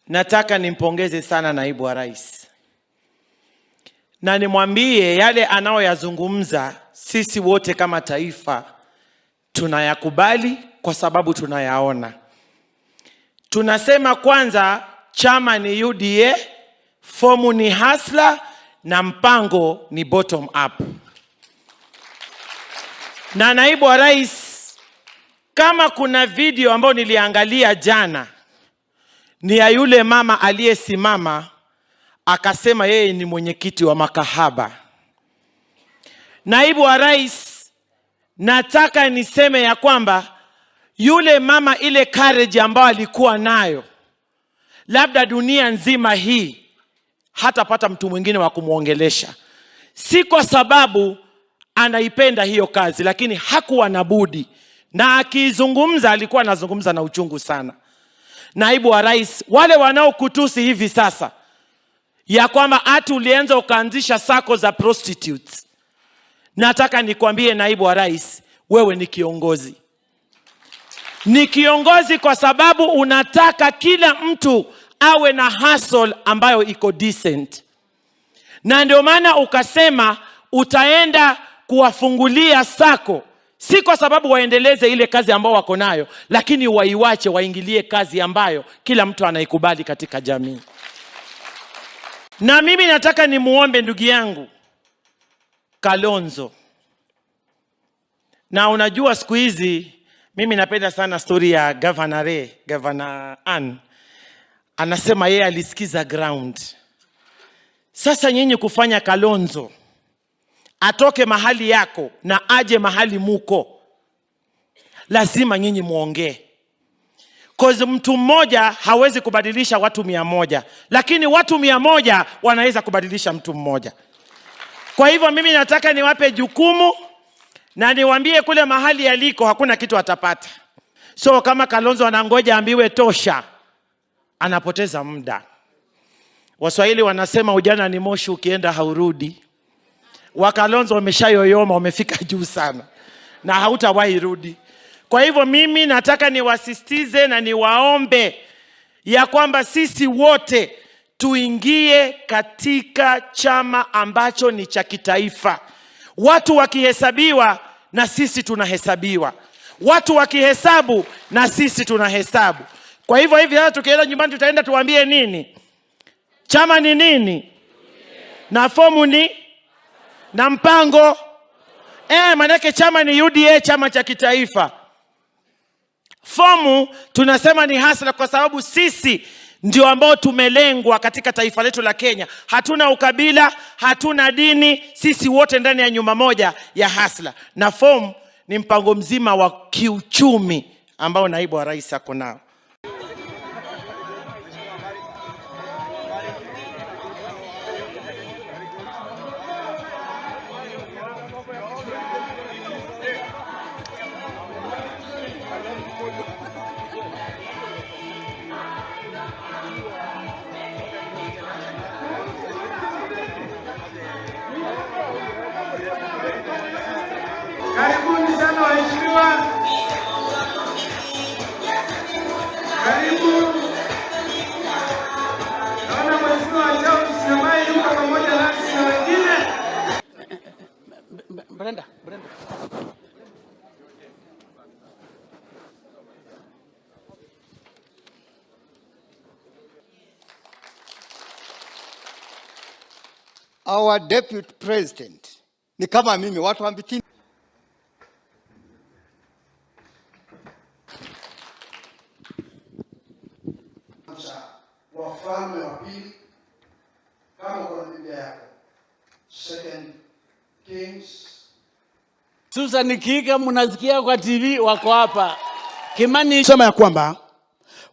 Nataka nimpongeze sana naibu wa rais. Na nimwambie yale anayoyazungumza sisi wote kama taifa tunayakubali kwa sababu tunayaona. Tunasema kwanza chama ni UDA, fomu ni hasla na mpango ni bottom up. Na naibu wa rais, kama kuna video ambayo niliangalia jana ni ya yule mama aliyesimama akasema yeye ni mwenyekiti wa makahaba. Naibu wa rais, nataka niseme ya kwamba yule mama ile courage ambayo alikuwa nayo, labda dunia nzima hii hatapata mtu mwingine wa kumuongelesha. Si kwa sababu anaipenda hiyo kazi, lakini hakuwa na budi. Na akizungumza alikuwa anazungumza na uchungu sana. Naibu wa rais, wale wanaokutusi hivi sasa ya kwamba ati ulianza ukaanzisha sako za prostitutes, nataka nikwambie naibu wa rais, wewe ni kiongozi. Ni kiongozi kwa sababu unataka kila mtu awe na hustle ambayo iko decent. Na ndio maana ukasema utaenda kuwafungulia sako, si kwa sababu waendeleze ile kazi ambayo wako nayo, lakini waiwache waingilie kazi ambayo kila mtu anaikubali katika jamii. Na mimi nataka nimuombe ndugu yangu Kalonzo. Na unajua siku hizi mimi napenda sana story ya Governor Ann. Anasema yeye alisikiza ground. Sasa nyinyi kufanya Kalonzo atoke mahali yako na aje mahali muko, lazima nyinyi muongee. Cause mtu mmoja hawezi kubadilisha watu 100, lakini watu 100 wanaweza kubadilisha mtu mmoja. Kwa hivyo mimi nataka niwape jukumu na niwaambie kule mahali yaliko hakuna kitu atapata. So kama Kalonzo anangoja ambiwe tosha, anapoteza muda. Waswahili wanasema ujana ni moshi ukienda haurudi. Wakalonzo wameshayoyoma, wamefika juu sana na hautawahi rudi. Kwa hivyo mimi nataka niwasisitize na niwaombe ya kwamba sisi wote tuingie katika chama ambacho ni cha kitaifa. Watu wakihesabiwa na sisi tunahesabiwa. Watu wakihesabu na sisi tunahesabu. Kwa hivyo hivi sasa tukienda nyumbani tutaenda tuambie nini? Chama ni nini? Na fomu ni? Na mpango? Manake chama ni UDA, chama cha kitaifa. Fomu tunasema ni hasla kwa sababu sisi ndio ambao tumelengwa katika taifa letu la Kenya. Hatuna ukabila, hatuna dini, sisi wote ndani ya nyumba moja ya hasla. Na fomu ni mpango mzima wa kiuchumi ambao naibu wa rais ako nao. Karibuni sana waheshimiwa. Karibu. Naona mheshimiwa Charles Nyamai yuko pamoja nasi na wengine. Brenda. Our deputy president ni kama mimi, watu wa Mbitini. Wafalme wa pili kama kwa Biblia yako. 2 Kings. Susan Kika mnasikia kwa TV wako hapa. Kimani sema ya kwamba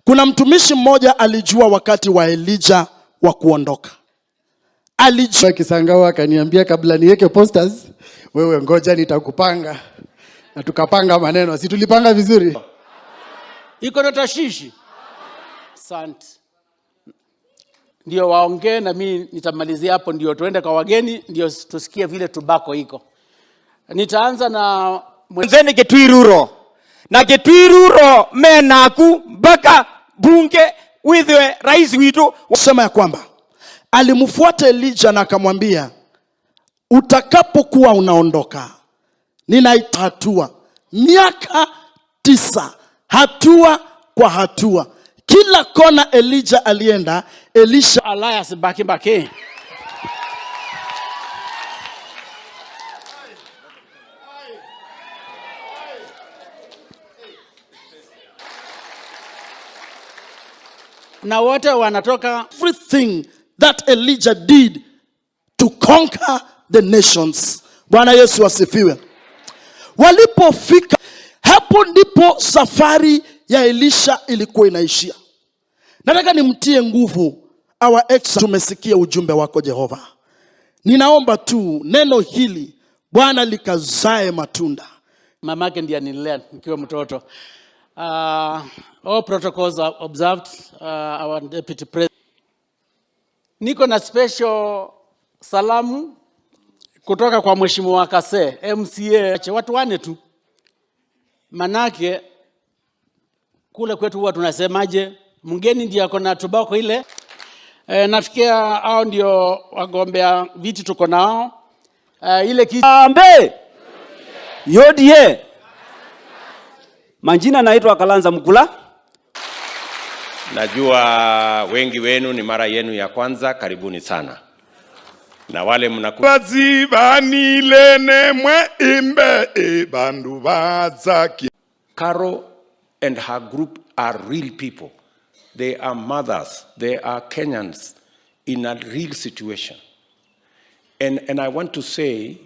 kuna mtumishi mmoja alijua wakati wa Elijah wa kuondoka. Alijua Kisangawa akaniambia kabla niweke posters, wewe ngoja nitakupanga. Na tukapanga maneno. Si tulipanga vizuri? iko na tashishi. Asante. Ndio waongee na mimi nitamalizia hapo, ndio tuende kwa wageni, ndio tusikie vile tubako iko. Nitaanza na mwenzeni Getwiruro. Na Getwiruro menaku mpaka bunge with rais witu. Sema ya kwamba alimfuata Elijah na akamwambia, utakapokuwa unaondoka ninaita hatua miaka 9, hatua kwa hatua. Kila kona Elijah alienda, Elisha Alliance baki. Na wote wanatoka. Everything that Elijah did to conquer the nations. Bwana Yesu asifiwe. Walipofika hapo ndipo safari ya Elisha ilikuwa inaishia. Nataka nimtie nguvu our ex. Tumesikia ujumbe wako Jehova. Ninaomba tu neno hili Bwana likazae matunda. Mamake ndiye anilea nikiwa mtoto. All protocols are observed. Our deputy president. Niko na special salamu kutoka kwa mheshimiwa Kase, MCA. Watu wane tu. Manake kule kwetu huwa tunasemaje, mgeni ndiye ako na tobacco ile. Nafikia hao ndio wagombea viti tuko nao. Ile Ambe. Yodie. Manjina naitwa Kalanza Mkula. Najua wengi wenu ni mara yenu ya kwanza, karibuni sana. Na wale mnakuwa Karo and her group are real people. They are mothers, they are Kenyans in a real situation. And I want to say,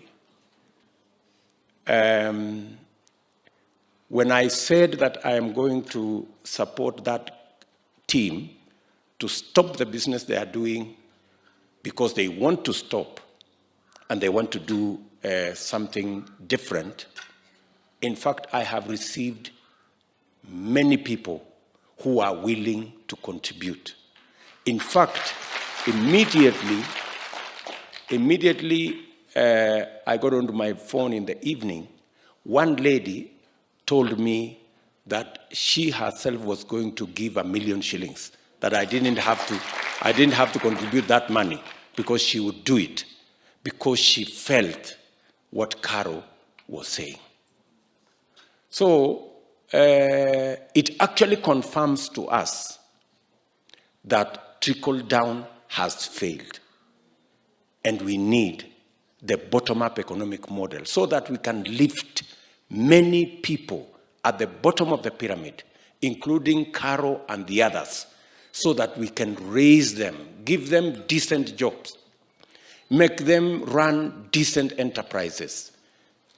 when I said that I am going to support that team to stop the business they are doing because they want to stop and they want to do something different. In fact, I have received many people who are willing to contribute. In fact, immediately, I got onto my phone in the evening. One lady told me that she herself was going to give 1 million shillings, that I didn't have to contribute that money because she would do it, because she felt what Caro was saying. So it actually confirms to us that trickle down has failed, and we need the bottom-up economic model so that we can lift many people at the bottom of the pyramid, including Caro and the others, so that we can raise them, give them decent jobs, make them run decent enterprises,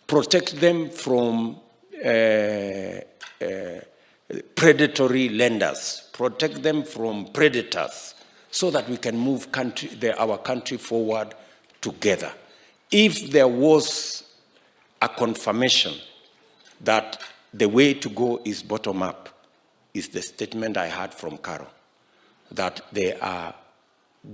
protect them from predatory lenders, protect them from predators, so that we can move our country forward together. If there was a confirmation that the way to go is bottom up, is the statement I heard from Caro, that they are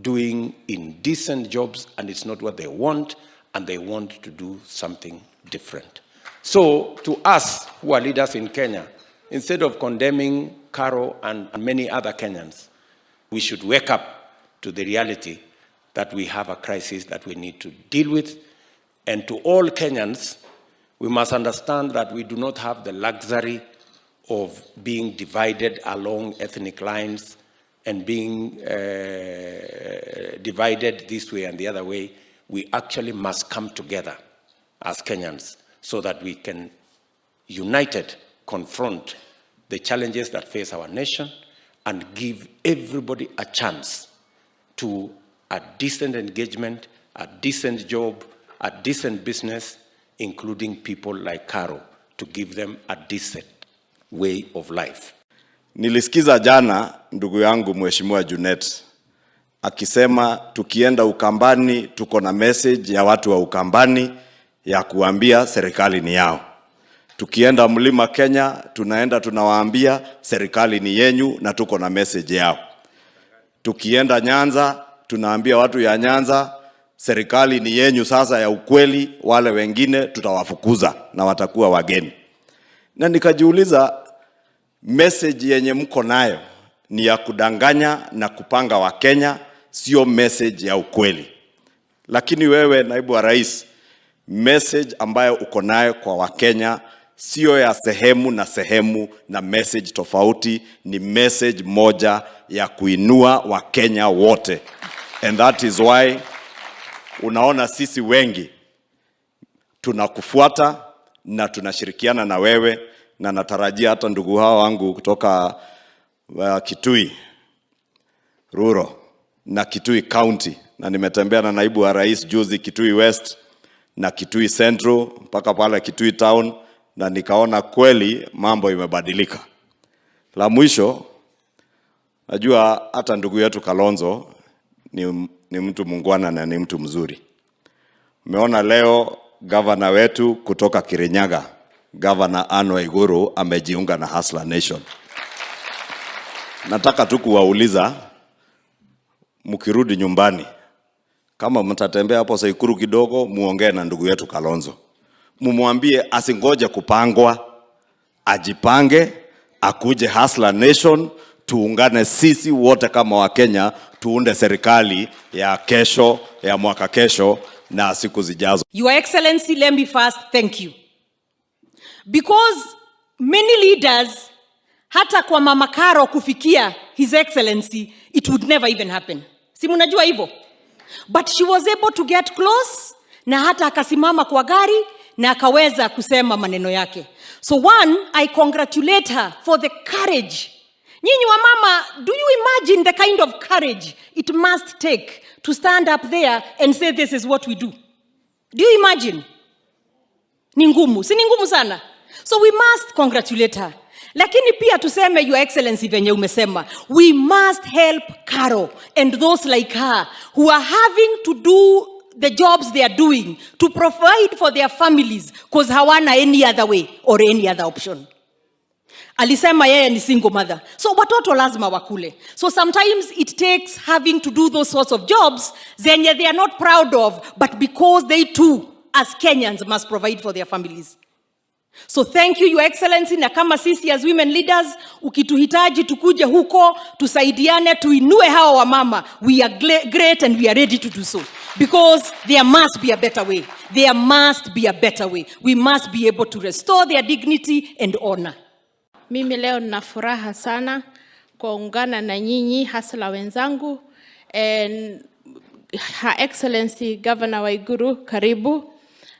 doing indecent jobs and it's not what they want, and they want to do something different. So to us who are leaders in Kenya, instead of condemning Caro and many other Kenyans, we should wake up to the reality that we have a crisis that we need to deal with. And to all Kenyans, we must understand that we do not have the luxury of being divided along ethnic lines and being divided this way and the other way. We actually must come together as Kenyans so that we can united confront the challenges that face our nation and give everybody a chance to a decent engagement, a decent job, a decent business, including people like Caro, to give them a decent way of life. Nilisikiza jana ndugu yangu Mheshimiwa Junet akisema tukienda Ukambani tuko na message ya watu wa Ukambani ya kuambia serikali ni yao. Tukienda Mlima Kenya tunawaambia serikali ni yenyu na tuko na message yao. Tukienda Nyanza tunaambia watu ya Nyanza serikali ni yenyu sasa ya ukweli, wale wengine tutawafukuza na watakuwa wageni. Na nikajiuliza message yenye mko nayo ni ya kudanganya na kupanga Wakenya, sio message ya ukweli. Lakini wewe naibu wa rais, message ambayo uko nayo kwa Wakenya sio ya sehemu na sehemu na message tofauti, ni message moja ya kuinua Wakenya wote. And that is why unaona sisi wengi tunakufuata na tunashirikiana na wewe, na natarajia hata ndugu hao wangu kutoka Kitui Rural na Kitui County, na nimetembea na naibu wa rais juzi Kitui West na Kitui Central mpaka pale Kitui Town, na nikaona kweli mambo imebadilika. La mwisho, najua hata ndugu yetu Kalonzo ni mtu mungwana na ni mtu mzuri. Umeona leo governor wetu kutoka Kirinyaga, Governor Uhuru amejiunga na Hustler Nation. Nataka tu kuwauliza, mkirudi nyumbani, kama mtatembea hapo Saikuru kidogo, muongee na ndugu yetu Kalonzo. Mumwambie asingoje kupangwa, ajipange, akuje Hustler Nation, tuungane sisi wote kama Wakenya, tuunde serikali ya kesho, ya mwaka kesho na siku zijazo. Your Excellency, let me first thank you. Because many leaders, hata kwa Mama Karo kufikia His Excellency, it would never even happen. Si mnajua hivyo? But she was able to get close, na hata akasimama kwa gari na akaweza kusema maneno yake. So one, I congratulate her for the courage. Nyinyi wa mama, do you imagine the kind of courage it must take to stand up there and say this is what we do? Do you imagine? Ni ngumu, si ni ngumu sana? So we must congratulate her. Lakini pia tuseme, Your Excellency, venye umesema, we must help Karo and those like her who are having to do the jobs they are doing to provide for their families because hawana any other way or any other option. Alisema yeye ni single mother, so watoto lazima wakule. So sometimes it takes having to do those sorts of jobs zenye they are not proud of, but because they too as Kenyans must provide for their families. So thank you, Your Excellency, na kama sisi as women leaders, ukituhitaji tukuje huko, tusaidiane, tuinue hawa wa mama, we are great and we are ready to do so. Because there must be a better way. There must be a better way. We must be able to restore their dignity and honor. Mimi leo nina furaha sana kuungana na nyinyi hustler wenzangu, and Her Excellency Governor Uhuru, karibu.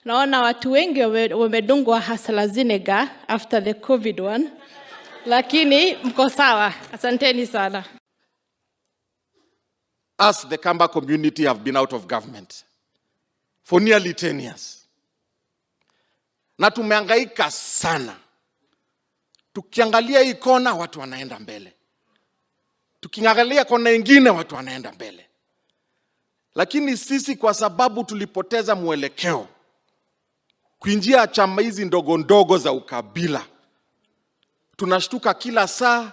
Naona watu wengi wamedungwa hustler vinegar after the COVID one. Lakini mko sawa. Asanteni sana. Us, the Kamba community, have been out of government for nearly 10 years. Na tumehangaika sana. Tukiangalia hii kona, watu wanaenda mbele. Tukiangalia kona ingine, watu wanaenda mbele. Lakini sisi kwa sababu tulipoteza mwelekeo, kuingia chama hizi ndogo ndogo za ukabila, tunashtuka kila saa,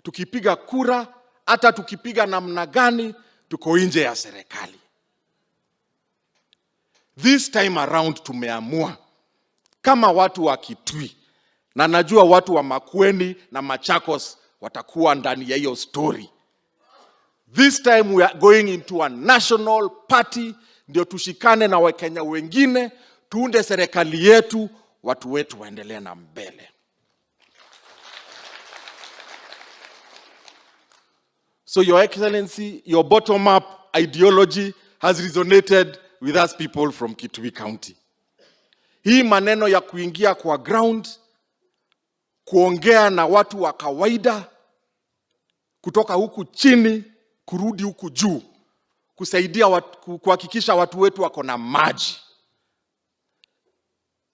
tukipiga kura, hata tukipiga namna gani, tuko nje ya serikali. This time around tumeamua kama watu wa Kitui, na najua watu wa Makueni na Machakos watakuwa ndani ya hiyo story. This time we are going into a national party, ndio tushikane na Wakenya wengine, tuunde serikali yetu, watu wetu waendelee na mbele. So Your Excellency, your bottom-up ideology has resonated with us people from Kitui County. Hii maneno ya kuingia kwa ground, kuongea na watu wa kawaida, kutoka huku chini, kurudi huku juu, kusaidia kuhakikisha watu wetu wako na maji,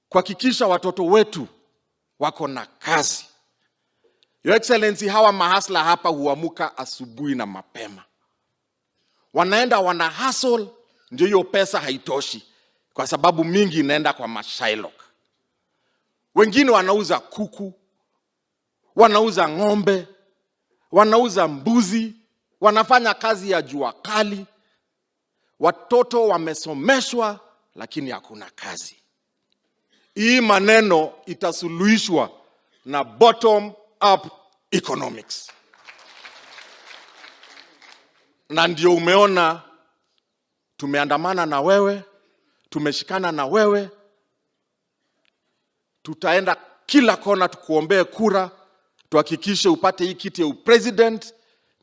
kuhakikisha watoto wetu wako na kazi. Your Excellency, hawa mahasla hapa huamuka asubuhi na mapema. Wanaenda wana hustle, ndio hiyo pesa haitoshi, kwa sababu mingi inaenda kwa mashailok. Wengine wanauza kuku, wanauza ng'ombe, wanauza mbuzi, wanafanya kazi ya jua kali. Watoto wamesomeshwa, lakini hakuna kazi. Hii maneno itasuluhishwa na bottom up economics. na ndio umeona tumeandamana na wewe, tumeshikana na wewe, tutaenda kila kona tukuombee kura, tuhakikishe upate hii kiti ya president,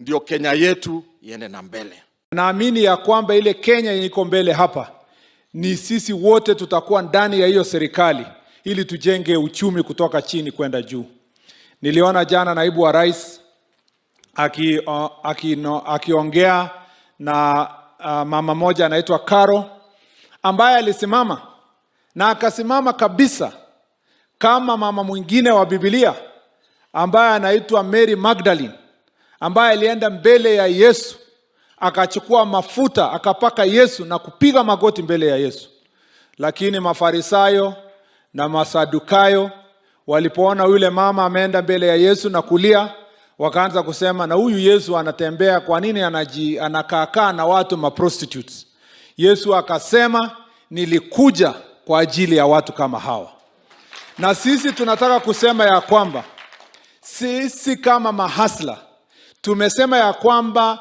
ndio Kenya yetu iende na mbele. Naamini ya kwamba ile Kenya yenye iko mbele hapa ni sisi wote tutakuwa ndani ya hiyo serikali ili tujenge uchumi kutoka chini kwenda juu. Niliona jana naibu wa rais akiongea na mama moja anaitwa Karo, ambaye alisimama na akasimama kabisa kama mama mwingine wa Biblia ambaye anaitwa Mary Magdalene, ambaye alienda mbele ya Yesu akachukua mafuta akapaka Yesu na kupiga magoti mbele ya Yesu. Lakini Mafarisayo na Masadukayo walipoona yule mama ameenda mbele ya Yesu na kulia, wakaanza kusema, na huyu Yesu anatembea, kwa nini anakaakaa na watu prostitutes? Yesu akasema, nilikuja kwa ajili ya watu kama hawa. Na sisi tunataka kusema ya kwamba sisi kama mahasla tumesema ya kwamba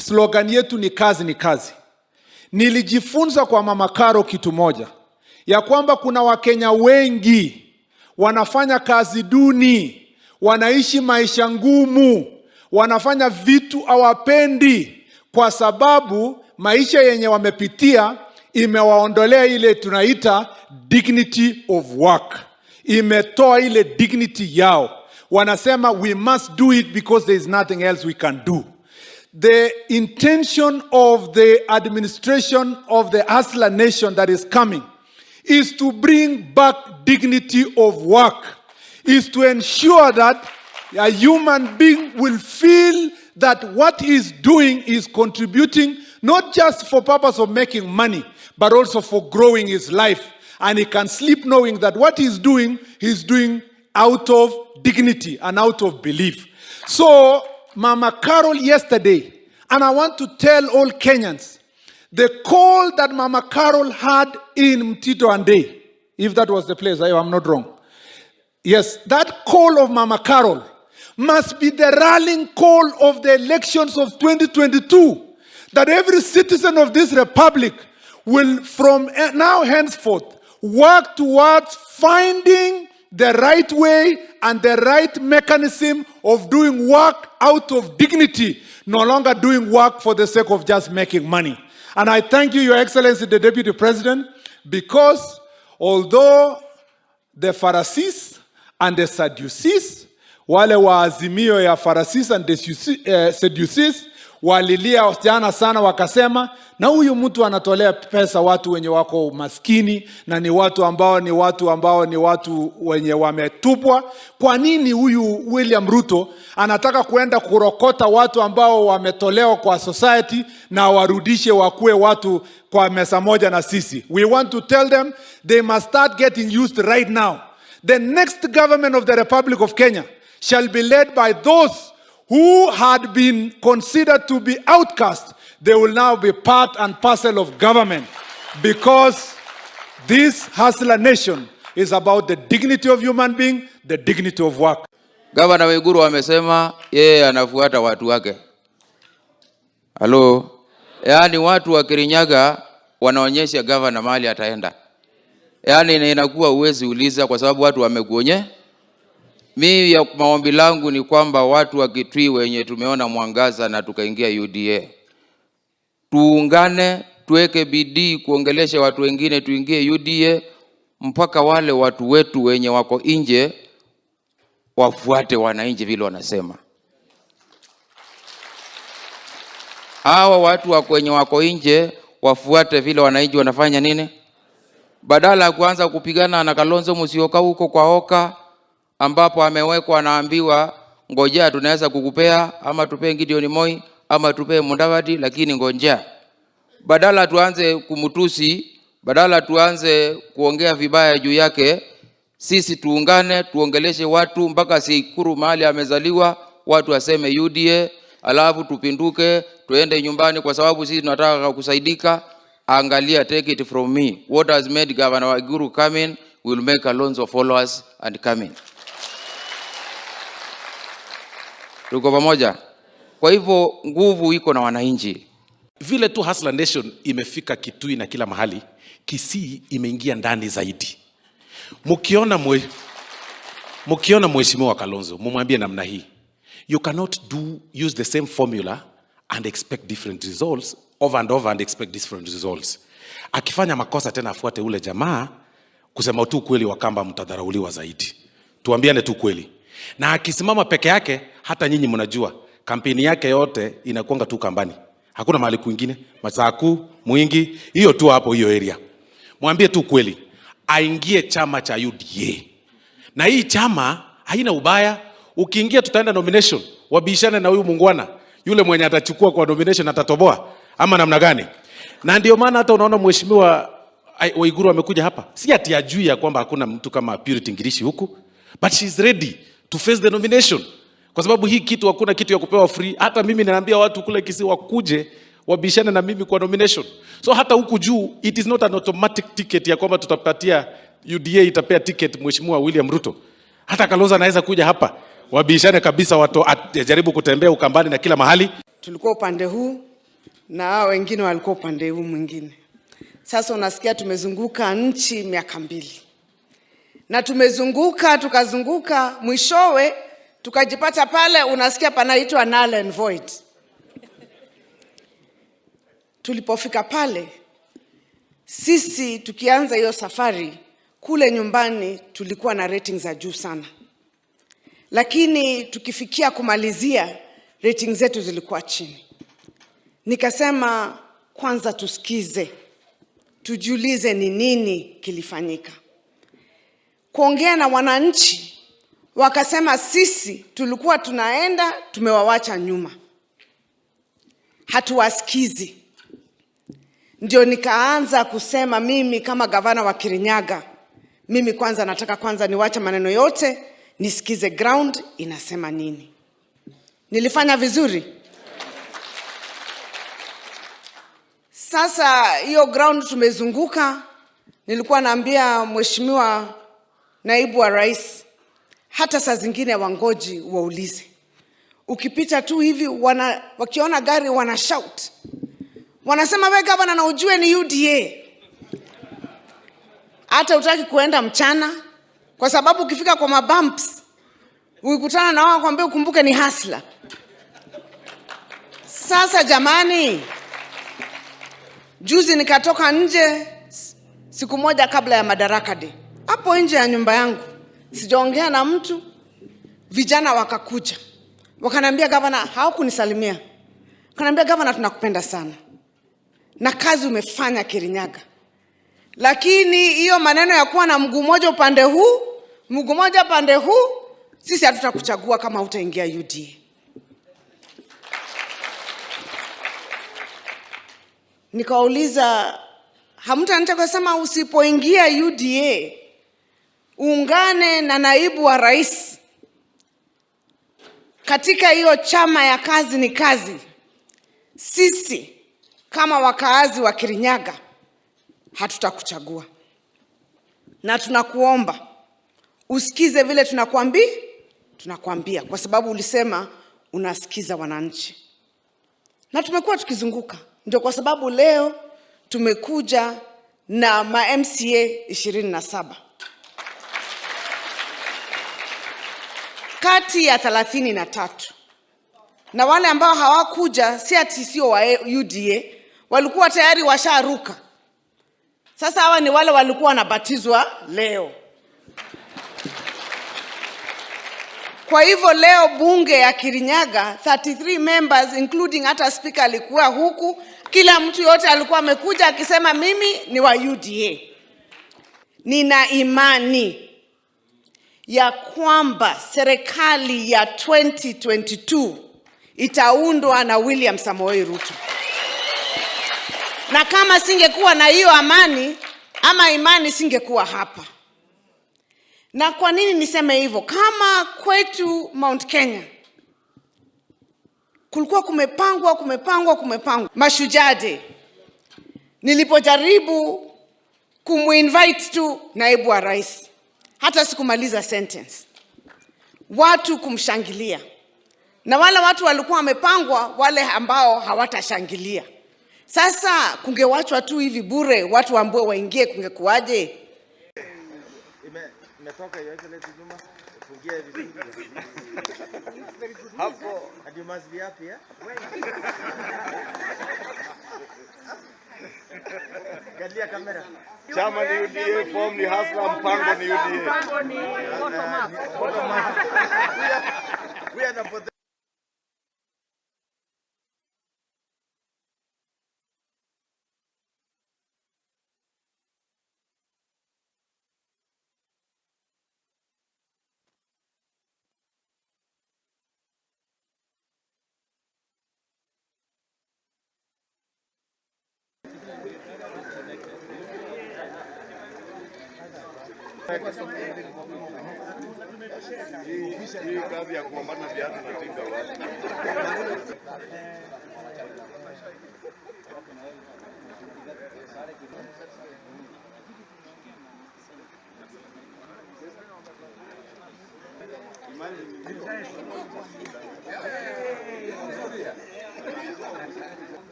slogan yetu ni kazi ni kazi. Nilijifunza kwa Mama Karo kitu moja, ya kwamba kuna Wakenya wengi wanafanya kazi duni, wanaishi maisha ngumu, wanafanya vitu hawapendi kwa sababu maisha yenye wamepitia imewaondolea ile tunaita dignity of work. Imetoa ile dignity yao. Wanasema we must do it because there is nothing else we can do. The intention of the administration of the Hustler Nation that is coming is to bring back dignity of work, is to ensure that a human being will feel that what he's doing is contributing not just for purpose of making money, but also for growing his life. And he can sleep knowing that what he's doing out of dignity and out of belief. So, Mama Carol yesterday, and I want to tell all Kenyans, the call that Mama Carol had in Mtito Ande, if that was the place, I am not wrong. Yes, that call of Mama Carol must be the rallying call of the elections of 2022, that every citizen of this republic will from now henceforth work towards finding the right way and the right mechanism of doing work out of dignity, no longer doing work for the sake of just making money. And I thank you, Your Excellency, the Deputy President, because although the Pharisees and the Sadducees, wale wa azimio ya Pharisees and the Sadducees, walilia jana sana wakasema, na huyu mtu anatolea pesa watu wenye wako maskini na ni watu ambao wenye wametupwa. Kwa nini huyu William Ruto anataka kuenda kurokota watu ambao wametolewa kwa society na warudishe wakue watu kwa mesa moja na sisi? We want to tell them they must start getting used right now. The next government of the Republic of Kenya shall be led by those who had been considered to be outcast. They will now be part and parcel of government, because this Hustler Nation is about the dignity of human being, the dignity of work. Gavana Uhuru amesema yeye anafuata watu wake. Halo? Yaani watu wa Kirinyaga wanaonyesha gavana mahali ataenda. Yaani inakuwa uwezi uliza kwa sababu watu wamekuonye. Mimi ya maombi langu ni kwamba watu wa Kitui wenye tumeona mwangaza na tukaingia UDA, tuungane, tuweke bidii kuongelesha watu wengine tuingie UDA, mpaka wale watu wetu wenye wako nje wafuate wananchi vile wanasema. Hawa watu wako nje wafuate vile wananchi wanafanya nini, badala ya kuanza kupigana na Kalonzo Musyoka huko kwa Oka, ambapo amewekwa anaambiwa ngojea tunaweza kukupea, ama tupe Gideon Moi, ama tupe Mudavadi, lakini ngojea. Badala tuanze kumutusi, badala tuanze kuongea vibaya juu yake, sisi tuungane, tuongeleshe watu mpaka Sikuru mahali amezaliwa, watu waseme UDA, alafu tupinduke, tuende nyumbani kwa sababu sisi tunataka kusaidika. Angalia, take it from me. What has made Governor Uhuru come in will make Kalonzo followers and come in. Tuko pamoja? Kwa hivyo nguvu iko na wananchi. Vile tu Hustler Nation imefika Kitui na kila mahali, Kisii imeingia ndani zaidi. Mukiona mheshimiwa Kalonzo, mumwambie namna hii. You cannot use the same formula and expect different results over and over and expect different results. Akifanya makosa tena afuate ule jamaa, kusema tu kweli Wakamba mtadharauliwa zaidi. Tuambiane tu kweli. Na akisimama peke yake, hata nyinyi mnajua kampeni yake yote inakuanga tu Kambani. Hakuna mahali kwingine, Masaku, Mwingi, hiyo tu hapo hiyo area. Mwambie tu kweli, aingie chama cha UDA. Na hii chama haina ubaya. Ukiingia tutaenda nomination, wabishane na huyu mungwana, yule mwenye atachukua kwa nomination atatoboa ama namna gani? Na ndio maana hata unaona mheshimiwa Uhuru amekuja hapa. Si ati ajui ya kwamba hakuna mtu kama Purity Ngirishi huku, but she's ready to face the nomination. Kwa sababu hii kitu hakuna kitu ya kupewa free. Hata mimi ninaambia watu kule Kisii wakuje wabishane na mimi kwa nomination. So hata huku juu it is not an automatic ticket ya kwamba tutapatia UDA itapea ticket mheshimiwa William Ruto. Hata Kalonzo anaweza kuja hapa wabishane kabisa, watu jaribu kutembea Ukambani na kila mahali. Tulikuwa upande huu na wengine walikuwa upande huu mwingine. Sasa unasikia tumezunguka nchi miaka 2. Na tumezunguka tukazunguka, mwishowe tukajipata pale unasikia panaitwa null and void. Tulipofika pale, sisi tukianza hiyo safari kule nyumbani tulikuwa na ratings za juu sana. Lakini tukifikia kumalizia ratings zetu zilikuwa chini. Nikasema kwanza tusikize, tujiulize ni nini kilifanyika. Kuongea na wananchi, wakasema sisi tulikuwa tunaenda tumewawacha nyuma, hatuwasikizi. Ndio nikaanza kusema mimi kama gavana wa Kirinyaga, mimi kwanza nataka niwache maneno yote, nisikize ground inasema nini. Nilifanya vizuri? Sasa hiyo ground tumezunguka, nilikuwa naambia mheshimiwa naibu wa rais, hata saa zingine wangoji waulize. Ukipita tu hivi wakiona gari wana shout. Wanasema wewe gavana na ujue ni UDA. Hata utaki kuenda mchana kwa sababu ukifika kwa mabumps ukikutana na wao kwambia ukumbuke ni Hustler. Sasa jamani, juzi nikatoka nje siku moja kabla ya Madaraka Day. Hapo nje ya nyumba yangu, sijaongea na mtu, vijana wakakuja. Wakaniambia gavana, hawakunisalimia. Wakaniambia gavana, tunakupenda sana. Na kazi umefanya Kirinyaga. Lakini hiyo maneno ya kuwa na mguu mmoja upande huu, mguu mmoja pande huu, sisi hatutakuchagua kama hutaingia UDA. Nikauliza, hamtanitaka kusema usipoingia UDA uungane na naibu wa rais katika hiyo chama ya kazi ni kazi? Sisi kama wakaazi wa Kirinyaga hatutakuchagua. Na tunakuomba usikize vile tunakwambia kwa sababu ulisema unasikiza wananchi. Na tumekuwa tukizunguka. Ndio kwa sababu leo tumekuja na MCA 27 kati ya 33. Na wale ambao hawakuja si ati sio wa UDA, walikuwa tayari washaruka. Sasa hawa ni wale walikuwa wanabatizwa leo. Kwa hivyo leo bunge ya Kirinyaga 33 members including hata speaker alikuwa huku, kila mtu yote alikuwa amekuja akisema mimi ni wa UDA. Nina imani ya kwamba serikali ya 2022 itaundwa na William Samoei Ruto. Na kama singekuwa na hiyo amani ama imani singekuwa hapa. Na kwa nini niseme hivyo? Kama kwetu Mount Kenya kulikuwa kumepangwa Mashujaa Day. Nilipojaribu kumuinvite tu naibu wa rais, hata sikumaliza sentence, watu kumshangilia. na wale watu walikuwa wamepangwa, wale ambao hawatashangilia. Sasa kungewachwa tu hivi bure, watu ambao waingie, kungekuaje? Imetoka hiyo ile Juma, fungia hivi hapo, and you must be happy, eh? Galia kamera. Chama ni UDA, form ni hasla, mpango ni UDA. Mpango ni bottom up. We are not. Hii kazi ya kuombana viatu na tinga wapi?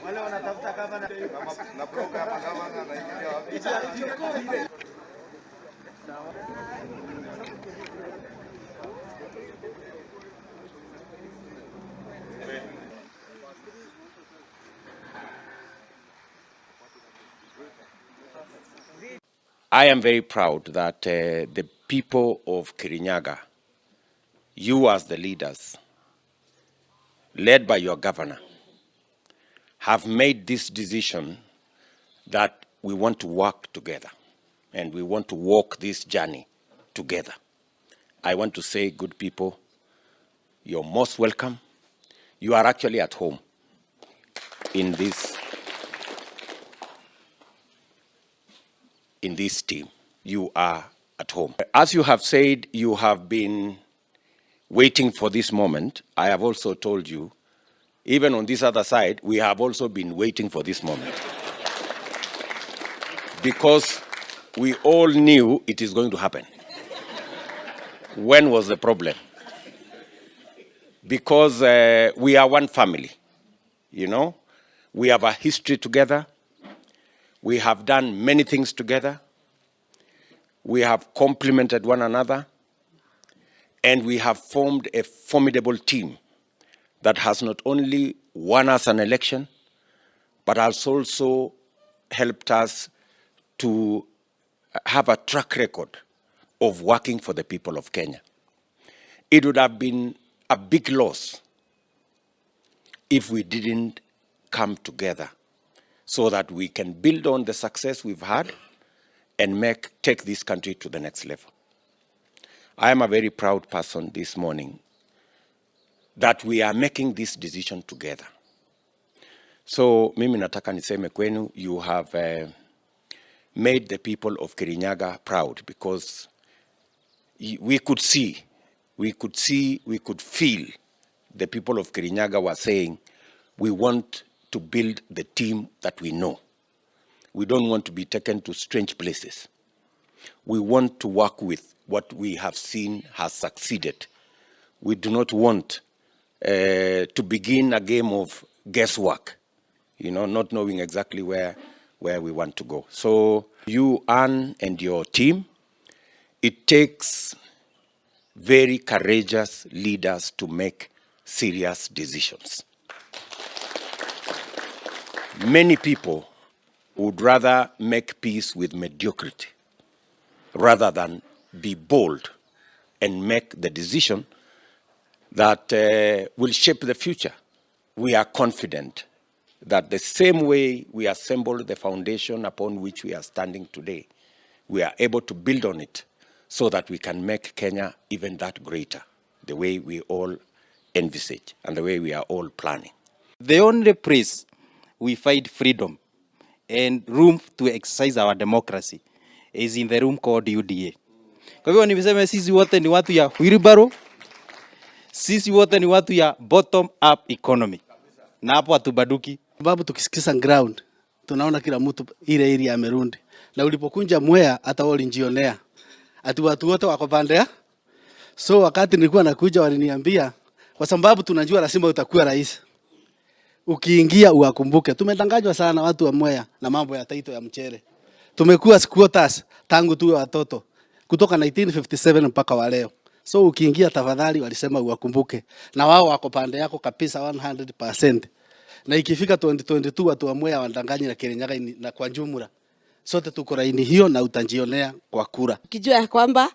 Wale wanatafuta gavana na program gavana anaingia wapi? I am very proud that the people of Kirinyaga, you as the leaders, led by your governor, have made this decision that we want to work together and we want to walk this journey together. I want to say, good people, you're most welcome. You are actually at home in this team. You are at home. As you have said, you have been waiting for this moment. I have also told you, even on this other side, we have also been waiting for this moment. Because we all knew it is going to happen. When was the problem? Because we are one family, you know. We have a history together. We have done many things together. We have complemented one another. And we have formed a formidable team that has not only won us an election, but has also helped us to have a track record of working for the people of Kenya. It would have been a big loss if we didn't come together so that we can build on the success we've had and take this country to the next level. I am a very proud person this morning that we are making this decision together. So mimi nataka niseme kwenu, you have made the people of Kirinyaga proud, because we could feel the people of Kirinyaga were saying, we want to build the team that we know. We don't want to be taken to strange places. We want to work with what we have seen has succeeded. We do not want to begin a game of guesswork, you know, not knowing exactly where we want to go. So you, Anne, and your team, it takes very courageous leaders to make serious decisions. Many people would rather make peace with mediocrity rather than be bold and make the decision that will shape the future. We are confident that the same way we assembled the foundation upon which we are standing today, we are able to build on it so that we can make Kenya even that greater, the way we all envisage and the way we are all planning. The only place we find freedom and room to exercise our democracy is in the room called UDA. Kwa hivyo nimesema sisi wote ni watu ya wheelbarrow, sisi wote ni watu ya bottom up economy. Na hapo hatubaduki. Sababu tukisikiza ground, tunaona kila mtu ile amerundi. Na ulipokunja Mwea hata wao walijionea. Ati watu wote wako pande So wakati nilikuwa nakuja waliniambia kwa sababu tunajua lazima utakuwa rais. Ukiingia uwakumbuke. Tumedanganywa sana watu wa Mwea na mambo ya taito ya mchere. Tumekuwa squatters tangu tuwe watoto kutoka 1957 mpaka wa leo. So ukiingia tafadhali walisema uwakumbuke. Na wao wako pande yako kabisa 100%. Na ikifika 2022 watu wa Mwea wanadanganya na Kirinyaga na kwa jumla. Sote tuko laini hiyo na utajionea kwa kura. Ukijua kwamba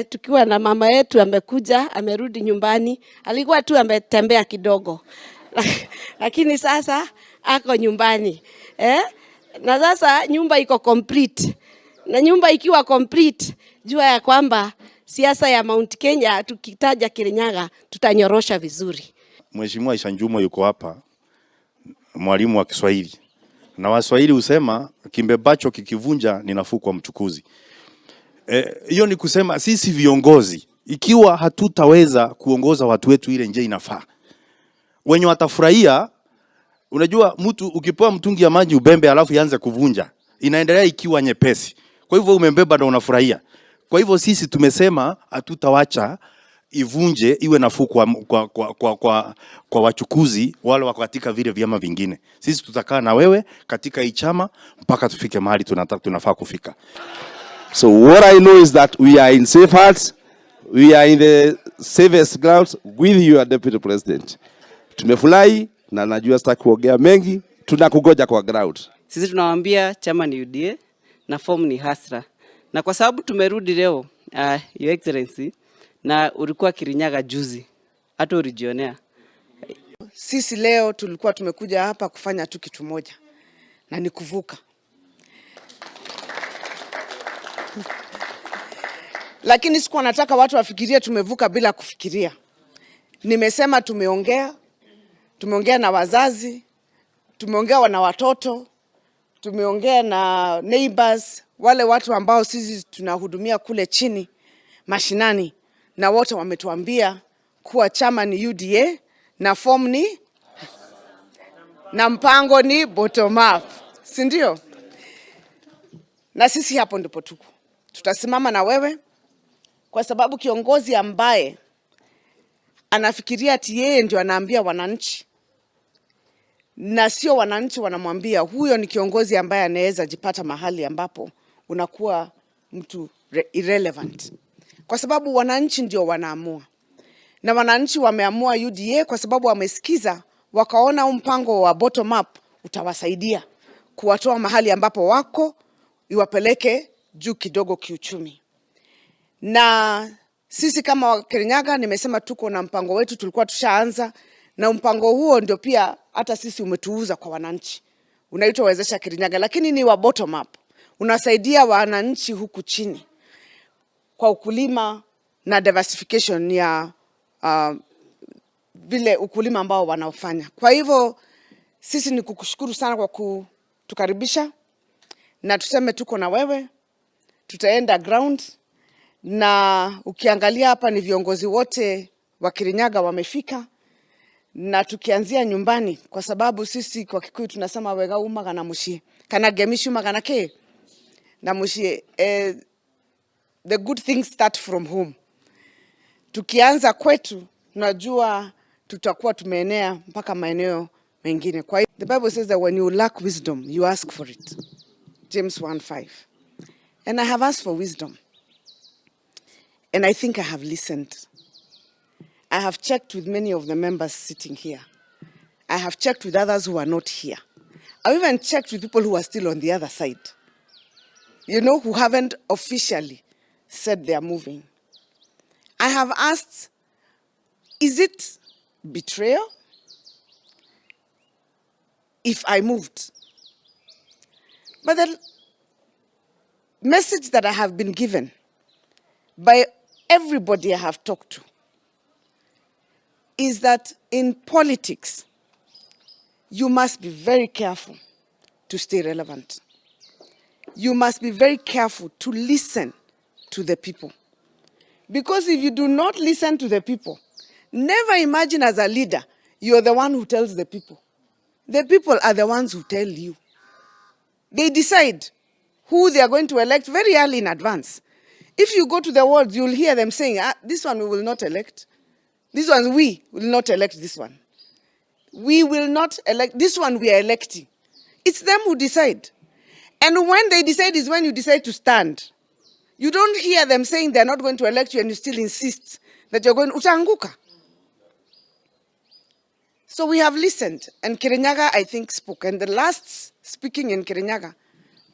tukiwa na mama yetu amekuja, amerudi nyumbani, alikuwa tu ametembea kidogo. Lakini sasa ako nyumbani. Na sasa nyumba iko complete. Na nyumba ikiwa complete, jua ya kwamba siasa ya Mount Kenya tukitaja Kirinyaga tutanyorosha vizuri. Mheshimiwa Aisha Jumwa yuko hapa, mwalimu wa Kiswahili. Na Waswahili husema kimbebacho kikivunja ni nafuu kwa mchukuzi. Hiyo ni kusema sisi viongozi ikiwa hatutaweza kuongoza watu wetu ile nje inafaa. Wenye watafurahia, unajua mtu ukipewa mtungi ya maji ubembe alafu ianze kuvunja, inaendelea ikiwa nyepesi. Kwa hivyo umembeba na unafurahia. Kwa hivyo sisi tumesema hatutawacha ivunje iwe nafuu kwa wachukuzi wale wako katika vile vyama vingine. Sisi tutakaa na wewe katika hii chama mpaka tufike mahali tunafaa kufika. So what I know is that we are in safe hands. We are in the safest grounds with you, Deputy President. Tumefurahi na najua sitaki kuongea mengi, tunakugoja kwa ground. Sisi tunawaambia chama ni UDA na form ni Hasra. Na kwa sababu tumerudi leo, Your Excellency, na ulikuwa Kirinyaga juzi, hata ulijionea. Sisi leo tulikuwa tumekuja hapa kufanya tu kitu moja, na ni kuvuka. Lakini sikuwa nataka watu wafikirie tumevuka bila kufikiria. Nimesema tumeongea na wazazi, tumeongea na watoto, tumeongea na neighbors, wale watu ambao sisi tunahudumia kule chini mashinani, na wote wametuambia kuwa chama ni UDA na form ni na mpango ni bottom up, si ndio? Na sisi hapo ndipo tuko. Tutasimama na wewe kwa sababu kiongozi ambaye anafikiria ati yeye ndio anaambia wananchi na sio wananchi wanamwambia, huyo ni kiongozi ambaye anaweza jipata mahali ambapo unakuwa mtu irrelevant. Kwa sababu wananchi ndio wanaamua. Na wananchi wameamua UDA kwa sababu wamesikiza, wakaona mpango wa bottom up utawasaidia kuwatoa mahali ambapo wako, iwapeleke juu kidogo kiuchumi. Na sisi kama Kirinyaga nimesema tuko na mpango wetu, tulikuwa tushaanza, na mpango huo ndio pia hata sisi umetuuza kwa wananchi. Unaitwa Wezesha Kirinyaga, lakini ni wa bottom up. Unasaidia wananchi huku chini kwa ukulima na diversification ya vile ukulima ambao wanaofanya. Kwa hivyo sisi ni kukushukuru sana kwa kutukaribisha, na tuseme tuko na wewe, tutaenda ground. Na ukiangalia hapa ni viongozi wote wa Kirinyaga wamefika, na tukianzia nyumbani, kwa sababu sisi kwa Kikuyu tunasema wega uma kana mushie kana gemishu magana ke na mushie. The good things start from home. Tukianza kwetu tunajua tutakuwa tumeenea mpaka maeneo mengine. Kwa hiyo the Bible says that when you lack wisdom you ask for it, James 1:5. And I have asked for wisdom, and I think I have listened. I have checked with many of the members sitting here. I have checked with others who are not here. I've even checked with people who are still on the other side, you know, who haven't officially said they are moving. I have asked, is it betrayal if I moved? But the message that I have been given by everybody I have talked to is that in politics, you must be very careful to stay relevant. You must be very careful to listen to the people. Because if you do not listen to the people, never imagine as a leader, you're the one who tells the people. The people are the ones who tell you. They decide who they are going to elect very early in advance. If you go to the wards, you'll hear them saying, this one we will not elect. This one we will not elect this one. We will not elect, this one we are electing. It's them who decide. And when they decide is when you decide to stand. You don't hear them saying they're not going to elect you and you still insist that you're going, utaanguka. So we have listened, and Kirinyaga, I think, spoke. And the last speaking in Kirinyaga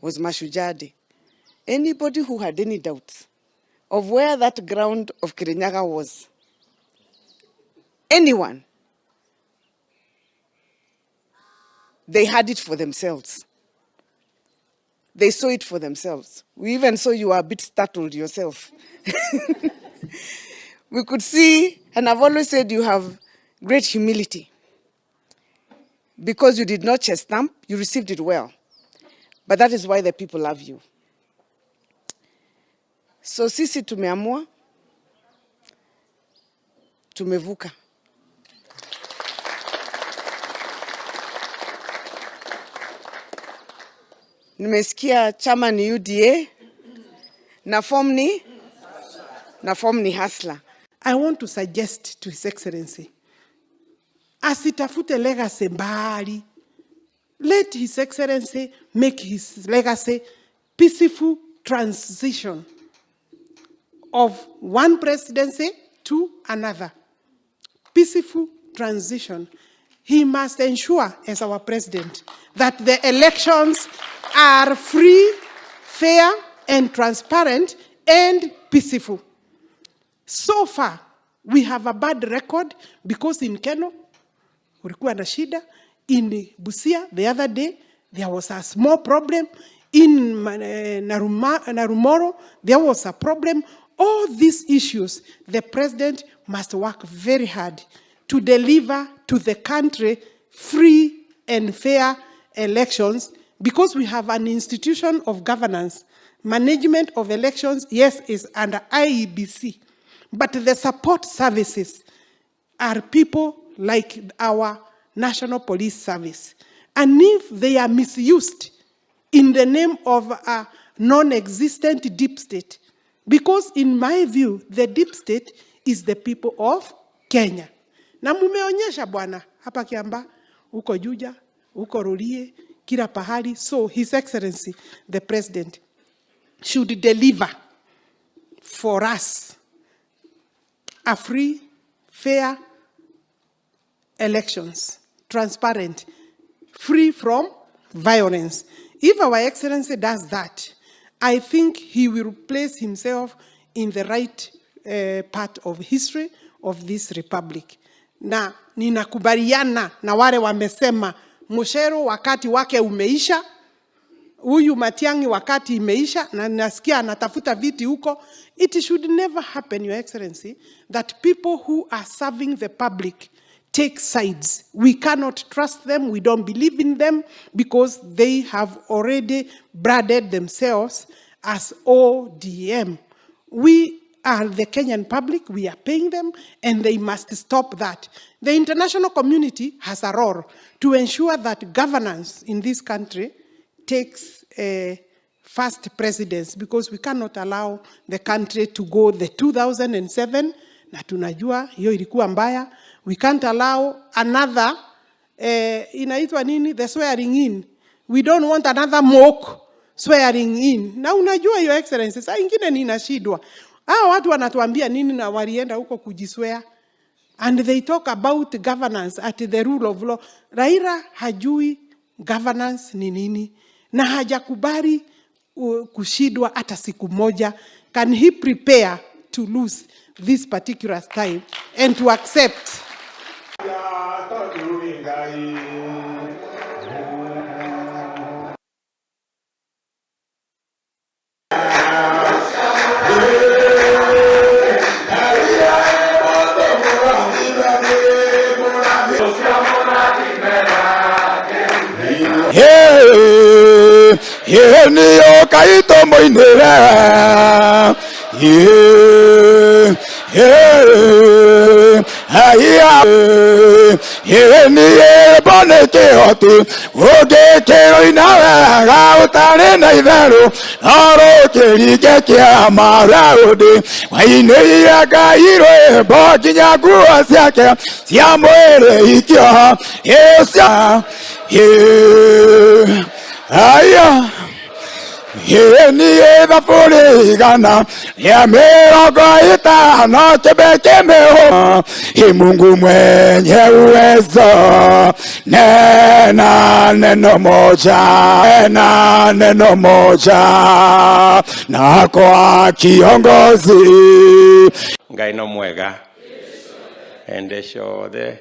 was Mashujade. Anybody who had any doubts of where that ground of Kirinyaga was, anyone, they had it for themselves. They saw it for themselves. We even saw you were a bit startled yourself. We could see, and I've always said you have great humility. Because you did not chest thump, you received it well. But that is why the people love you. So sisi tumeamua, tumevuka. Nimesikia chama ni UDA, na form ni Hustler. I want to suggest to His Excellency, asitafute legacy mbali. Let His Excellency make his legacy peaceful transition of one presidency to another. Peaceful transition. He must ensure, as our president, that the elections are free, fair, and transparent, and peaceful. So far, we have a bad record because in Keno, kulikuwa na shida. In Busia, the other day, there was a small problem. In Narumoro, there was a problem. All these issues, the president must work very hard to deliver to the country free and fair elections, because we have an institution of governance. Management of elections, yes, is under IEBC, but the support services are people like our National Police Service. And if they are misused in the name of a non-existent deep state, because in my view, the deep state is the people of Kenya. Na mumeonyesha bwana, hapa Kiamba, uko Juja, uko Rulie, kila pahali. So His Excellency, the President, should deliver for us a free, fair elections, transparent, free from violence. If our Excellency does that, I think he will place himself in the right part of history of this republic. Na ninakubaliana na wale wamesema Mushero wakati wake umeisha, huyu Matiang'i wakati imeisha, na nasikia anatafuta viti huko. It should never happen, Your Excellency, that people who are serving the public take sides. We cannot trust them. We don't believe in them because they have already branded themselves as ODM. We are the Kenyan public. We are paying them, and they must stop that. The international community has a role to ensure that governance in this country takes first precedence, because we cannot allow the country to go the 2007, na tunajua hiyo ilikuwa mbaya. We can't allow another, inaitwa nini, the swearing in. We don't want another mock swearing in. Na unajua, Your Excellency, saa ingine ninashidwa. Hao watu wanatuambia nini na walienda huko kujiswear. And they talk about governance at the rule of law. Raila hajui governance ni nini, na hajakubali kushidwa hata siku moja. Can he prepare to lose this particular time and to accept? Niyo kaito moinera niä mbone kä hoti å ngä kä rå ina wega å tarä na itherå no rå kä ringe kä ama raå wainä ire ngai rwä mbo nginya nguo ciake cia mwä rä ikioha cia aya niä thabå rä igana rä mä rongo itano kä mä hå Mungu mwenye uwezo nena neno moja na kwa kiongozi Ngai no mwega ende ciothe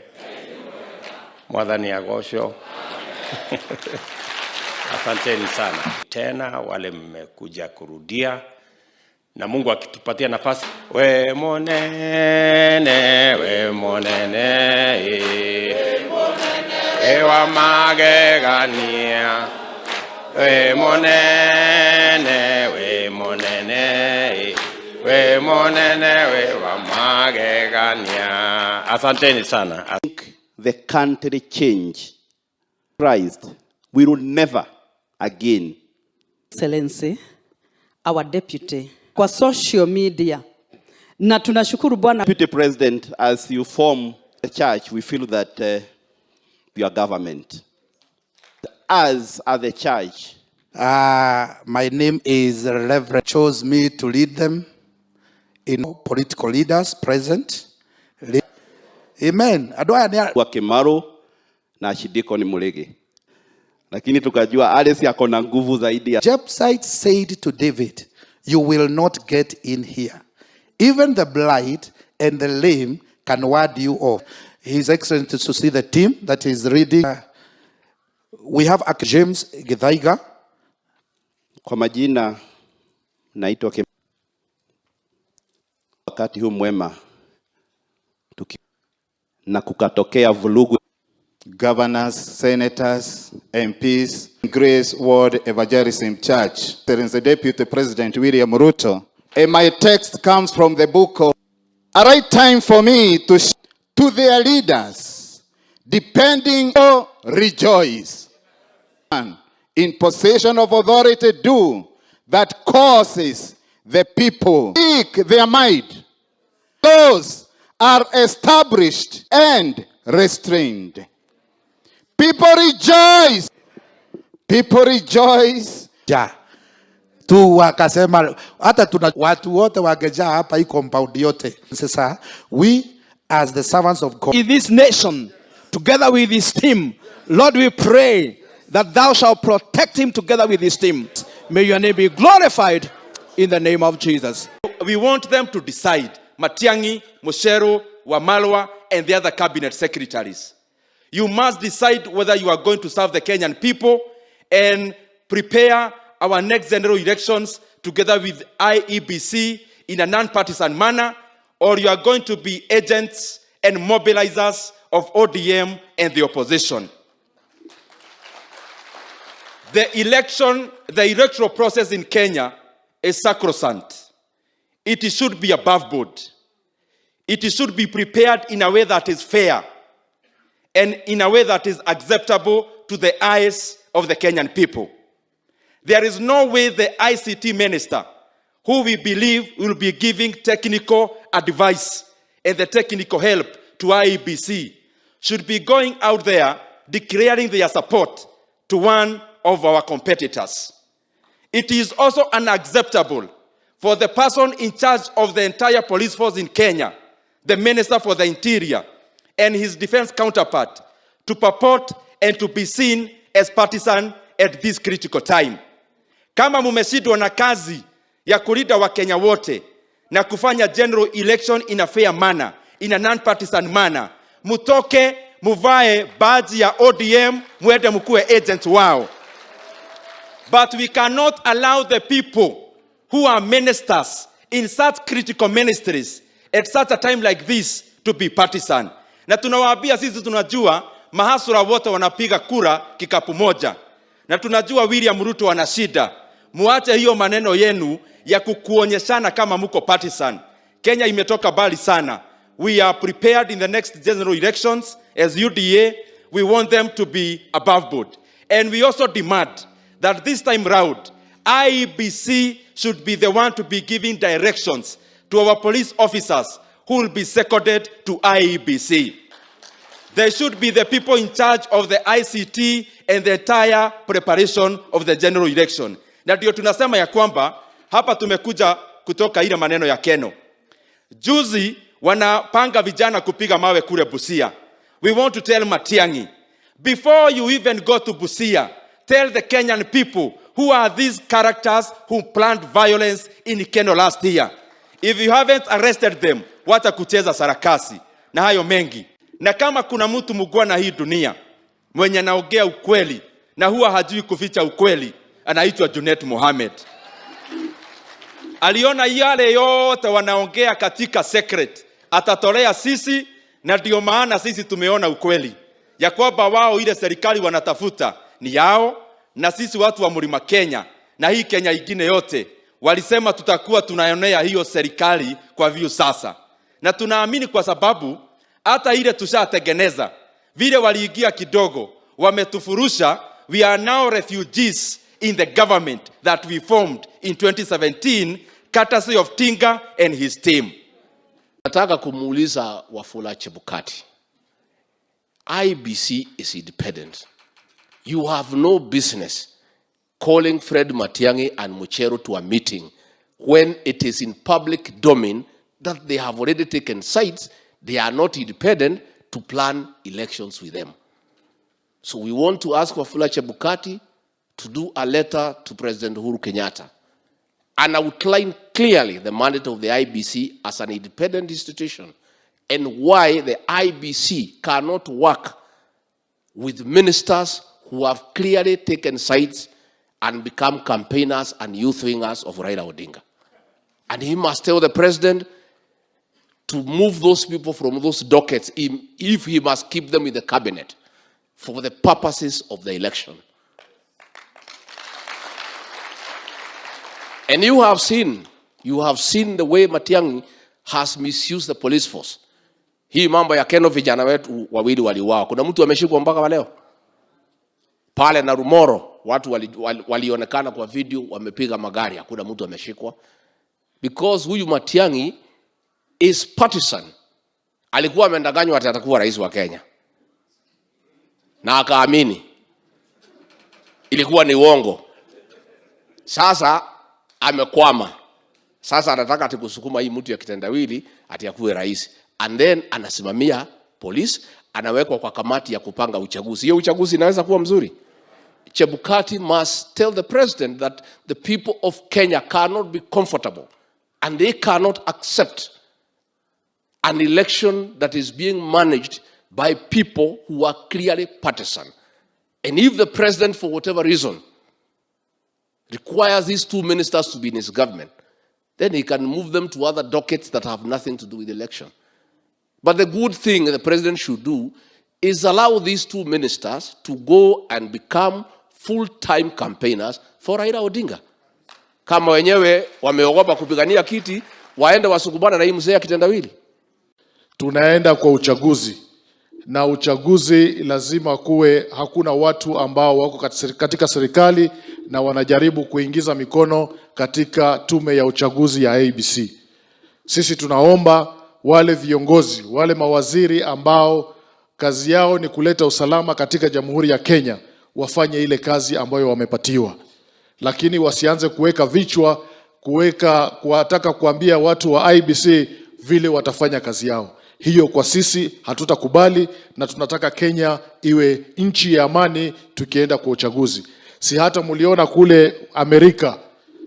mwathani agocwo. Asanteni sana tena wale mmekuja kurudia, na Mungu akitupatia nafasi. We monene ewa magegania we monene wa magegania. Asanteni sana. The country change. Christ, we will never again. Excellency, our deputy kwa social media, na tunashukuru Bwana. Deputy President, as you form the church, we feel that your government, as the church. My name is Reverend. Chose me to lead them in political leaders present. Amen. Kwa Kimaro na Shidiko ni Mulege. Lakini tukajua Alex yako na nguvu zaidi. Jephthah said to David, you will not get in here. Even the blind and the lame can ward you off. His Excellency to see the team that is reading. We have James Githaiga. Kwa majina naitwa wakati huu mwema na kukatokea vulugu. Governors, senators, MPs, Grace Ward Evangelism Church. There is the Deputy President William Ruto. And my text comes from the book of a right time for me to their leaders, depending on rejoice. In possession of authority do that causes the people speak their might. Those are established and restrained. People rejoice. People rejoice. Ja. Tu wakasema hata tuna watu wote wangejaa hapa hii compound yote. Sasa we as the servants of God in this nation together with his team, Lord, we pray that thou shalt protect him together with his team. May your name be glorified in the name of Jesus. We want them to decide. Matiang'i, Mucheru, Wamalwa, and the other cabinet secretaries. You must decide whether you are going to serve the Kenyan people and prepare our next general elections together with IEBC in a non-partisan manner, or you are going to be agents and mobilizers of ODM and the opposition. The electoral process in Kenya is sacrosanct. It should be above board. It should be prepared in a way that is fair and in a way that is acceptable to the eyes of the Kenyan people. There is no way the ICT minister, who we believe will be giving technical advice and the technical help to IEBC, should be going out there declaring their support to one of our competitors. It is also unacceptable for the person in charge of the entire police force in Kenya, the Minister for the Interior, and his defense counterpart, to purport and to be seen as partisan at this critical time. Kama mumeshindwa na kazi ya kulinda Wakenya wote na kufanya general election in a fair manner, in a non-partisan manner, mutoke muvae badge ya ODM, muende mkuwe agents wao. But we cannot allow the people who are ministers in such critical ministries at such a time like this to be partisan. Na tunawaambia sisi tunajua mahasura wote wanapiga kura kikapu moja. Na tunajua William Ruto ana shida. Muache hiyo maneno yenu ya kukuonyeshana kama mko partisan. Kenya imetoka bali sana. We are prepared in the next general elections as UDA, we want them to be above board. And we also demand that this time round, IEBC should be the one to be giving directions to our police officers who will be seconded to IEBC. They should be the people in charge of the ICT and the entire preparation of the general election. Na ndio tunasema ya kwamba hapa tumekuja kutoka ile maneno ya Keno. Juzi wanapanga vijana kupiga mawe kule Busia. We want to tell Matiang'i, before you even go to Busia, tell the Kenyan people who are these characters who planned violence in Keno last year. If you haven't arrested them, watakucheza sarakasi na hayo mengi. Na kama kuna mtu mugua na hii dunia mwenye anaongea ukweli na huwa hajui kuficha ukweli, anaitwa Junet Mohamed. Aliona yale yote wanaongea katika secret, atatolea sisi, na ndio maana sisi tumeona ukweli ya kwamba wao ile serikali wanatafuta ni yao, na sisi watu wa Mlima Kenya na hii Kenya ingine yote walisema tutakuwa tunaonea hiyo serikali kwa view sasa. Na tunaamini kwa sababu hata ile tushatengeneza vile waliingia kidogo wametufurusha. We are now refugees in the government that we formed in 2017 courtesy of Tinga and his team. Nataka kumuuliza Wafula Chebukati, IBC is independent. You have no business calling Fred Matiang'i and Mucheru to a meeting when it is in public domain that they have already taken sides. They are not independent to plan elections with them. So we want to ask Wafula Chebukati to do a letter to President Uhuru Kenyatta and outline clearly the mandate of the IBC as an independent institution and why the IBC cannot work with ministers who have clearly taken sides and become campaigners and youth wingers of Raila Odinga. And he must tell the president to move those people from those dockets if he must keep them in the cabinet for the purposes of the election. And you have seen the way Matiang'i has misused the police force. Hii mambo ya Keno vijana wetu wawili waliuawa. Kuna mtu ameshikwa mpaka wa leo? Pale na Rumoro watu walionekana kwa video wamepiga magari, hakuna mtu ameshikwa. Because huyu Matiang'i is partisan. Alikuwa amendanganywa atakuwa rais wa Kenya, na akaamini ilikuwa ni uongo. Sasa amekwama. Sasa anataka atikusukuma hii mtu ya kitendawili atiakuwe rais, and then anasimamia police, anawekwa kwa kamati ya kupanga uchaguzi. Hiyo uchaguzi inaweza kuwa mzuri? Chebukati must tell the president that the people of Kenya cannot be comfortable and they cannot accept an election that is being managed by people who are clearly partisan. And if the president, for whatever reason, requires these two ministers to be in his government, then he can move them to other dockets that have nothing to do with the election. But the good thing the president should do is allow these two ministers to go and become full-time campaigners for Raila Odinga. Kama wenyewe wameogopa kupigania kiti, waende wasukubana na hii mzee ya kitendawili. Tunaenda kwa uchaguzi, na uchaguzi lazima kuwe hakuna watu ambao wako katika serikali na wanajaribu kuingiza mikono katika tume ya uchaguzi ya ABC. Sisi tunaomba wale viongozi, wale mawaziri ambao kazi yao ni kuleta usalama katika Jamhuri ya Kenya, wafanye ile kazi ambayo wamepatiwa. Lakini wasianze kuweka vichwa, kuwataka kuambia watu wa IBC vile watafanya kazi yao. Hiyo kwa sisi hatutakubali, na tunataka Kenya iwe nchi ya amani tukienda kwa uchaguzi. Si hata mliona kule Amerika,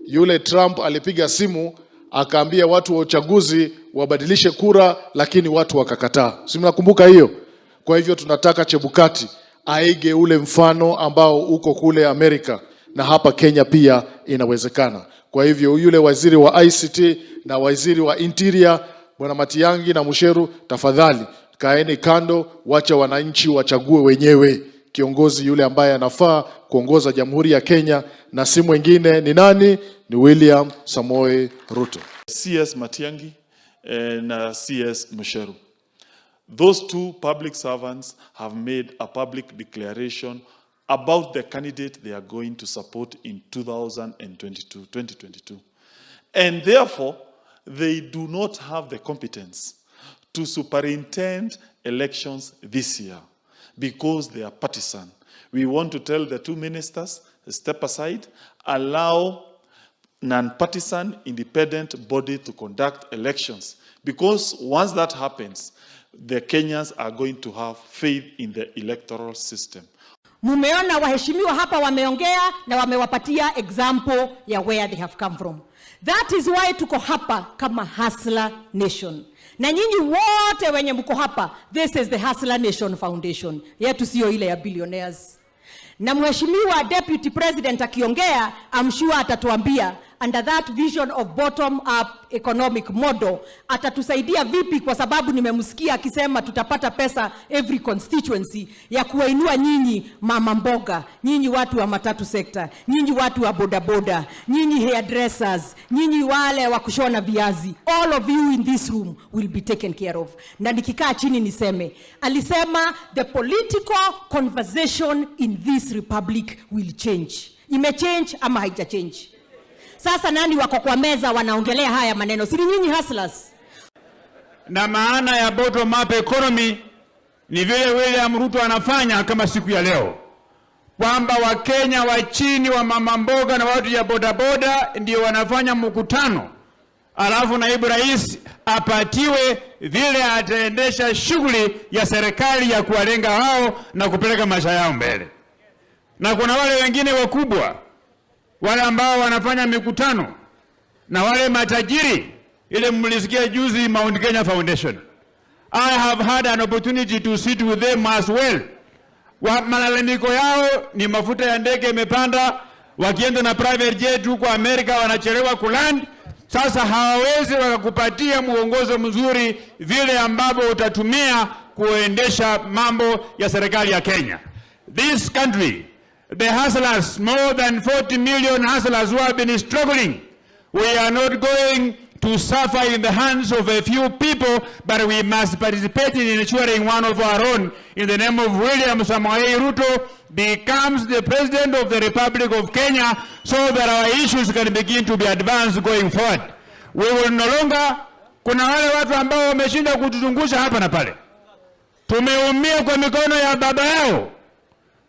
yule Trump alipiga simu akaambia watu wa uchaguzi wabadilishe kura, lakini watu wakakataa. Si mnakumbuka hiyo? Kwa hivyo tunataka Chebukati aige ule mfano ambao uko kule Amerika, na hapa Kenya pia inawezekana. Kwa hivyo yule waziri wa ICT na waziri wa Interior Bwana Matiang'i na Mucheru, tafadhali kaeni kando, wacha wananchi wachague wenyewe kiongozi yule ambaye anafaa kuongoza Jamhuri ya Kenya, na si mwingine ni nani? Ni William Samoei Ruto. CS Matiang'i na CS Mucheru. Those two public servants have made a public declaration about the candidate they are going to support in 2022. And therefore, they do not have the competence to superintend elections this year because they are partisan. We want to tell the two ministers, step aside, allow non-partisan independent body to conduct elections. Because once that happens, the Kenyans are going to have faith in the electoral system. Mumeona waheshimiwa hapa wameongea na wamewapatia example ya where they have come from. That is why tuko hapa kama Hustler Nation. Na nyinyi wote wenye mko hapa, this is the Hustler Nation Foundation. Yetu sio ile ya billionaires. Na mheshimiwa Deputy President akiongea, I'm sure atatuambia under that vision of bottom up economic model atatusaidia vipi, kwa sababu nimemsikia akisema tutapata pesa every constituency ya kuwainua nyinyi mama mboga, nyinyi watu wa matatu sector, nyinyi watu wa bodaboda, nyinyi hairdressers, nyinyi wale wa kushona viazi. All of you in this room will be taken care of. Na nikikaa chini niseme, alisema the political conversation in this republic will change. Imechange ama haija change? Sasa nani wako kwa meza wanaongelea haya maneno? Si nyinyi hustlers? Na maana ya bottom up economy ni vile William Ruto anafanya kama siku ya leo, kwamba Wakenya wa chini, wa mama mboga na watu ya bodaboda ndio wanafanya mkutano, alafu naibu rais apatiwe vile ataendesha shughuli ya serikali ya kuwalenga hao na kupeleka maisha yao mbele. Na kuna wale wengine wakubwa, wale ambao wanafanya mikutano na wale matajiri, ile mlisikia juzi Mount Kenya Foundation. I have had an opportunity to sit with them as well. Malalamiko yao ni mafuta ya ndege imepanda, wakienda na private jet huko Amerika wanachelewa kuland. Sasa hawawezi wakakupatia muongozo mzuri vile ambavyo utatumia kuendesha mambo ya serikali ya Kenya. This country, the hustlers, more than 40 million hustlers who have been struggling, we are not going to suffer in the hands of a few people, but we must participate in ensuring one of our own, in the name of William Samoei Ruto, becomes the President of the Republic of Kenya, so that our issues can begin to be advanced going forward. We will no longer, kuna wale watu ambao wameshinda kutuzungusha hapa na pale. Tumeumia kwa mikono ya baba yao.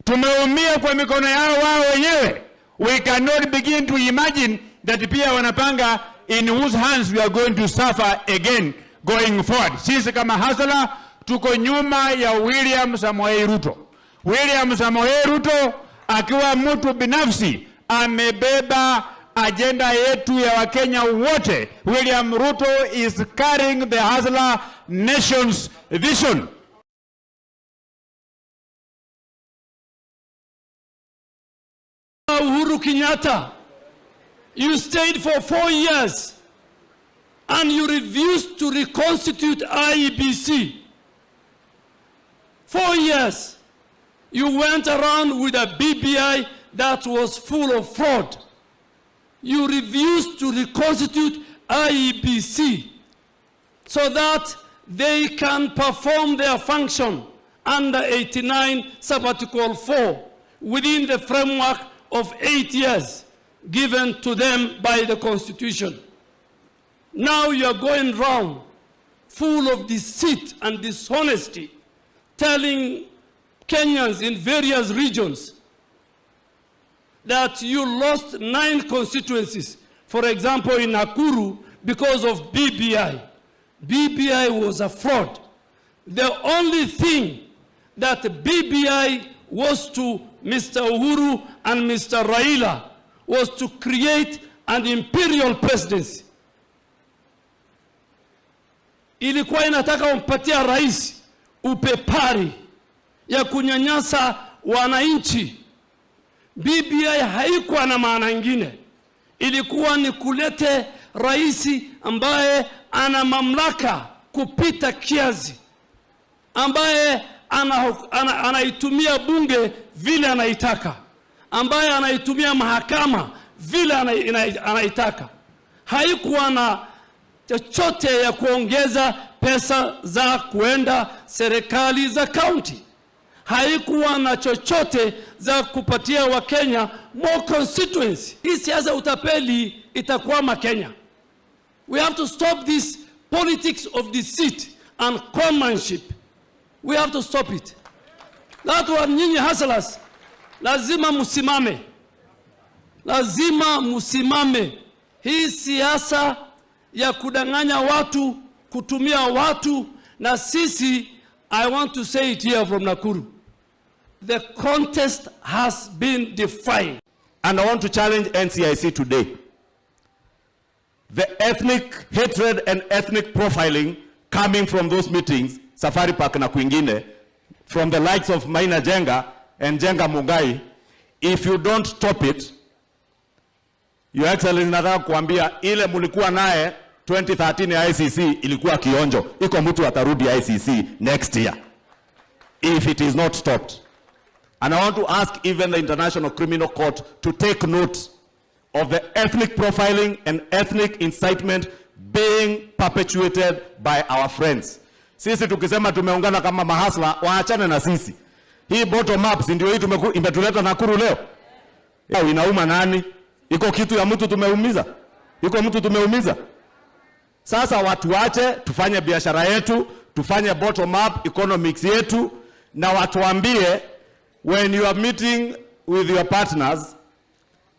Tumeumia kwa mikono yao wao wenyewe. We cannot begin to imagine that pia wanapanga in whose hands we are going to suffer again going forward. Sisi kama hustler tuko nyuma ya William Samoei Ruto. William Samoei Ruto akiwa mtu binafsi amebeba agenda yetu ya Wakenya wote. William Ruto is carrying the Hustler Nation's vision. Uhuru Kenyatta, you stayed for 4 years and you refused to reconstitute IEBC. 4 years. You went around with a BBI that was full of fraud. You refused to reconstitute IEBC so that they can perform their function under 89 Sabbatical 4 within the framework of 8 years given to them by the Constitution. Now you are going round full of deceit and dishonesty, telling Kenyans in various regions that you lost 9 constituencies, for example in Nakuru, because of BBI. BBI was a fraud. The only thing that BBI was to Mr. Uhuru and Mr. Raila was to create an imperial presidency. Ilikuwa inataka umpatia rais upepari ya kunyanyasa wananchi. BBI haikuwa na maana nyingine. Ilikuwa ni kulete rais ambaye ana mamlaka kupita kiasi, ambaye anaitumia bunge vile anaitaka, ambaye anaitumia mahakama vile anaitaka. Haikuwa na chochote ya kuongeza pesa za kuenda serikali za county. Haikuwa na chochote za kupatia Wakenya more constituency. Hii siasa utapeli itakwama Kenya. We have to stop this politics of deceit and conmanship. We have to stop it. That wa nyinyi hustlers, lazima musimame. Lazima musimame. Hii siasa ya kudanganya watu, kutumia watu, na sisi, I want to say it here from Nakuru. The contest has been defined. And I want to challenge NCIC today. The ethnic hatred and ethnic profiling coming from those meetings, Safari Park na kwingine, from the likes of Maina Jenga and Jenga Mugai, if you don't stop it, Your Excellency, nataka kuambia ile mulikuwa naye 2013 ya ICC ilikuwa kionjo. Iko mtu atarudi ICC next year if it is not stopped. And I want to ask even the International Criminal Court to take note of the ethnic profiling and ethnic incitement being perpetuated by our friends. Sisi tukisema tumeungana kama mahasla, waachane na sisi. Hii bottom up ndio hii imetuleta Nakuru leo. Inauma nani? Iko kitu ya mtu tumeumiza? Iko mtu tumeumiza? Sasa watu wache tufanye biashara yetu, tufanye bottom up economics yetu, na watuambie when you are meeting with your partners,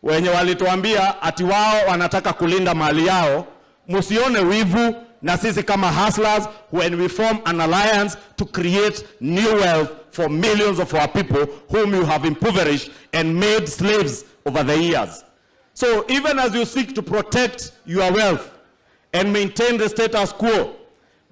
wenye walituambia ati wao wanataka kulinda mali yao, musione wivu na sisi kama hustlers when we form an alliance to create new wealth for millions of our people whom you have impoverished and made slaves over the years. So even as you seek to protect your wealth and maintain the status quo,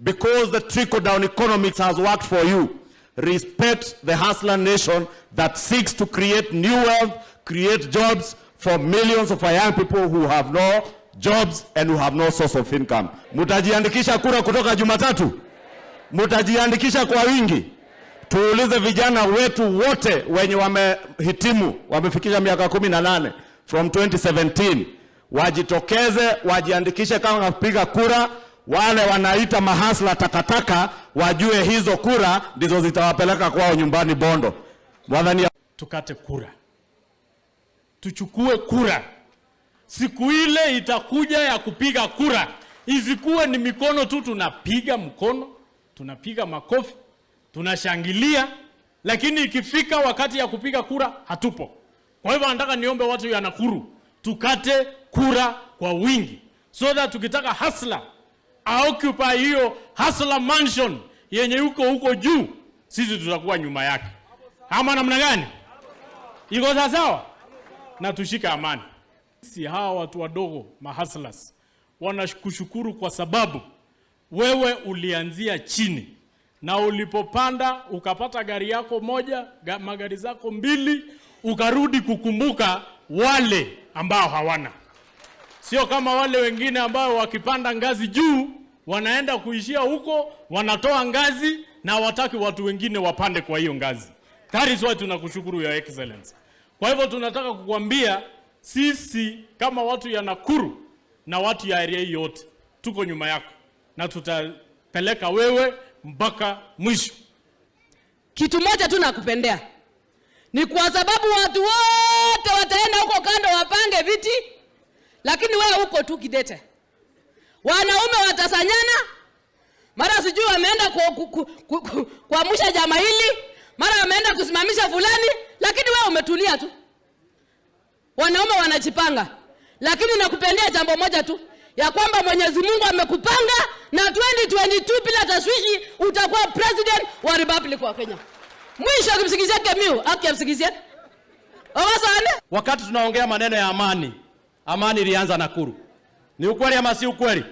because the trickle-down economics has worked for you, respect the hustler nation that seeks to create new wealth, create jobs for millions of our young people who have no jobs and who have no source of income. Mutajiandikisha kura kutoka Jumatatu? Mutajiandikisha kwa wingi? Tuulize vijana wetu wote wenye wamehitimu, wamefikisha miaka 18 from 2017, wajitokeze, wajiandikishe kama kupiga kura. Wale wanaita mahasla takataka wajue hizo kura ndizo zitawapeleka kwao nyumbani Bondo. Mwadhani tukate kura. Tuchukue kura. Siku ile itakuja ya kupiga kura, izikuwe ni mikono tu tunapiga mkono, tunapiga makofi, tunashangilia, lakini ikifika wakati ya kupiga kura hatupo. Kwa hivyo nataka niombe watu ya Nakuru, tukate kura kwa wingi, so that tukitaka hustler occupy hiyo hustler mansion yenye huko juu, sisi tutakuwa nyuma yake. Ama namna gani? Iko sawa? Na tushika amani. Si hawa watu wadogo mahustlers wanakushukuru kwa sababu wewe ulianzia chini, na ulipopanda ukapata gari yako moja, magari zako mbili, ukarudi kukumbuka wale ambao hawana. Sio kama wale wengine ambao wakipanda ngazi juu wanaenda kuishia huko, wanatoa ngazi na wataki watu wengine wapande kwa hiyo ngazi. That is why tunakushukuru Your Excellency. Kwa hivyo tunataka kukuambia sisi kama watu ya Nakuru na watu ya area yote tuko nyuma yako na tutapeleka wewe mpaka mwisho. Kitu moja tu nakupendea ni kwa sababu watu wote wataenda huko kando wapange viti, lakini wewe huko tu kidete. Wanaume watasanyana, mara sijui wameenda kuamsha jamaa hili, mara wameenda kusimamisha fulani, lakini wewe umetulia tu. Wanaume wanajipanga, lakini nakupendea jambo moja tu, ya kwamba Mwenyezi Mungu amekupanga na 2022 bila tashwishi utakuwa president wa Republic wa Kenya. Mwisho kumsikizia Kemiu, akimsikizia. Wakati tunaongea maneno ya amani, amani ilianza Nakuru. Ni ukweli ama si ukweli?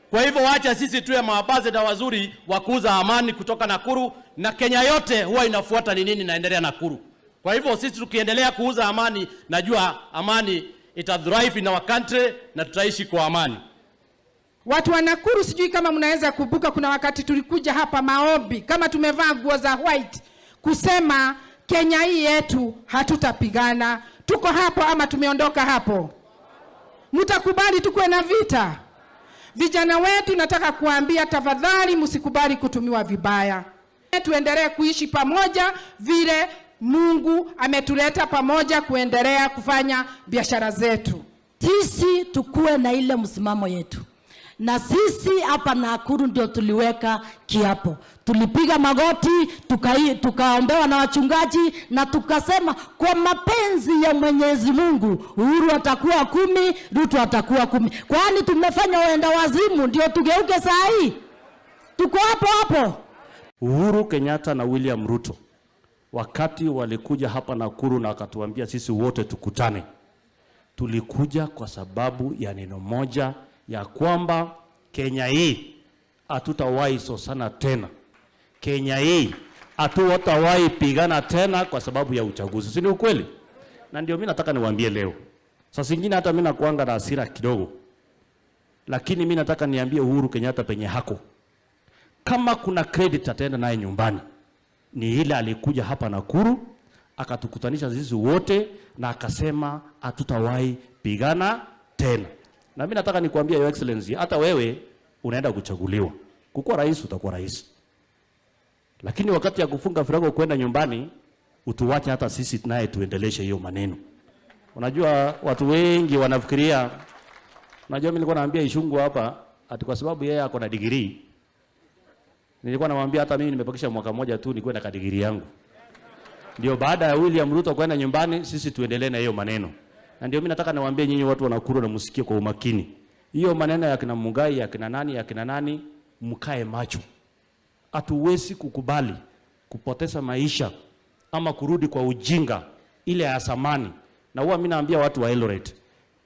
Kwa hivyo wacha sisi tuwe maambassador wazuri wa kuuza amani kutoka Nakuru, na Kenya yote huwa inafuata ni nini naendelea Nakuru. Kwa hivyo sisi tukiendelea kuuza amani, najua amani itathrive in our country na tutaishi kwa amani. Watu wa Nakuru, sijui kama mnaweza kukumbuka kuna wakati tulikuja hapa maombi kama tumevaa nguo za white kusema Kenya hii yetu hatutapigana. Tuko hapo ama tumeondoka hapo? Mtakubali tukue na vita? Vijana wetu nataka kuambia, tafadhali msikubali kutumiwa vibaya. Tuendelee kuishi pamoja vile Mungu ametuleta pamoja kuendelea kufanya biashara zetu. Sisi tukue na ile msimamo yetu. Na sisi hapa Nakuru ndio tuliweka kiapo. Tulipiga magoti, tukaombewa na wachungaji na tukasema kwa mapenzi ya Mwenyezi Mungu, Uhuru atakuwa 10, Ruto atakuwa 10. Kwani tumefanya waenda wazimu ndio tugeuke saa hii? Tuko hapo hapo. Uhuru Kenyatta na William Ruto wakati walikuja hapa Nakuru na wakatuambia sisi wote tukutane, tulikuja kwa sababu ya neno moja, ya kwamba Kenya hii hatutawahi sosana tena. Kenya hii hatutawahi pigana tena kwa sababu ya uchaguzi. Si ni ukweli? Na ndio mimi nataka niwaambie leo. Sasa zingine hata mimi nakuanga na hasira kidogo. Lakini mimi nataka niambie Uhuru Kenyatta penye hako. Kama kuna credit ataenda naye nyumbani, ni ile alikuja hapa Nakuru, akatukutanisha sisi wote na akasema hatutawahi pigana tena. Na mimi nataka nikwambie Your Excellency, hata wewe unaenda kuchaguliwa. Kukuwa rais utakuwa rais. Lakini wakati ya kufunga virago kwenda nyumbani, utuwache hata sisi naye tuendeleshe hiyo maneno. Unajua watu wengi wanafikiria, unajua mimi nilikuwa naambia Ishungu hapa ati kwa sababu yeye ako na degree. Nilikuwa namwambia hata mimi nimebakisha mwaka mmoja tu nikuwe na degree yangu. Ndio baada ya William Ruto kwenda nyumbani sisi tuendelee na hiyo maneno. Na ndio mimi nataka niwaambie nyinyi watu wa Nakuru na msikie kwa umakini. Hiyo maneno ya kina Mugai, ya kina nani, mkae macho. Hatuwezi kukubali kupoteza maisha ama kurudi kwa ujinga ile ya zamani. Na huwa mimi naambia watu wa Eldoret,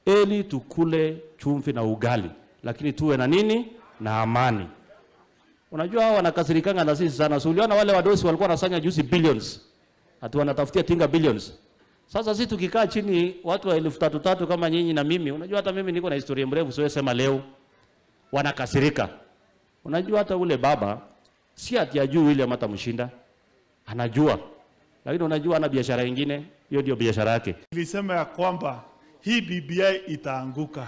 eli tukule chumvi na ugali, lakini tuwe na nini? Na amani. Unajua hao wanakasirikanga na sisi sana. So uliona wale wadosi walikuwa wanasanya juzi billions. Ati wanatafutia tinga billions. Sasa sisi tukikaa chini watu wa 3,000 kama nyinyi na mimi, unajua hata mimi niko na historia mrefu, siwe sema leo wanakasirika. Unajua hata ule baba si ati ajui William hata mshinda. Anajua. Lakini unajua ana biashara nyingine, hiyo ndio biashara yake. Nilisema ya kwamba hii BBI itaanguka.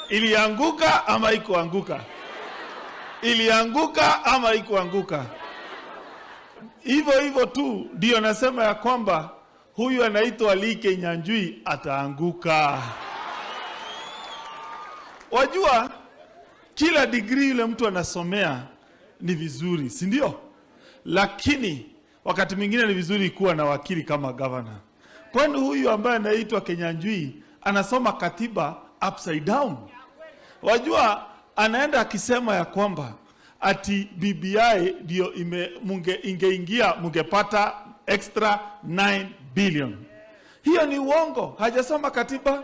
Ilianguka ama ikuanguka? Ilianguka ama ikuanguka? Hivyo tu ndio nasema ya kwamba huyu anaitwa Lee Kenyanjui ataanguka. Wajua kila degree yule mtu anasomea ni vizuri, si ndio? Lakini wakati mwingine ni vizuri kuwa na wakili kama governor. Kwani huyu ambaye anaitwa Kenyanjui anasoma katiba upside down. Wajua anaenda akisema ya kwamba ati BBI ndio ingeingia mungepata extra 9 billion. Hiyo ni uongo, hajasoma katiba.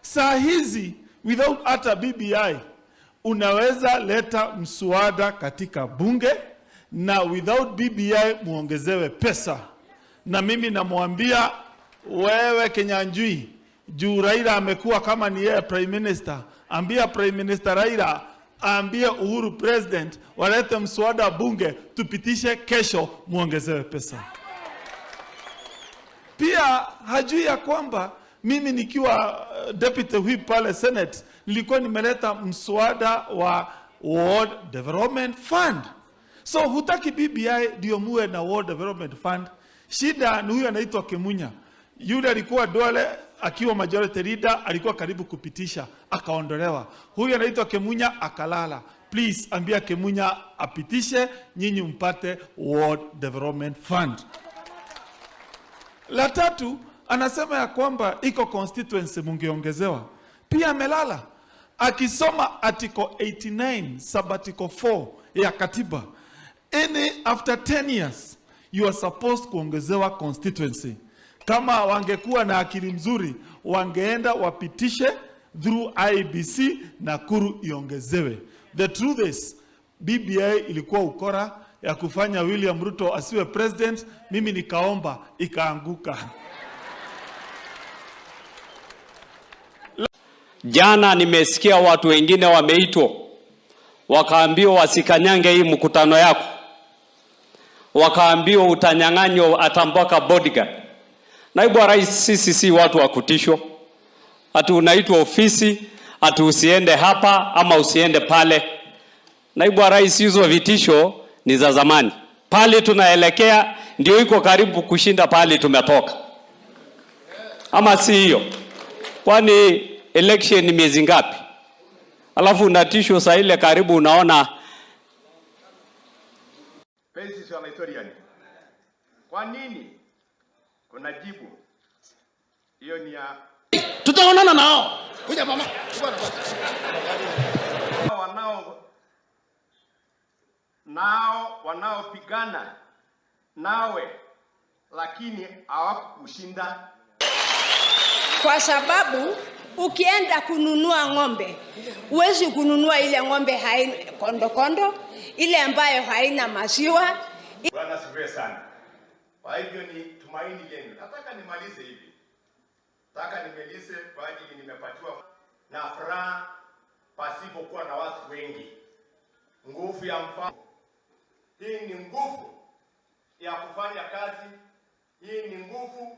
Saa hizi without hata BBI unaweza leta mswada katika bunge na without BBI muongezewe pesa. Na mimi namwambia wewe Kenyanjui, juu Raila amekuwa kama ni yeye prime minister, ambia prime minister Raila ambie Uhuru president walete mswada bunge tupitishe kesho muongezewe pesa. Pia hajui ya kwamba mimi nikiwa deputy whip pale Senate nilikuwa nimeleta mswada wa World Development Fund. So hutaki BBI ndio muwe na World Development Fund. Shida ni huyu anaitwa Kemunya. Yule alikuwa dole akiwa majority leader, alikuwa karibu kupitisha, akaondolewa. Huyu anaitwa Kemunya akalala. Please ambia Kemunya apitishe, nyinyi mpate World Development Fund. La tatu, anasema ya kwamba iko constituency mungeongezewa. Pia amelala. Akisoma article 89 sub article 4 ya katiba. After 10 years, you are supposed kuongezewa constituency. Kama wangekuwa na akili mzuri, wangeenda wapitishe through IBC na Kuru iongezewe. The truth is, BBI ilikuwa ukora ya kufanya William Ruto asiwe president, mimi nikaomba, ikaanguka. Jana nimesikia watu wengine wameitwa, wakaambiwa wasikanyange hii mkutano yako. Wakaambiwa utanyang'anyo atambaka bodyguard. Naibu wa rais, sisi si watu wa kutishwa. Ati unaitwa ofisi, ati usiende hapa ama usiende pale. Naibu wa rais, hizo vitisho ni za zamani. Pale tunaelekea ndio iko karibu kushinda pale tumetoka. Ama si hiyo? Kwani election ni miezi ngapi? Alafu unatisho saa ile karibu unaona Pensi wa historiani. Kwa nini? Kuna jibu. Hiyo ni ya tutaonana nao. Kuja mama. Wanaopigana nawe lakini hawakushinda. Kwa sababu ukienda kununua ng'ombe, huwezi kununua ile ng'ombe haina kondo, ile ambayo haina maziwa. Bwana sifiwe sana. Kwa hivyo ni tumaini lenu. Nataka nimalize hivi. Kwa ajili nimepatiwa na furaha pasipokuwa na watu wengi. Nguvu ya mfano. Hii ni nguvu ya kufanya kazi. Hii ni nguvu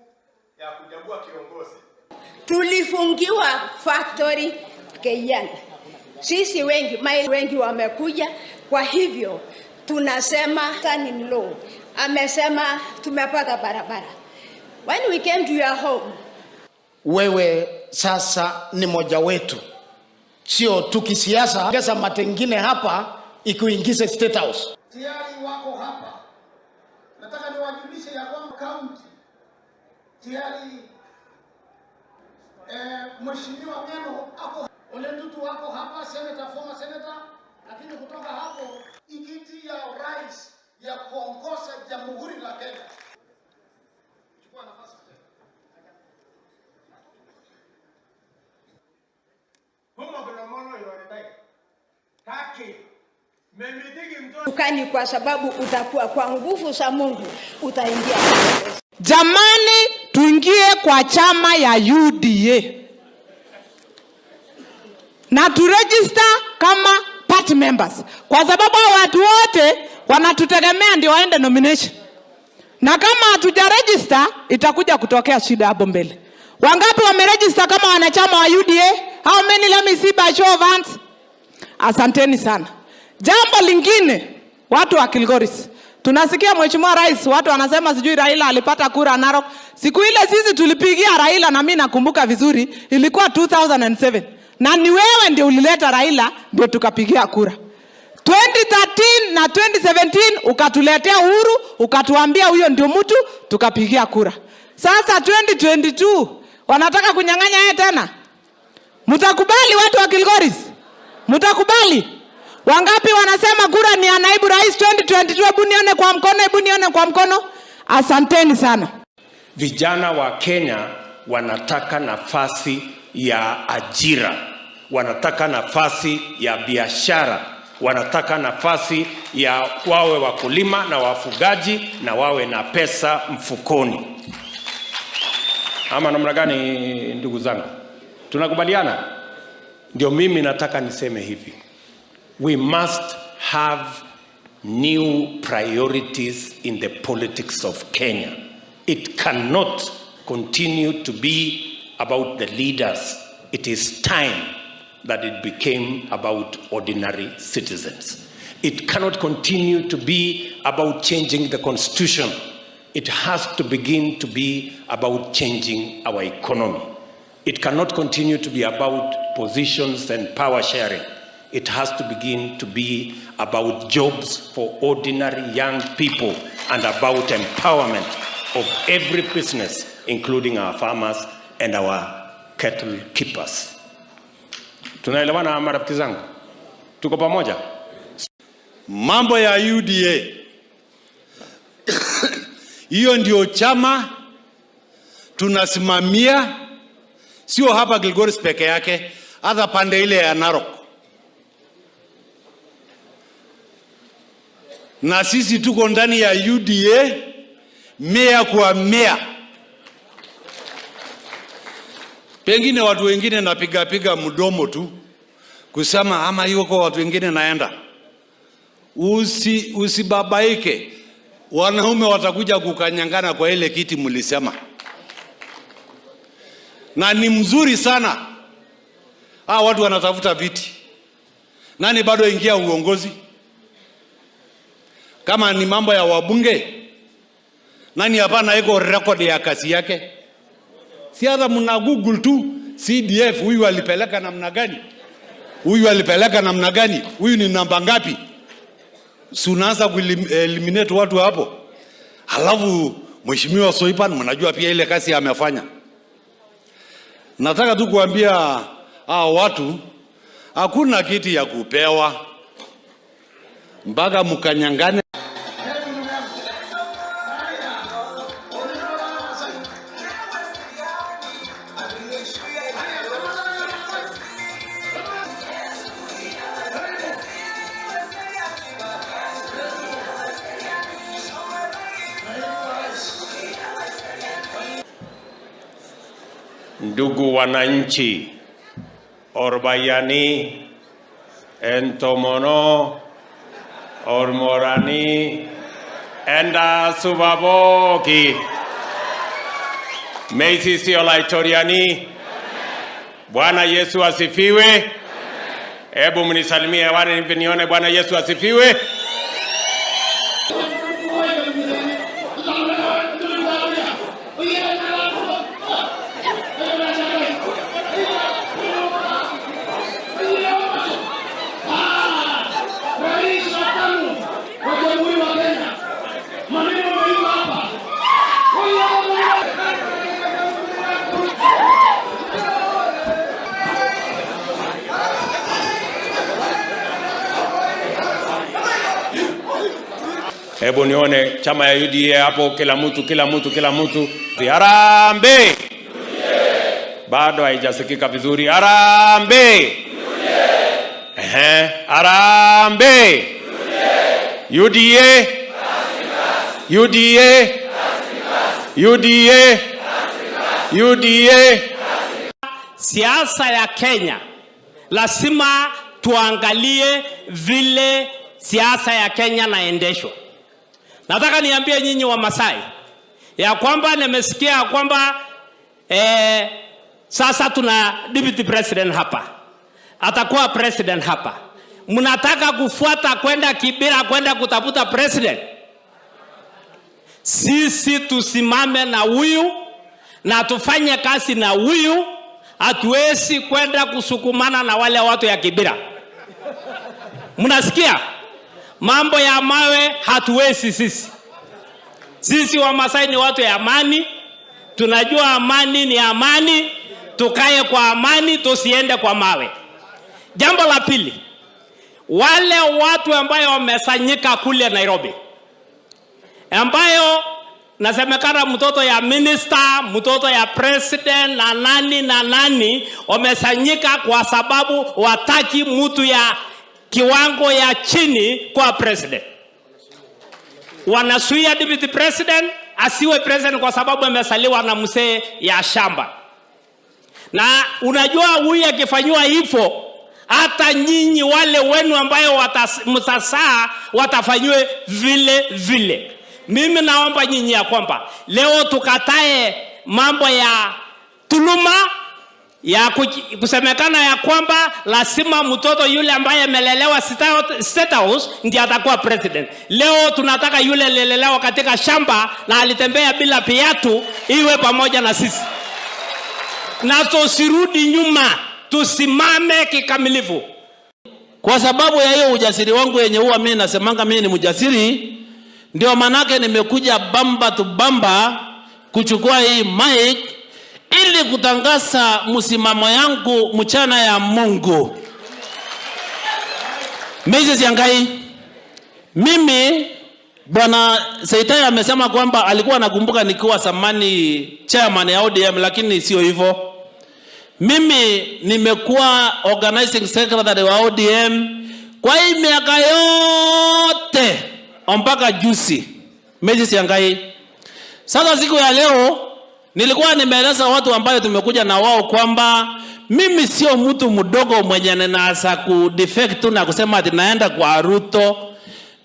ya kuchagua kiongozi. Tulifungiwa factory Kenya. Sisi wengi wamekuja, kwa hivyo tunasema turning law. Amesema tumepata barabara. When we came to your home, wewe sasa ni moja wetu. Sio tu kisiasa, ongeza matengine hapa ikuingize State House. Tayari wako hapa. Nataka niwajulishe ya kwamba county tayari mheshimiwa Ngeno hapo, Ole Ntutu wako hapa, senator, former senator, lakini kutoka hapo ikiti ya rais ya kuongoza jamhuri la Kenya. Chukua nafasi. ukani kwa sababu utakuwa kwa nguvu za Mungu utaingia. Jamani, tuingie kwa chama ya UDA na turegister kama party members, kwa sababu watu wote wanatutegemea ndio waende nomination, na kama hatujaregister itakuja kutokea shida hapo mbele. Wangapi wameregister kama wanachama wa UDA? How many? Let me see by show of hands. Asanteni sana. Jambo lingine, watu wa Kilgoris, tunasikia mheshimiwa rais watu wanasema sijui Raila alipata kura Narok. Siku ile sisi tulipigia Raila, na mimi nakumbuka vizuri, ilikuwa 2007. Na ni wewe ndio ulileta Raila ndio tukapigia kura. 2013 na 2017 ukatuletea Uhuru, ukatuambia huyo ndio mtu, tukapigia kura. Sasa 2022 wanataka kunyang'anya yeye tena. Mtakubali watu wa Kilgoris? Mtakubali? Wangapi wanasema kura ni ya naibu rais 2022? Hebu nione kwa mkono, hebu nione kwa mkono. Asanteni sana. Vijana wa Kenya wanataka nafasi ya ajira, wanataka nafasi ya biashara, wanataka nafasi ya wawe wakulima na wafugaji na wawe na pesa mfukoni. Ama namna gani ndugu zangu? Tunakubaliana? Ndio mimi nataka niseme hivi. We must have new priorities in the politics of Kenya. It cannot continue to be about the leaders. It is time that it became about ordinary citizens. It cannot continue to be about changing the constitution. It has to begin to be about changing our economy. It cannot continue to be about positions and power sharing. It has to begin to be about jobs for ordinary young people and about empowerment of every business, including our farmers and our cattle keepers. Tunaelewana marafiki zangu? Tuko pamoja? Mambo ya UDA. Hiyo ndio chama tunasimamia, sio hapa Kilgoris peke yake, hata pande ile ya Narok. Na sisi tuko ndani ya UDA mea kwa mea. Pengine watu wengine napiga mdomo tu kusema ama hiyo kwa watu wengine naenda. Usibabaike. Wanaume watakuja kukanyangana kwa ile kiti mlisema. Na ni mzuri sana Watu wanatafuta viti. Nani bado ingia uongozi? Kama ni mambo ya wabunge, nani hapana iko record ya kazi yake? Si hata mna Google tu CDF, huyu alipeleka namna gani? Huyu alipeleka namna gani? Huyu ni namba ngapi? Si unaanza kueliminate watu hapo. Halafu Mheshimiwa Soipan, mnajua pia ile kazi amefanya. Nataka tu kuambia watu, hakuna kiti ya kupewa mpaka mkanyangane. Ndugu wananchi, Orbayani, Entomono, Ormorani, Enda Subaboki, Meisi Siolaitoriani, Bwana Yesu asifiwe. Hebu mnisalimie hewani nione Bwana Yesu asifiwe. Hebu nione chama ya UDA hapo, kila mtu. Harambee! Bado haijasikika vizuri. Harambee! Harambee! UDA. Siasa ya Kenya lazima tuangalie vile siasa ya Kenya naendeshwa. Nataka niambie nyinyi wa Masai ya kwamba nimesikia kwamba sasa tuna deputy president hapa, atakuwa president hapa. Mnataka kufuata kwenda Kibera kwenda kutafuta president? Sisi tusimame na huyu na tufanye kazi na huyu. Hatuwezi kwenda kusukumana na wale watu ya Kibera. Mnasikia? Mambo ya mawe hatuwezi sisi. Sisi wa Masai ni watu ya amani. Tunajua amani ni amani. Tukae kwa amani, tusiende kwa mawe. Jambo la pili, wale watu ambayo wamesanyika kule Nairobi, ambayo nasemekana mtoto ya minister, mtoto ya president na nani wamesanyika kwa sababu wataki mtu ya kiwango ya chini kwa president. Wanasuia deputy president asiwe president kwa sababu amesaliwa na mzee ya shamba. Na unajua huyu akifanywa hivyo, hata nyinyi wale wenu ambayo mtasaa watafanywe vile. Mimi naomba nyinyi ya kwamba leo tukatae mambo ya tuluma ya kusemekana ya kwamba lazima mtoto yule ambaye amelelewa State House ndiye atakuwa president. Leo tunataka yule lelelewa katika shamba na alitembea bila viatu iwe pamoja na sisi. Na tusirudi nyuma, tusimame kikamilifu. Kwa sababu ya hiyo ujasiri wangu yenye huwa mimi nasemanga mimi ni mjasiri, ndio manake nimekuja bamba tu bamba kuchukua hii mic ili kutangaza msimamo yangu mchana ya Mungu. Moses Yangai, mimi Bwana Saitai amesema kwamba alikuwa anakumbuka nikiwa zamani chairman ya ODM, lakini sio hivyo. Mimi nimekuwa organizing secretary wa ODM kwa hii miaka yote mpaka juzi. Moses Yangai, sasa siku ya leo nilikuwa nimeeleza watu ambayo tumekuja na wao kwamba mimi sio mtu mdogo mwenye ninaanza kudefect tu na kusema ati naenda kwa Ruto.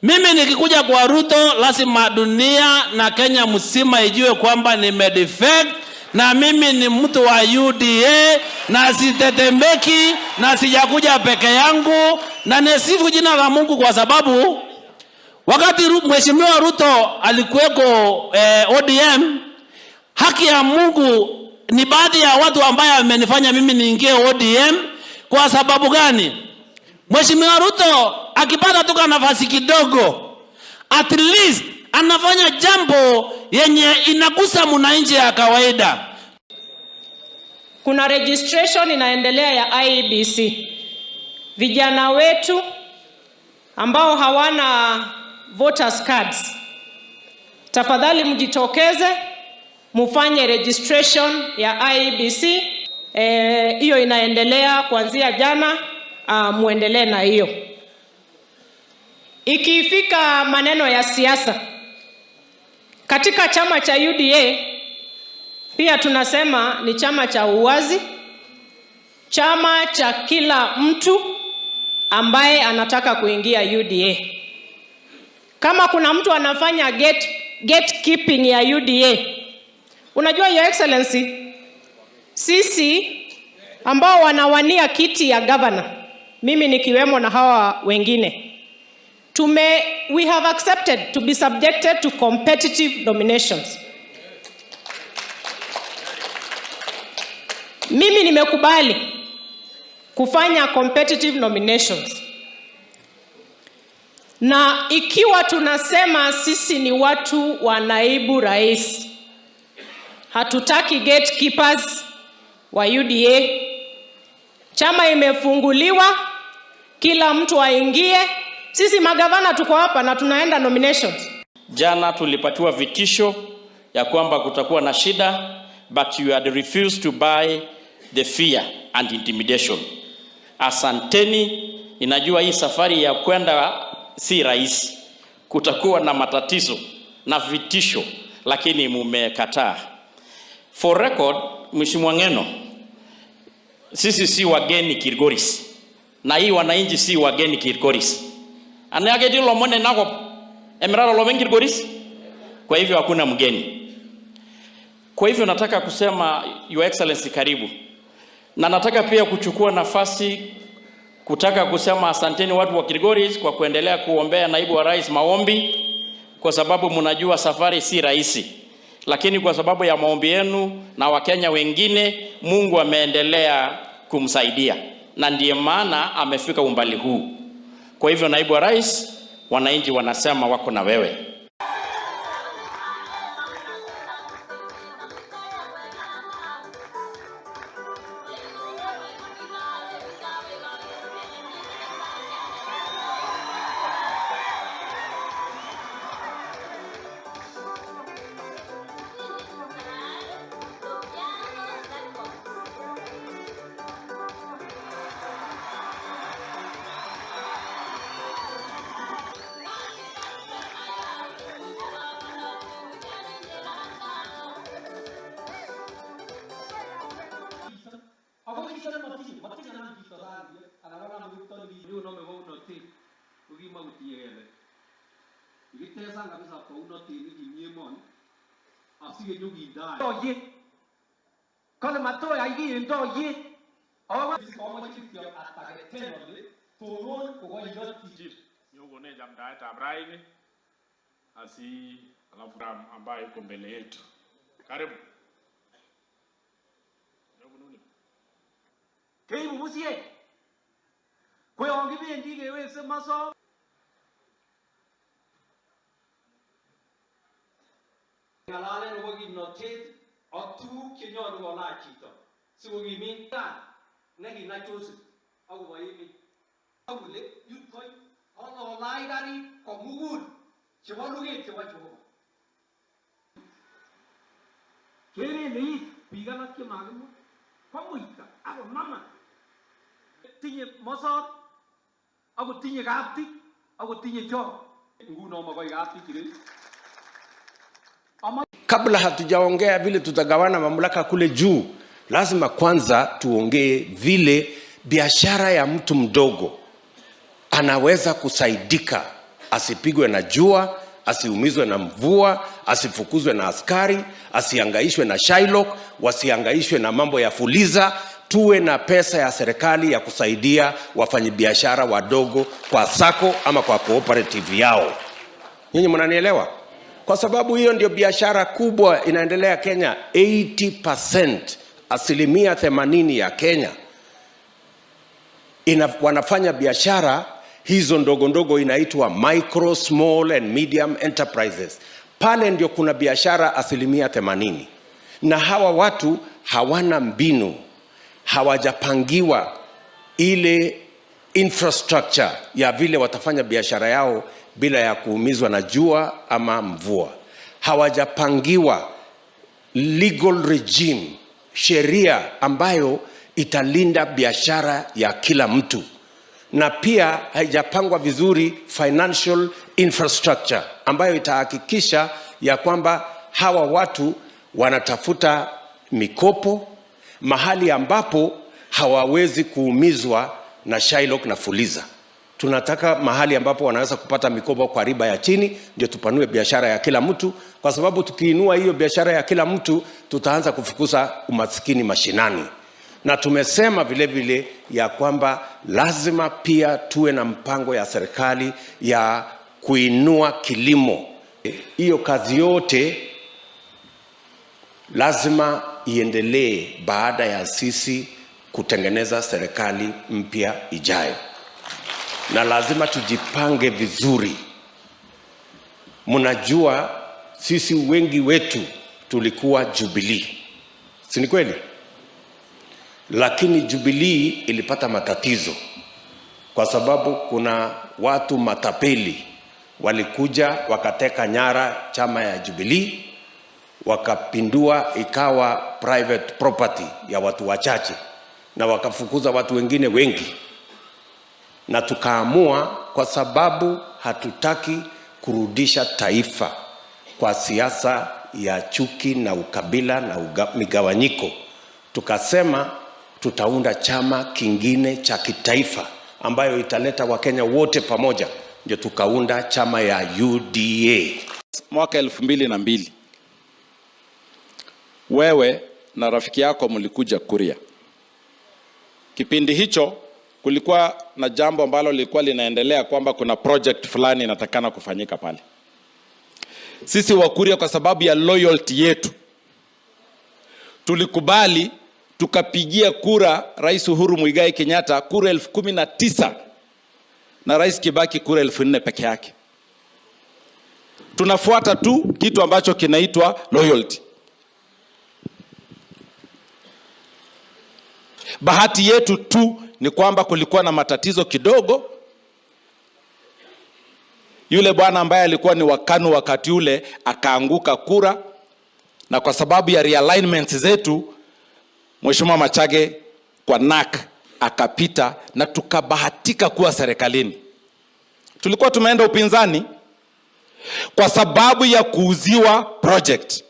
Mimi nikikuja kwa Ruto lazima dunia na Kenya mzima ijue kwamba nimedefect na mimi ni mtu wa UDA na sitetemeki na sijakuja peke yangu, na nesifu jina la Mungu kwa sababu wakati Mheshimiwa Ruto alikuweko ODM, haki ya Mungu ni baadhi ya watu ambaye amenifanya mimi niingie ODM. Kwa sababu gani? Mheshimiwa Ruto akipata tuka nafasi kidogo, at least anafanya jambo yenye inagusa mwananchi ya kawaida. Kuna registration inaendelea ya IEBC. Vijana wetu ambao hawana voters cards, tafadhali mjitokeze mufanye registration ya IEBC. Hiyo inaendelea kuanzia jana, muendelee na hiyo. Ikifika maneno ya siasa katika chama cha UDA, pia tunasema ni chama cha uwazi, chama cha kila mtu ambaye anataka kuingia UDA. Kama kuna mtu anafanya gatekeeping ya UDA, unajua Your Excellency, sisi ambao wanawania kiti ya governor, mimi nikiwemo na hawa wengine, we have accepted to be subjected to competitive nominations. Mimi nimekubali kufanya competitive nominations. Na ikiwa tunasema sisi ni watu wa naibu rais, hatutaki gatekeepers wa UDA. Chama imefunguliwa, kila mtu aingie. Sisi magavana tuko hapa na tunaenda nominations. Jana tulipatiwa vitisho ya kwamba kutakuwa na shida, but you had refused to buy the fear and intimidation. Asanteni, inajua hii safari ya kwenda si rahisi. Kutakuwa na matatizo na vitisho, lakini mumekataa. For record, Mheshimiwa Ngeno, sisi si wageni Kilgoris. Na hii wananchi si wageni Kilgoris. Anayake dilo mwene nako emeralo lo wengi Kilgoris. Kwa hivyo hakuna mgeni. Kwa hivyo nataka kusema Your Excellency karibu. Na nataka pia kuchukua nafasi kutaka kusema asanteni watu wa Kilgoris kwa kuendelea kuombea naibu wa rais maombi, kwa sababu mnajua safari si rahisi. Lakini kwa sababu ya maombi yenu na Wakenya wengine, Mungu ameendelea kumsaidia. Na ndiye maana amefika umbali huu. Kwa hivyo naibu wa rais, wananchi wanasema wako na wewe. ambaye iko mbele yetu. Karibu. Karibu musie. Kwa hiyo ongibi ndige wewe sema so. Ngalale no wagi noted otu kinyo no na chito. Si wagi min ta nagi na chosu. Au wa yimi. Au le yut koi. Ono lai gari ko mugul. Chiwa luge chiwa chiwa. Kere ni biga na ke magamu. Pamuika ako mama. Tinye mosot. Ako tinye kapti. Ako tinye cho. Nguno magoi kapti kile. Kabla hatujaongea vile tutagawana mamlaka kule juu, lazima kwanza tuongee vile biashara ya mtu mdogo anaweza kusaidika, asipigwe na jua, asiumizwe na mvua, asifukuzwe na askari, asihangaishwe na Shylock, wasihangaishwe na mambo ya Fuliza. Tuwe na pesa ya serikali ya kusaidia wafanyabiashara wadogo kwa sako ama kwa cooperative yao. Nyinyi mnanielewa? Kwa sababu hiyo ndio biashara kubwa inaendelea Kenya. 80%, 80% ya Kenya wanafanya biashara hizo ndogo ndogo, inaitwa micro, small and medium enterprises. Pale ndio kuna biashara 80%. Na hawa watu hawana mbinu, hawajapangiwa ile infrastructure ya vile watafanya biashara yao bila ya kuumizwa na jua ama mvua. Hawajapangiwa legal regime, sheria ambayo italinda biashara ya kila mtu. Na pia haijapangwa vizuri financial infrastructure ambayo itahakikisha ya kwamba hawa watu wanatafuta mikopo mahali ambapo hawawezi kuumizwa na Shylock na Fuliza. Tunataka mahali ambapo wanaweza kupata mikopo kwa riba ya chini, ndio tupanue biashara ya kila mtu, kwa sababu tukiinua hiyo biashara ya kila mtu tutaanza kufukuza umaskini mashinani. Na tumesema vile vile ya kwamba lazima pia tuwe na mpango ya serikali ya kuinua kilimo. Hiyo kazi yote lazima iendelee baada ya sisi kutengeneza serikali mpya ijayo. Na lazima tujipange vizuri. Mnajua sisi wengi wetu tulikuwa Jubilee. Si ni kweli? Lakini Jubilee ilipata matatizo kwa sababu kuna watu matapeli walikuja wakateka nyara chama ya Jubilee, wakapindua ikawa private property ya watu wachache na wakafukuza watu wengine wengi. Na tukaamua kwa sababu hatutaki kurudisha taifa kwa siasa ya chuki na ukabila na migawanyiko, tukasema tutaunda chama kingine cha kitaifa ambayo italeta Wakenya wote pamoja. Ndio tukaunda chama ya UDA. Mwaka 2002 wewe na rafiki yako mlikuja Kuria. Kipindi hicho kulikuwa na jambo ambalo lilikuwa linaendelea kwamba kuna project fulani inatakana kufanyika pale. Sisi wa Kuria kwa sababu ya loyalty yetu tulikubali, tukapigia kura Rais Uhuru Muigai Kenyatta kura 19,000 na Rais Kibaki kura 4,000 peke yake. Tunafuata tu kitu ambacho kinaitwa loyalty. Bahati yetu tu ni kwamba kulikuwa na matatizo kidogo. Yule bwana ambaye alikuwa ni wakanu wakati ule akaanguka kura, na kwa sababu ya realignments zetu Mheshimiwa Machage kwa NAK akapita na tukabahatika kuwa serikalini. Tulikuwa tumeenda upinzani kwa sababu ya kuuziwa project.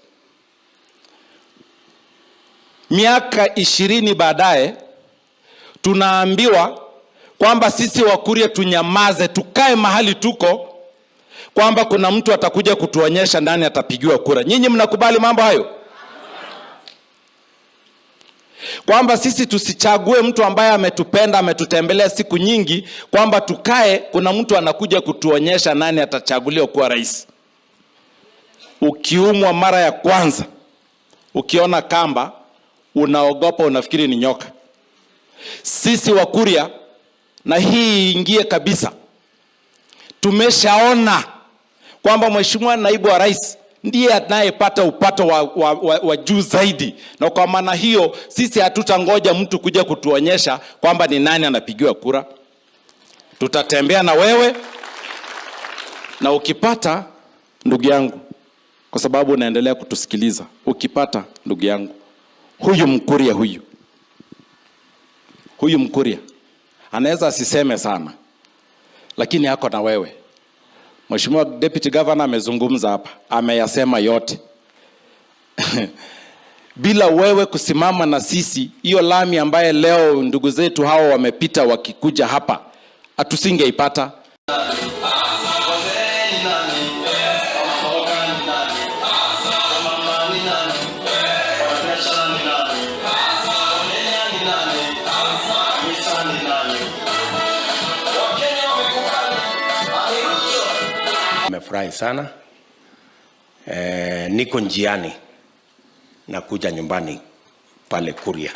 Miaka 20 baadaye tunaambiwa kwamba sisi wa Kuria tunyamaze, tukae mahali tuko, kwamba kuna mtu atakuja kutuonyesha ndani atapigiwa kura. Nyinyi mnakubali mambo hayo? Kwamba sisi tusichague mtu ambaye ametupenda, ametutembelea siku nyingi, kwamba tukae kuna mtu anakuja kutuonyesha nani atachaguliwa kuwa rais. Ukiumwa mara ya kwanza, ukiona kamba, unaogopa, unafikiri ni nyoka. Sisi wa Kuria, na hii ingie kabisa, tumeshaona kwamba Mheshimiwa Naibu wa Rais ndiye anayepata upato wa juu zaidi. Na kwa maana hiyo sisi hatutangoja mtu kuja kutuonyesha kwamba ni nani anapigiwa kura. Tutatembea na wewe, na ukipata, ndugu yangu, kwa sababu unaendelea kutusikiliza, ukipata ndugu yangu, huyu Mkuria huyu Mkuria anaweza asiseme sana, lakini hako na wewe. Mheshimiwa Deputy Governor amezungumza hapa, ameyasema yote. Bila wewe kusimama na sisi, hiyo lami ambaye leo ndugu zetu hao wamepita wakikuja hapa, hatusingeipata. nimefurahi sana. Niko njiani na kuja nyumbani pale Kuria.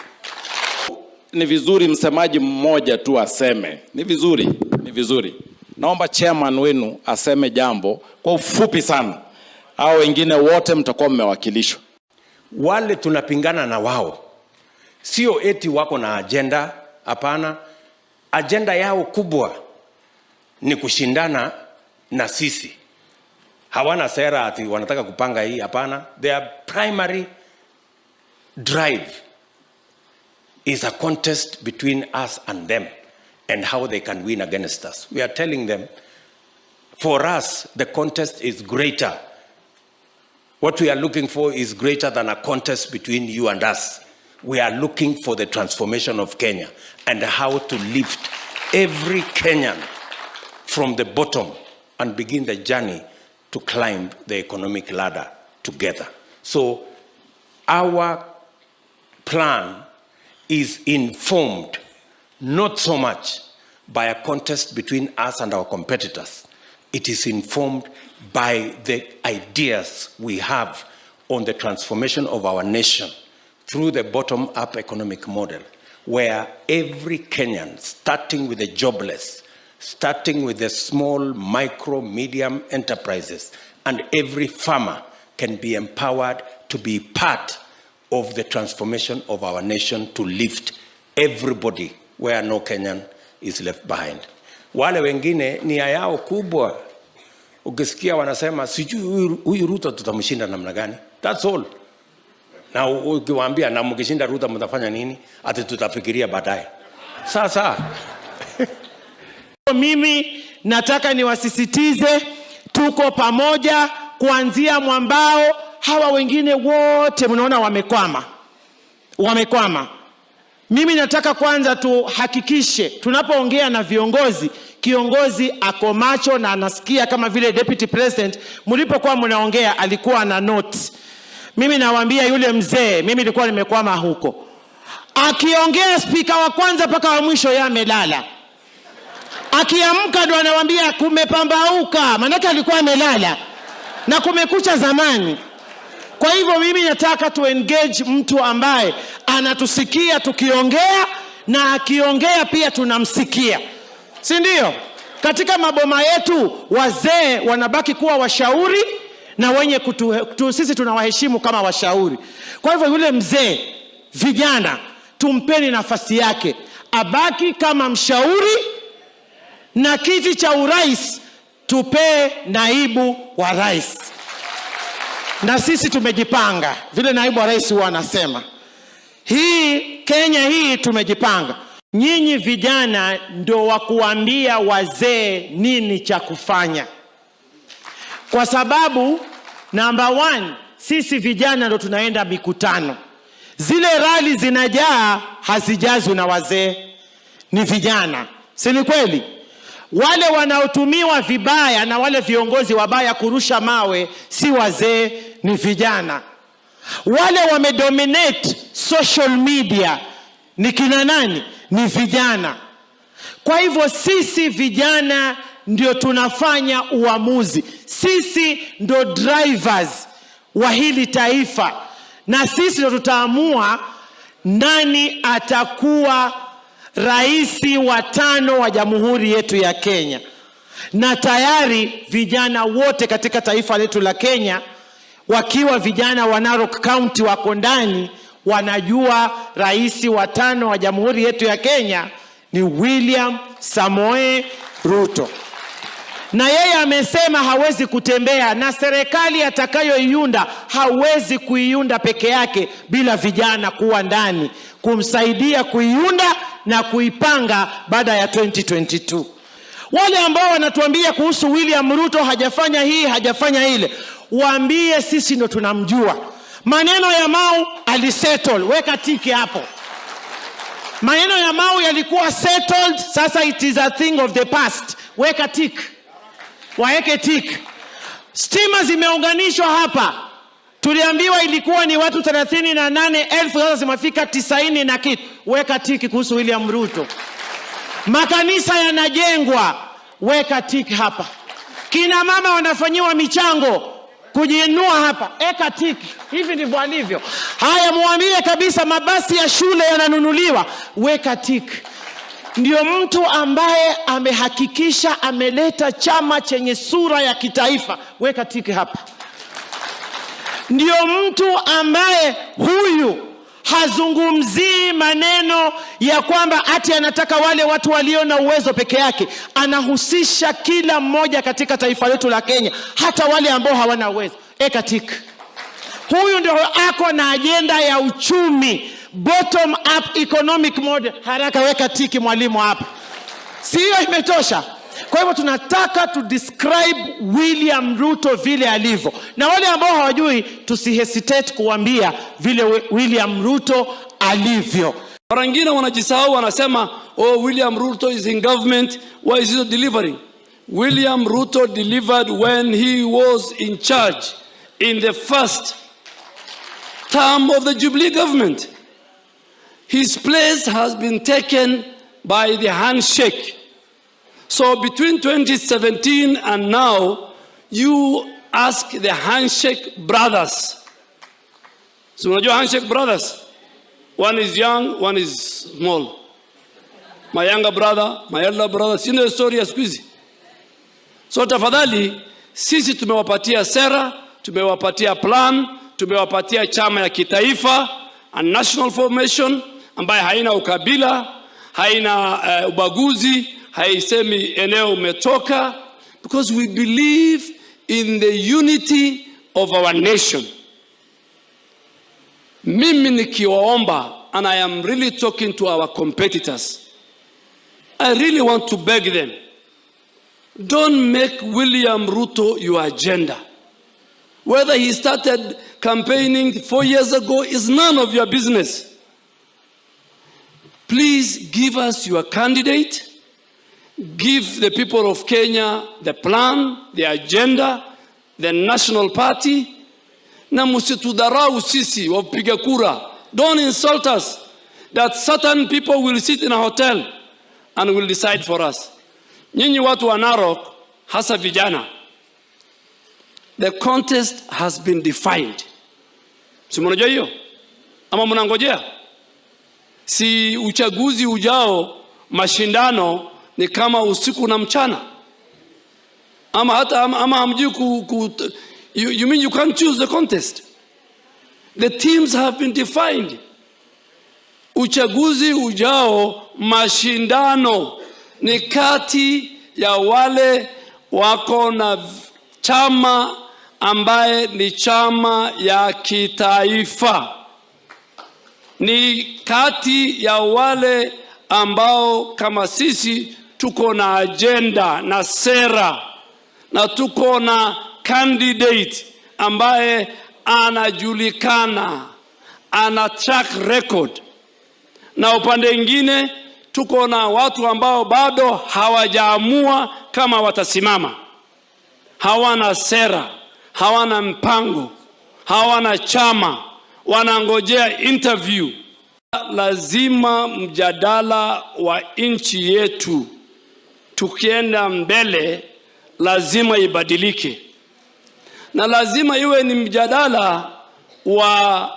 Ni vizuri msemaji mmoja tu aseme. Ni vizuri. Naomba chairman wenu aseme jambo kwa ufupi sana. Hao wengine wote mtakuwa mmewakilishwa. Wale tunapingana na wao sio eti wako na agenda, hapana. Agenda yao kubwa ni kushindana na sisi. Hawana sera ati wanataka kupanga hii, hapana. Their primary drive is a contest between us and them and how they can win against us. We are telling them, for us, the contest is greater. What we are looking for is greater than a contest between you and us. We are looking for the transformation of Kenya and how to lift every Kenyan from the bottom and begin the journey to climb the economic ladder together. So our plan is informed not so much by a contest between us and our competitors. It is informed by the ideas we have on the transformation of our nation through the bottom-up economic model, where every Kenyan, starting with the jobless, starting with the small, micro, medium enterprises, and every farmer can be empowered to be part of the transformation of our nation to lift everybody where no Kenyan is left behind. Wale wengine nia yao kubwa, ukisikia wanasema sijui huyu Ruto tutamshinda namna gani. That's all. Na ukiwaambia na mkishinda Ruto mtafanya nini? Ati tutafikiria baadaye. Sasa mimi nataka niwasisitize tuko pamoja kuanzia mwambao. Hawa wengine wote mnaona wamekwama. Mimi nataka kwanza tuhakikishe tunapoongea na viongozi, kiongozi ako macho na anasikia, kama vile deputy president mlipokuwa mnaongea alikuwa na note. Mimi nawaambia yule mzee, mimi nilikuwa nimekwama huko. Akiongea speaker wa kwanza mpaka wa mwisho yeye amelala. Akiamka ndo anawaambia kumepambauka, maana alikuwa amelala. Na kumekucha zamani. Kwa hivyo mimi nataka tu engage mtu ambaye anatusikia tukiongea na akiongea pia tunamsikia. Si ndio? Katika maboma yetu wazee wanabaki kuwa washauri na wenye sisi tunawaheshimu kama washauri. Kwa hivyo yule mzee, vijana tumpeni nafasi yake, abaki kama mshauri, na kiti cha urais tupe naibu wa rais. Na sisi tumejipanga vile naibu wa rais huwa anasema. Hii Kenya hii tumejipanga. Nyinyi vijana ndio wa kuambia wazee nini cha kufanya. Kwa sababu number 1, sisi vijana ndio tunaenda mikutano. Zile rali zinajaa hazijazwi na wazee, ni vijana. Si ni kweli? Wale wanaotumiwa vibaya na wale viongozi wabaya kurusha mawe si wazee, ni vijana. Wale wamedominate social media ni kina nani? Ni vijana. Kwa hivyo sisi vijana ndio tunafanya uamuzi. Sisi ndio drivers wa hili taifa. Na sisi ndio tutaamua nani atakuwa raisi wa 5 wa jamhuri yetu ya Kenya. Na tayari vijana wote katika taifa letu la Kenya, wakiwa vijana wa Narok County wako ndani, wanajua raisi wa 5 wa jamhuri yetu ya Kenya ni William Samoei Ruto. Na yeye amesema hawezi kutembea, na serikali atakayoiunda hawezi kuiunda peke yake bila vijana kuwa ndani kumsaidia kuiunda na kuipanga baada ya 2022. Wale ambao wanatuambia kuhusu William Ruto hajafanya hii, hajafanya ile, waambie sisi ndo tunamjua. Maneno ya Mau alisettle, weka tiki hapo. Maneno ya Mau yalikuwa settled, sasa it is a thing of the past. Weka tiki. Waeke tiki. Stima zimeunganishwa hapa. Tuliambiwa ilikuwa ni watu 38,000, sasa zimefika 90 na kitu. Weka tiki kuhusu William Ruto. Makanisa yanajengwa, weka tiki hapa. Kina mama wanafanyiwa michango kujiinua hapa, eka tiki. Hivi ndivyo alivyo. Haya, muambie kabisa mabasi ya shule yananunuliwa, weka tiki. Ndio mtu ambaye amehakikisha ameleta chama chenye sura ya kitaifa, weka tiki hapa. Ndio mtu ambaye huyu hazungumzii maneno ya kwamba ati anataka wale watu walio na uwezo peke yake. Anahusisha kila mmoja katika taifa letu la Kenya, hata wale ambao hawana uwezo. Eka tiki. Huyu ndio ako na agenda ya uchumi, bottom up economic model. Haraka weka tiki mwalimu hapa. Sio imetosha? Kwa hivyo tunataka to describe William Ruto vile alivyo. Na wale ambao hawajui, tusihesitate kuambia vile William Ruto alivyo. Mara nyingine wanajisahau, wanasema oh, William Ruto is in government, why is he not delivering? William Ruto delivered when he was in charge in the first term of the Jubilee government. His place has been taken by the handshake. So between 2017 and now, you ask the handshake brothers. So unajua handshake brothers? One is young, one is small. My younger brother, my elder brother, sino historia siku hizi. So tafadhali, sisi tumewapatia sera, tumewapatia plan, tumewapatia chama ya kitaifa, a national formation ambaye haina ukabila, haina ubaguzi, haisemi eneo umetoka, because we believe in the unity of our nation. Mimi nikiwaomba, and I am really talking to our competitors, I really want to beg them, don't make William Ruto your agenda. Whether he started campaigning 4 years ago is none of your business. Please give us your candidate. Give the people of Kenya the plan, the agenda, the national party. Na msitudharau sisi wapiga kura. Don't insult us that certain people will sit in a hotel and will decide for us. Nyinyi watu wa Narok, hasa vijana, the contest has been defined. Si mnajua hiyo? Ama mnangojea? Si uchaguzi ujao, mashindano ni kama usiku na mchana? Ama hamjui you mean you can't choose the contest? The teams have been defined. Uchaguzi ujao, mashindano ni kati ya wale wako na chama ambaye ni chama ya kitaifa. Ni kati ya wale ambao kama sisi tuko na agenda na sera na tuko na candidate ambaye anajulikana, ana track record. Na upande mwingine tuko na watu ambao bado hawajaamua kama watasimama. Hawana sera, hawana mpango, hawana chama, wanangojea interview. Lazima mjadala wa nchi yetu tukienda mbele lazima ibadilike. Na lazima iwe ni mjadala wa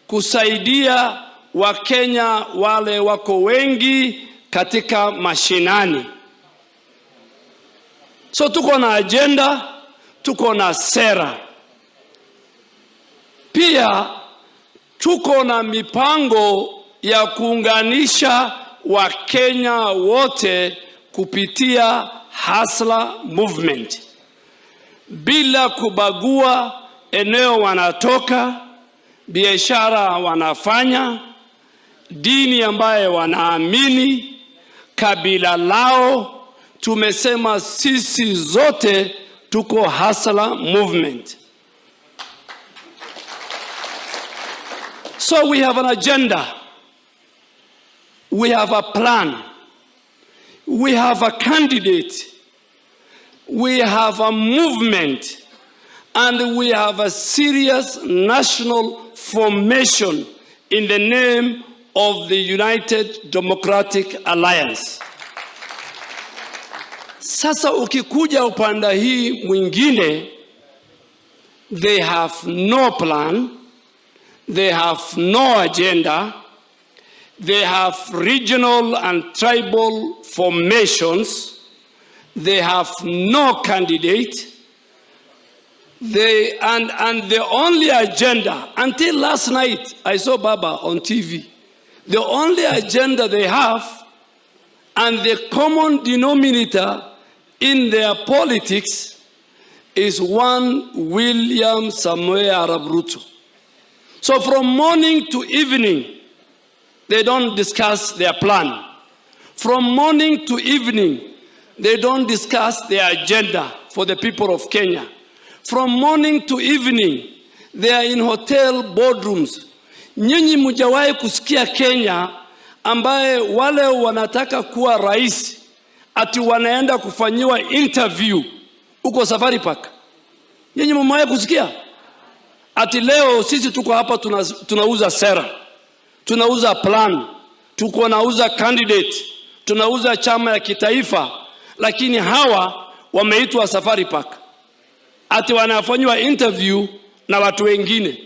kusaidia Wakenya wale wako wengi katika mashinani. So tuko na agenda, tuko na sera. Pia tuko na mipango ya kuunganisha Wakenya wote kupitia Hustler Movement, bila kubagua eneo wanatoka, biashara wanafanya, dini ambaye wanaamini, kabila lao. Tumesema sisi zote tuko Hustler Movement. So we have an agenda. We have a plan. We have a candidate. We have a movement. And we have a serious national formation in the name of the United Democratic Alliance. Sasa ukikuja upande hii mwingine, they have no plan, they have no agenda, they have regional and tribal formations, they have no candidate, and the only agenda, until last night I saw Baba on TV, the only agenda they have and the common denominator in their politics is one William Samoei Arap Ruto. So from morning to evening, they don't discuss their plan. From morning to evening, they don't discuss their agenda for the people of Kenya. From morning to evening, they are in hotel boardrooms. Nyinyi mjawahi kusikia Kenya ambaye wale wanataka kuwa rais ati wanaenda kufanyiwa interview uko Safari Park? Nyinyi mmewahi kusikia? Ati leo sisi tuko hapa tunauza sera, tunauza plan, tuko nauza candidate, tunauza chama ya kitaifa, lakini hawa wameitwa Safari Park ati wanafanywa interview na watu wengine.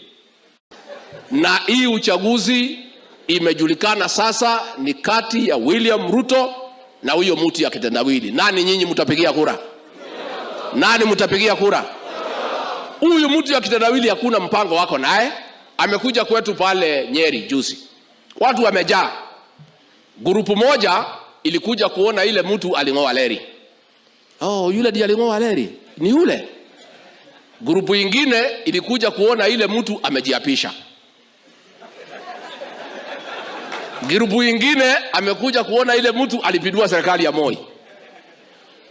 Na hii uchaguzi imejulikana sasa ni kati ya William Ruto na huyo mtu ya kitendawili. Nani nyinyi mtapigia kura? Nani mtapigia kura? Huyo mtu ya kitendawili hakuna mpango wako naye. Amekuja kwetu pale Nyeri juzi. Watu wamejaa. Grupu moja ilikuja kuona ile mtu alingoa leri. Oh, yule ndiye alingoa leri. Ni yule. Grupu ingine ilikuja kuona ile mtu amejiapisha. Grupu ingine amekuja kuona ile mtu alipindua serikali ya Moi.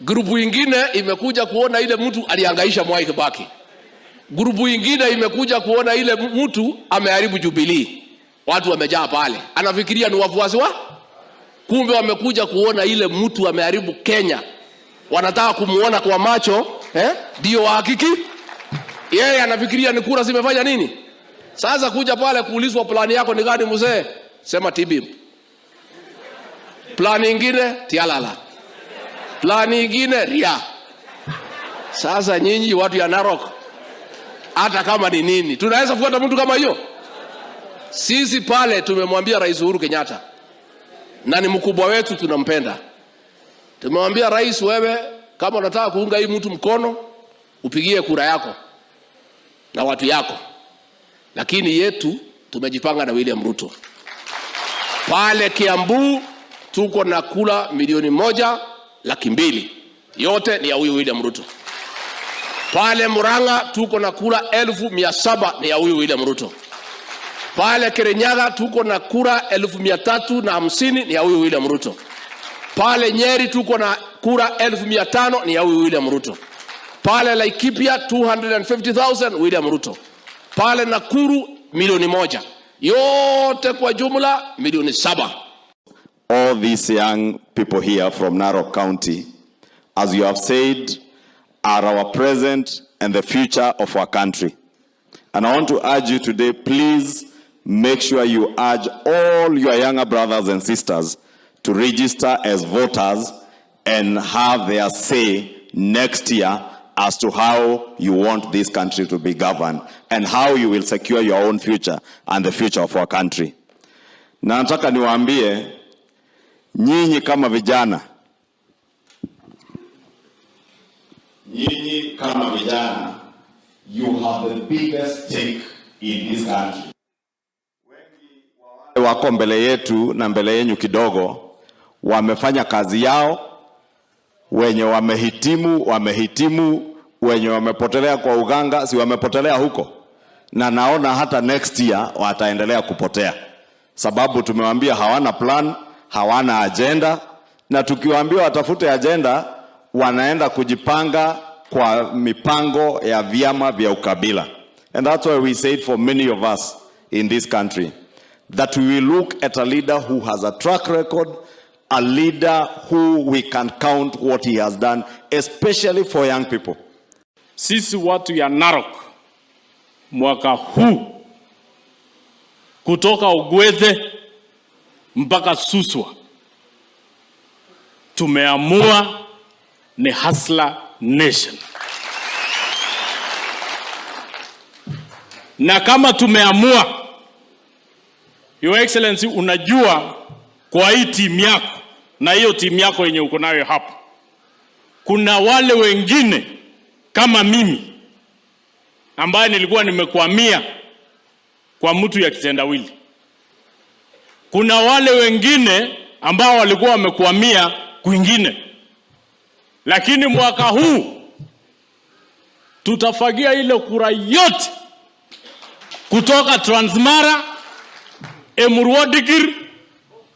Grupu ingine imekuja kuona ile mtu alihangaisha Mwai Kibaki. Grupu ingine imekuja kuona ile mtu ameharibu Jubilee. Watu wamejaa pale. Anafikiria ni wafuasi wa? Kumbe wamekuja kuona ile mtu ameharibu Kenya. Wanataka kumuona kwa macho, ndio hakiki. Yeye anafikiria ni kura zimefanya nini? Sasa kuja pale kuulizwa plani yako ni gani mzee? Sema TB. Plani ingine tialala. Plani ingine ria. Sasa nyinyi watu ya Narok, hata kama ni nini, tunaweza fuata mtu kama hiyo? Sisi pale tumemwambia Rais Uhuru Kenyatta, na ni mkubwa wetu, tunampenda. Tumemwambia rais, wewe kama unataka kuunga hii mtu mkono, upigie kura yako na watu yako. Lakini yetu tumejipanga na William Ruto. Pale Kiambu tuko na kula 1,200,000. Yote ni ya huyu William Ruto. Pale Murang'a tuko na kula 1,700 ni ya huyu William Ruto. Pale Kirinyaga tuko na kura 350 ni ya huyu William Ruto. Pale Nyeri tuko na kura 500 ni ya huyu William Ruto. Pale Laikipia 250,000 William Ruto. Pale Nakuru 1,000,000. Yote kwa jumla 7,000,000. All these young people here from Narok County, as you have said, are our present and the future of our country. And I want to urge you today, please make sure you urge all your younger brothers and sisters to register as voters and have their say next year as to how you want this country to be governed and how you will secure your own future and the future of our country. Na nataka niwaambie nyinyi kama vijana, you have the biggest stake in this country. Wengi wako mbele yetu na mbele yenu kidogo wamefanya kazi yao, wenye wamehitimu, wenye wamepotelea kwa uganga, si wamepotelea huko. Na naona hata next year wataendelea kupotea. Sababu tumewaambia hawana plan, hawana agenda, na tukiwaambia watafute agenda, wanaenda kujipanga kwa mipango ya vyama vya ukabila. And that's why we said for many of us in this country that we will look at a leader who has a track record, a leader who we can count what he has done, especially for young people. Sisi watu ya Narok mwaka huu kutoka Ugwethe mpaka Suswa tumeamua ni hustler nation. Na kama tumeamua, Your Excellency, unajua kwa hii timu yako na hiyo timu yako yenye uko nayo hapa, kuna wale wengine kama mimi ambaye nilikuwa nimekwamia kwa mtu ya kitendawili. Kuna wale wengine ambao walikuwa wamekwamia kwingine. Lakini mwaka huu tutafagia ile kura yote kutoka Transmara, Emurua Dikir,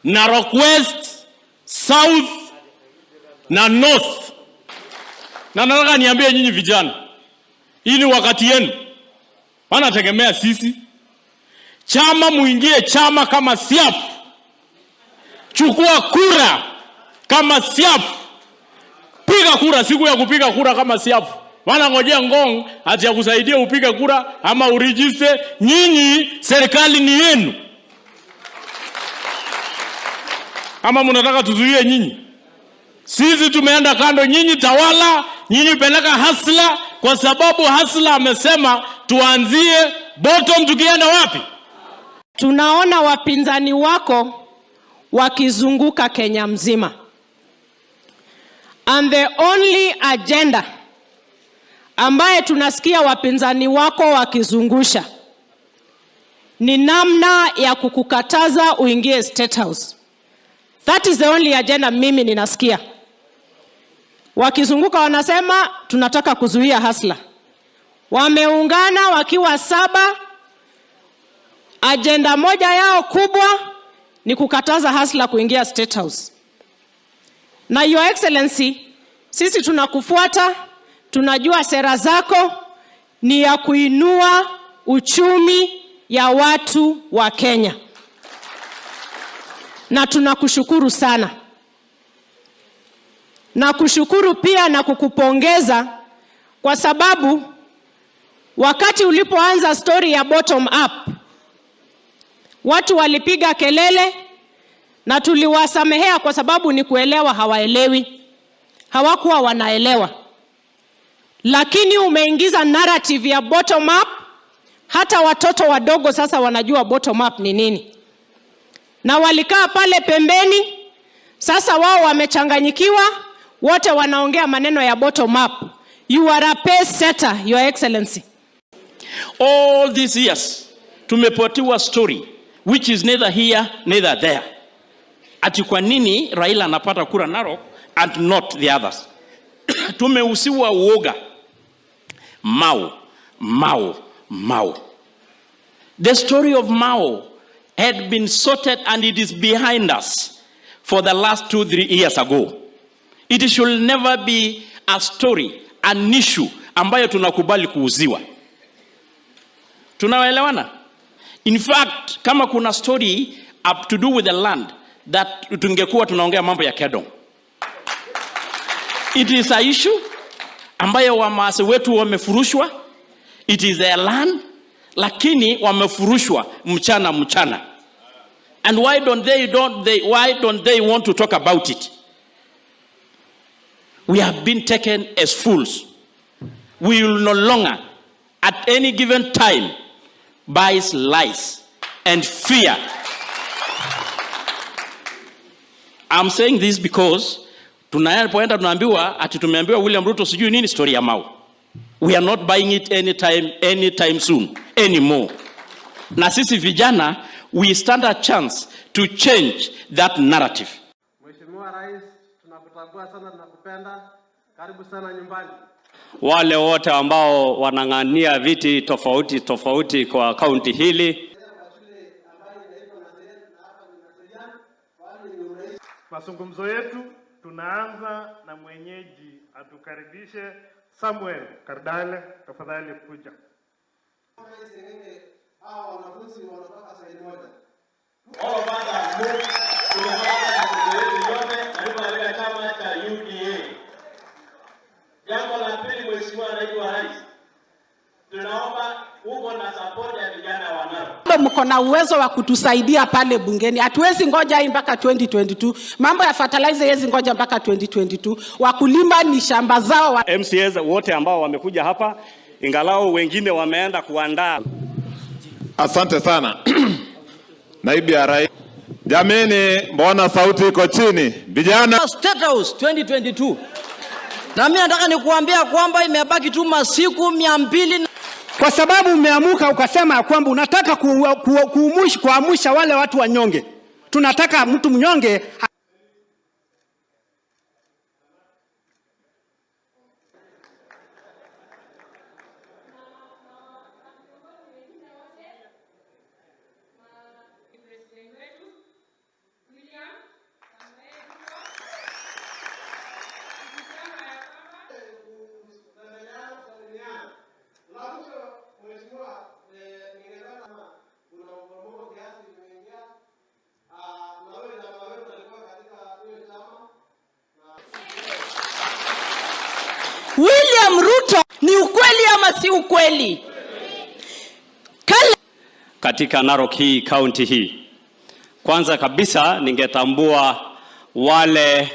Narok West, South na North. Na nataka niambie nyinyi vijana, hii ni wakati yenu. Wanategemea sisi. Chama muingie chama kama siaf. Chukua kura kama siaf. Piga kura siku ya kupiga kura kama siaf. Wanangojea ngong ati ya kusaidia upige kura ama uregister. Nyinyi serikali ni yenu. Ama mnataka tuzuie nyinyi? Sisi tumeenda kando, nyinyi tawala, nyinyi peleka hasla, kwa sababu hasla amesema tuanzie bottom tukienda wapi? Tunaona wapinzani wako wakizunguka Kenya mzima. And the only agenda ambaye tunasikia wapinzani wako wakizungusha ni namna ya kukukataza uingie State House. That is the only agenda mimi ninasikia. Wakizunguka wanasema tunataka kuzuia hasla. Wameungana wakiwa 7. Agenda moja yao kubwa ni kukataza hasla kuingia State House. Na Your Excellency, sisi tunakufuata, tunajua sera zako ni ya kuinua uchumi ya watu wa Kenya. Na tunakushukuru sana. Na kushukuru pia na kukupongeza kwa sababu wakati ulipoanza story ya bottom up, watu walipiga kelele na tuliwasamehea kwa sababu ni kuelewa hawaelewi. Hawakuwa wanaelewa. Lakini umeingiza narrative ya bottom up, hata watoto wadogo sasa wanajua bottom up ni nini. Na walikaa pale pembeni, sasa wao wamechanganyikiwa, wote wanaongea maneno ya bottom up. You are a pace setter, Your Excellency. All these years tumepatiwa story which is neither here neither there. Ati kwa nini Raila anapata kura Narok and not the others? Tumeusiwa uoga. Mao. The story of Mao had been sorted and it is behind us for the last 2-3 years ago. It should never be a story, an issue ambayo tunakubali kuuziwa. Tunaelewana? In fact, kama kuna story up to do with the land that tungekuwa tunaongea mambo ya Kedong. It is a issue ambayo wamaase wetu wamefurushwa. It is their land, lakini wamefurushwa mchana. And why don't they want to talk about it? We have been taken as fools. We will no longer at any given time buy lies and fear. I'm saying this because tunapoenda tunaambiwa ati tumeambiwa William Ruto sijui nini story ya Mao. We are not buying it anytime soon anymore. Na sisi vijana, we stand a chance to change that narrative. Mheshimiwa Rais, tunakutambua sana, tunakupenda. Karibu sana nyumbani. Wale wote ambao wanang'ania viti tofauti kwa kaunti hili. Mazungumzo yetu tunaanza na mwenyeji atukaribishe Samuel Kardale, tafadhali kuja. Hawa wanafunzi wanatoka side moja. Chama cha UDA. Jambo la pili, Mheshimiwa Naibu wa Rais, tunaomba uko na support ya vijana wa Narok. bado mko na uwezo wa kutusaidia pale bungeni. Hatuwezi ngoja hii mpaka 2022. Mambo ya fertilizer yezi ngoja mpaka 2022. Wakulima ni shamba zao. MCAs wote ambao wamekuja hapa, ingalao wengine wameenda kuandaa. Asante sana. Naibu ya Rais. Jameni, mbona sauti iko chini? Vijana. State House 2022. Na mimi nataka nikuambia kwamba imebaki tu masiku 200. Kwa sababu umeamuka ukasema kwamba unataka kuamsha wale watu wanyonge. Tunataka mtu mnyonge. William Ruto ni ukweli ama si ukweli? Katika Narok hii county hii, kwanza kabisa ningetambua wale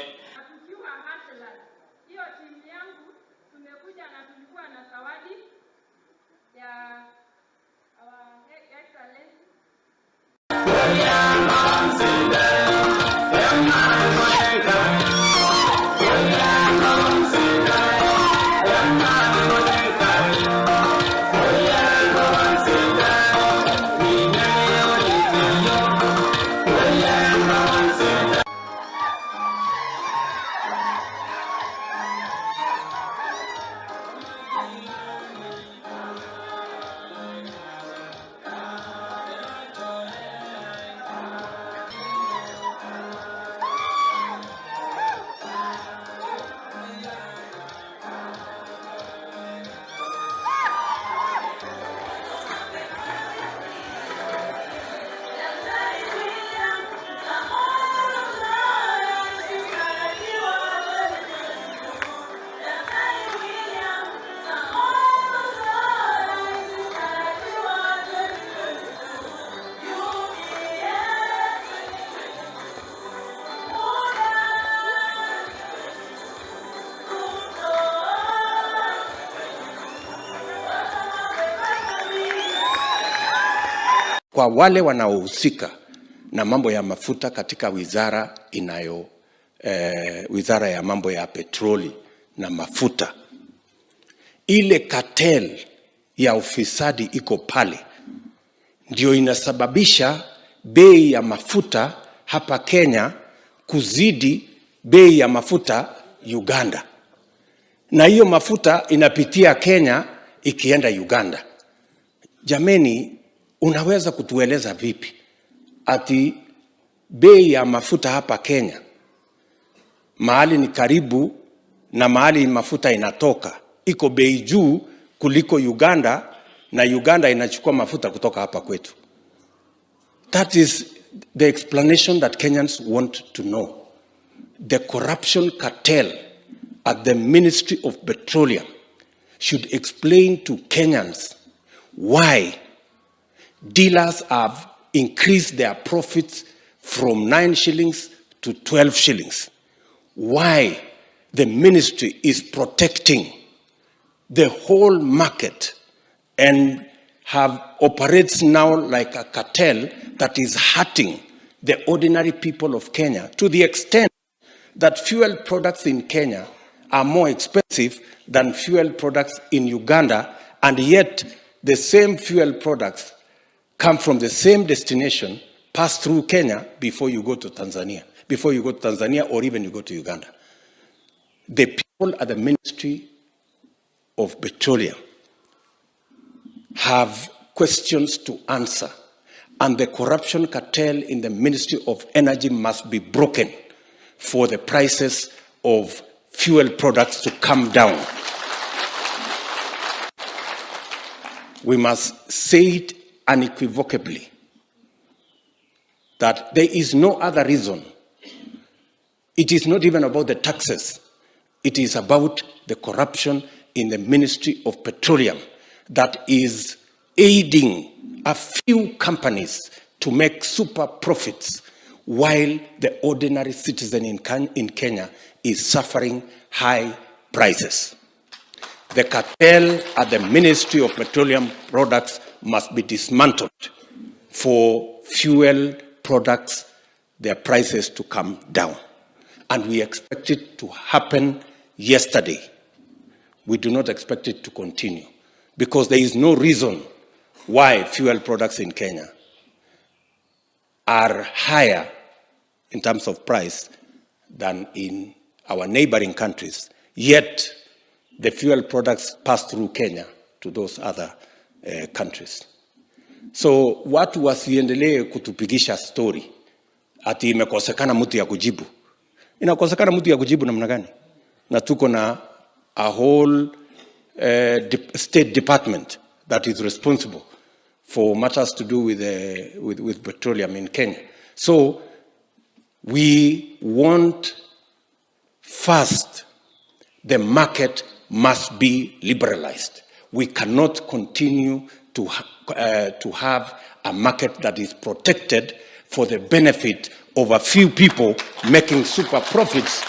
kwa wale wanaohusika na mambo ya mafuta katika wizara ya mambo ya petroli na mafuta, ile cartel ya ufisadi iko pale, ndio inasababisha bei ya mafuta hapa Kenya kuzidi bei ya mafuta Uganda, na hiyo mafuta inapitia Kenya ikienda Uganda. Jameni, unaweza kutueleza vipi ati bei ya mafuta hapa Kenya mahali ni karibu na mahali mafuta inatoka iko bei juu kuliko Uganda, na Uganda inachukua mafuta kutoka hapa kwetu? That is the explanation that Kenyans want to know. The corruption cartel at the Ministry of Petroleum should explain to Kenyans why dealers have increased their profits from 9 shillings to 12 shillings. Why the ministry is protecting the whole market and operates now like a cartel that is hurting the ordinary people of Kenya, to the extent that fuel products in Kenya are more expensive than fuel products in Uganda, and yet the same fuel products come from the same destination, pass through Kenya before you go to Tanzania, or even you go to Uganda. The people at the Ministry of Petroleum have questions to answer, and the corruption cartel in the Ministry of Energy must be broken for the prices of fuel products to come down. We must say it unequivocally that there is no other reason. It is not even about the taxes. It is about the corruption in the Ministry of Petroleum that is aiding a few companies to make super profits while the ordinary citizen in Kenya is suffering high prices. The cartel at the Ministry of Petroleum Products must be dismantled for fuel products, their prices to come down. And we expect it to happen yesterday. We do not expect it to continue because there is no reason why fuel products in Kenya are higher in terms of price than in our neighboring countries. Yet, the fuel products pass through Kenya to those other countries. So watu wasiendelee kutupigisha story ati imekosekana mtu ya kujibu. Inakosekana mtu ya kujibu namna gani? Na tuko na a whole state department that is responsible for matters to do with petroleum in Kenya. So we want first the market must be liberalized. We cannot continue to have a market that is protected for the benefit of a few people making super profits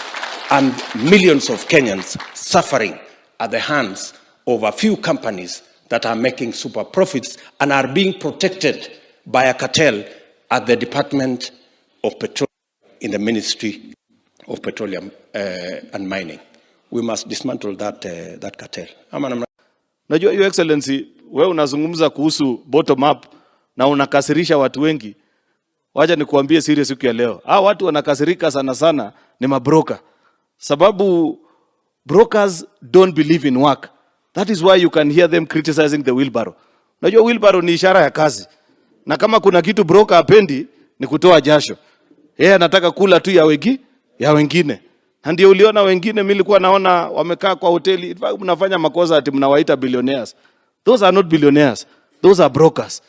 and millions of Kenyans suffering at the hands of a few companies that are making super profits and are being protected by a cartel at the Department of Petroleum in the Ministry of Petroleum and Mining. We must dismantle that cartel. Najua Your Excellency, wewe unazungumza kuhusu bottom up na unakasirisha watu wengi. Wacha nikuambie serious siku ya leo. Watu wanakasirika sana sana ni mabroker. Sababu brokers don't believe in work. That is why you can hear them criticizing the wheelbarrow. Najua wheelbarrow ni ishara ya kazi. Na kama kuna kitu broker hapendi ni kutoa jasho. Yeye anataka kula tu ya wengine. Na ndio uliona wengine mimi nilikuwa naona wamekaa kwa hoteli, mnafanya makosa ati mnawaita billionaires. Those are not billionaires. Those are brokers.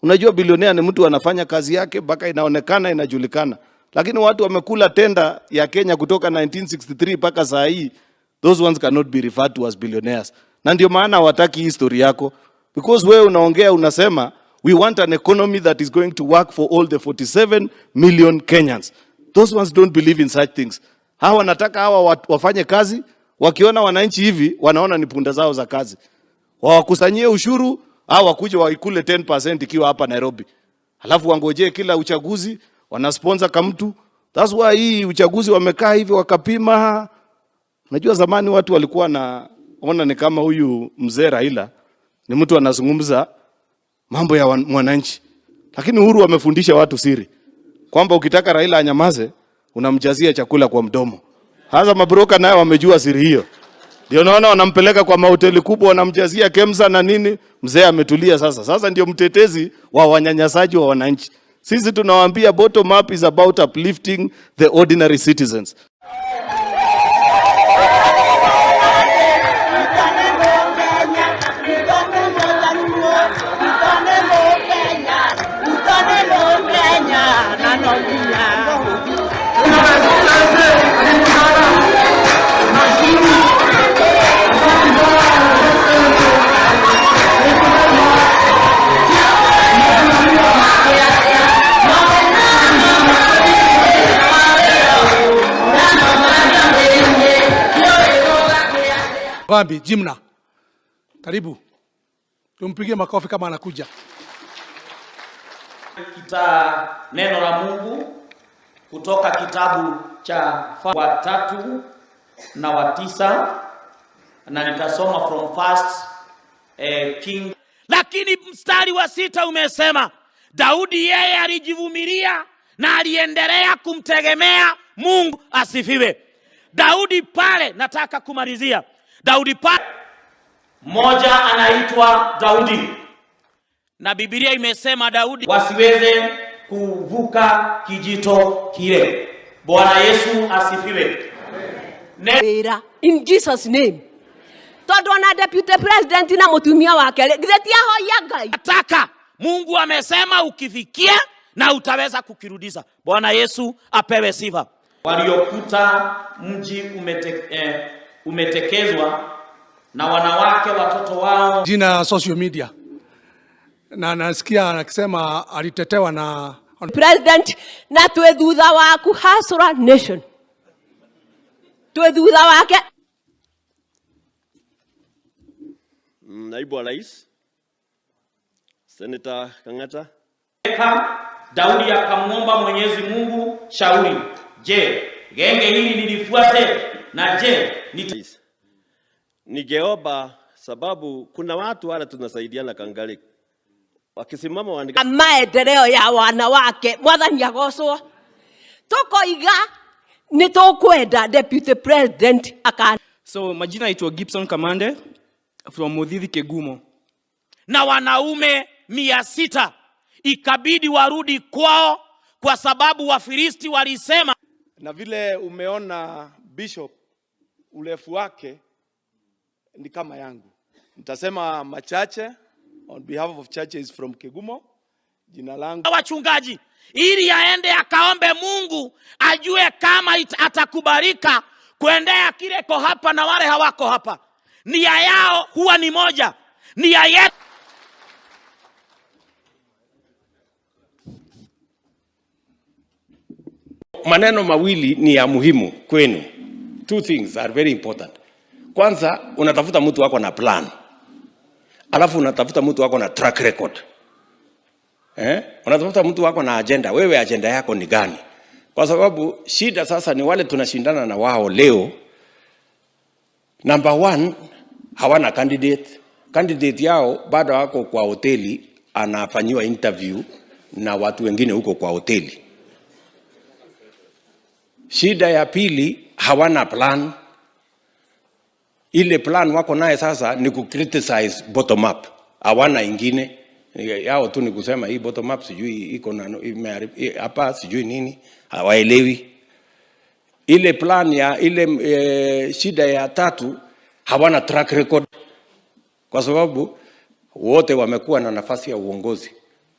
Unajua billionaire ni mtu anafanya kazi yake mpaka inaonekana inajulikana. Lakini watu wamekula tenda ya Kenya kutoka 1963 mpaka saa hii. Those ones cannot be referred to as billionaires. Na ndio maana hawataki history yako. Because wewe unaongea unasema we want an economy that is going to work for all the 47 million Kenyans. Those ones don't believe in such things. Hawa wanataka hawa wafanye kazi, wakiona wananchi hivi, wanaona ni punda zao za kazi. Wawakusanyie ushuru, hawa wakuje waikule 10% ikiwa hapa Nairobi. Halafu wangojee kila uchaguzi, wanasponsor kama mtu. That's why hii uchaguzi wamekaa hivi wakapima. Unajua zamani watu walikuwa naona ni kama huyu mzee Raila ni mtu anazungumza mambo ya mwananchi. Lakini Uhuru amefundisha watu siri kwamba ukitaka Raila anyamaze unamjazia chakula kwa mdomo. Hasa mabroka nayo wamejua siri hiyo. Ndio naona wanampeleka kwa mahoteli kubwa wanamjazia kemsa na nini, mzee ametulia sasa. Sasa ndio mtetezi wa wanyanyasaji wa wananchi. Sisi tunawaambia bottom up is about uplifting the ordinary citizens. Wambi, Jimna. Karibu. Tumpigie makofi kama anakuja. Neno la Mungu kutoka kitabu cha wa 3 na wa 9 na nitasoma from first King. Lakini mstari wa 6 umesema Daudi yeye alijivumilia na aliendelea kumtegemea Mungu. Asifiwe. Daudi pale, nataka kumalizia. Daudi pale mmoja anaitwa Daudi. Na Biblia imesema Daudi wasiweze kuvuka kijito kile. Bwana Yesu asifiwe. Amen. In Jesus name. Todo na deputy president na mutumia wake. Gizetia hoya Ngai. Nataka Mungu amesema ukifikia na utaweza kukirudisha. Bwana Yesu apewe sifa. Waliokuta mji umetekezwa na wanawake watoto wao. Jina social media. na nasikia akisema alitetewa na president na twe thutha wa kuhasura nation, twe thutha wake. Naibu wa Rais Senator Kang'ata. Daudi akamwomba Mwenyezi Mungu shauri, je, genge hili lilifuate? Na je, ningeomba, sababu kuna watu wale tunasaidiana Kangali, wakisimama waandika maendeleo ya wanawake, mwathani agocwo. Tukoiga ni tukwenda deputy president aka. So majina naitwa Gibson Kamande from Muthithi Kegumo. Na wanaume 600 ikabidi warudi kwao kwa sababu Wafilisti walisema. Na vile umeona Bishop urefu wake ni kama yangu. Nitasema machache on behalf of churches from Kegumo. Jina langu wachungaji, ili aende akaombe Mungu ajue kama atakubarika kuendea kile ko hapa na wale hawako hapa. Nia yao huwa ni moja, nia yetu. Maneno mawili ni ya muhimu kwenu. Two things are very important. Kwanza, unatafuta mtu wako na plan. Alafu unatafuta mtu wako na track record. Unatafuta mtu wako na agenda. Wewe agenda yako ni gani? Kwa sababu shida sasa ni wale tunashindana na wao leo. Number 1, hawana candidate. Candidate yao bado wako kwa hoteli, anafanyiwa interview na watu wengine huko kwa hoteli. Shida ya pili, hawana plan. Ile plan wako naye sasa ni ku-criticize bottom up. Hawana ingine. Yao tu ni kusema hii bottom up sijui iko na hapa sijui nini. Hawaelewi. Ile plan ya ile shida ya tatu, hawana track record. Kwa sababu wote wamekuwa na nafasi ya uongozi.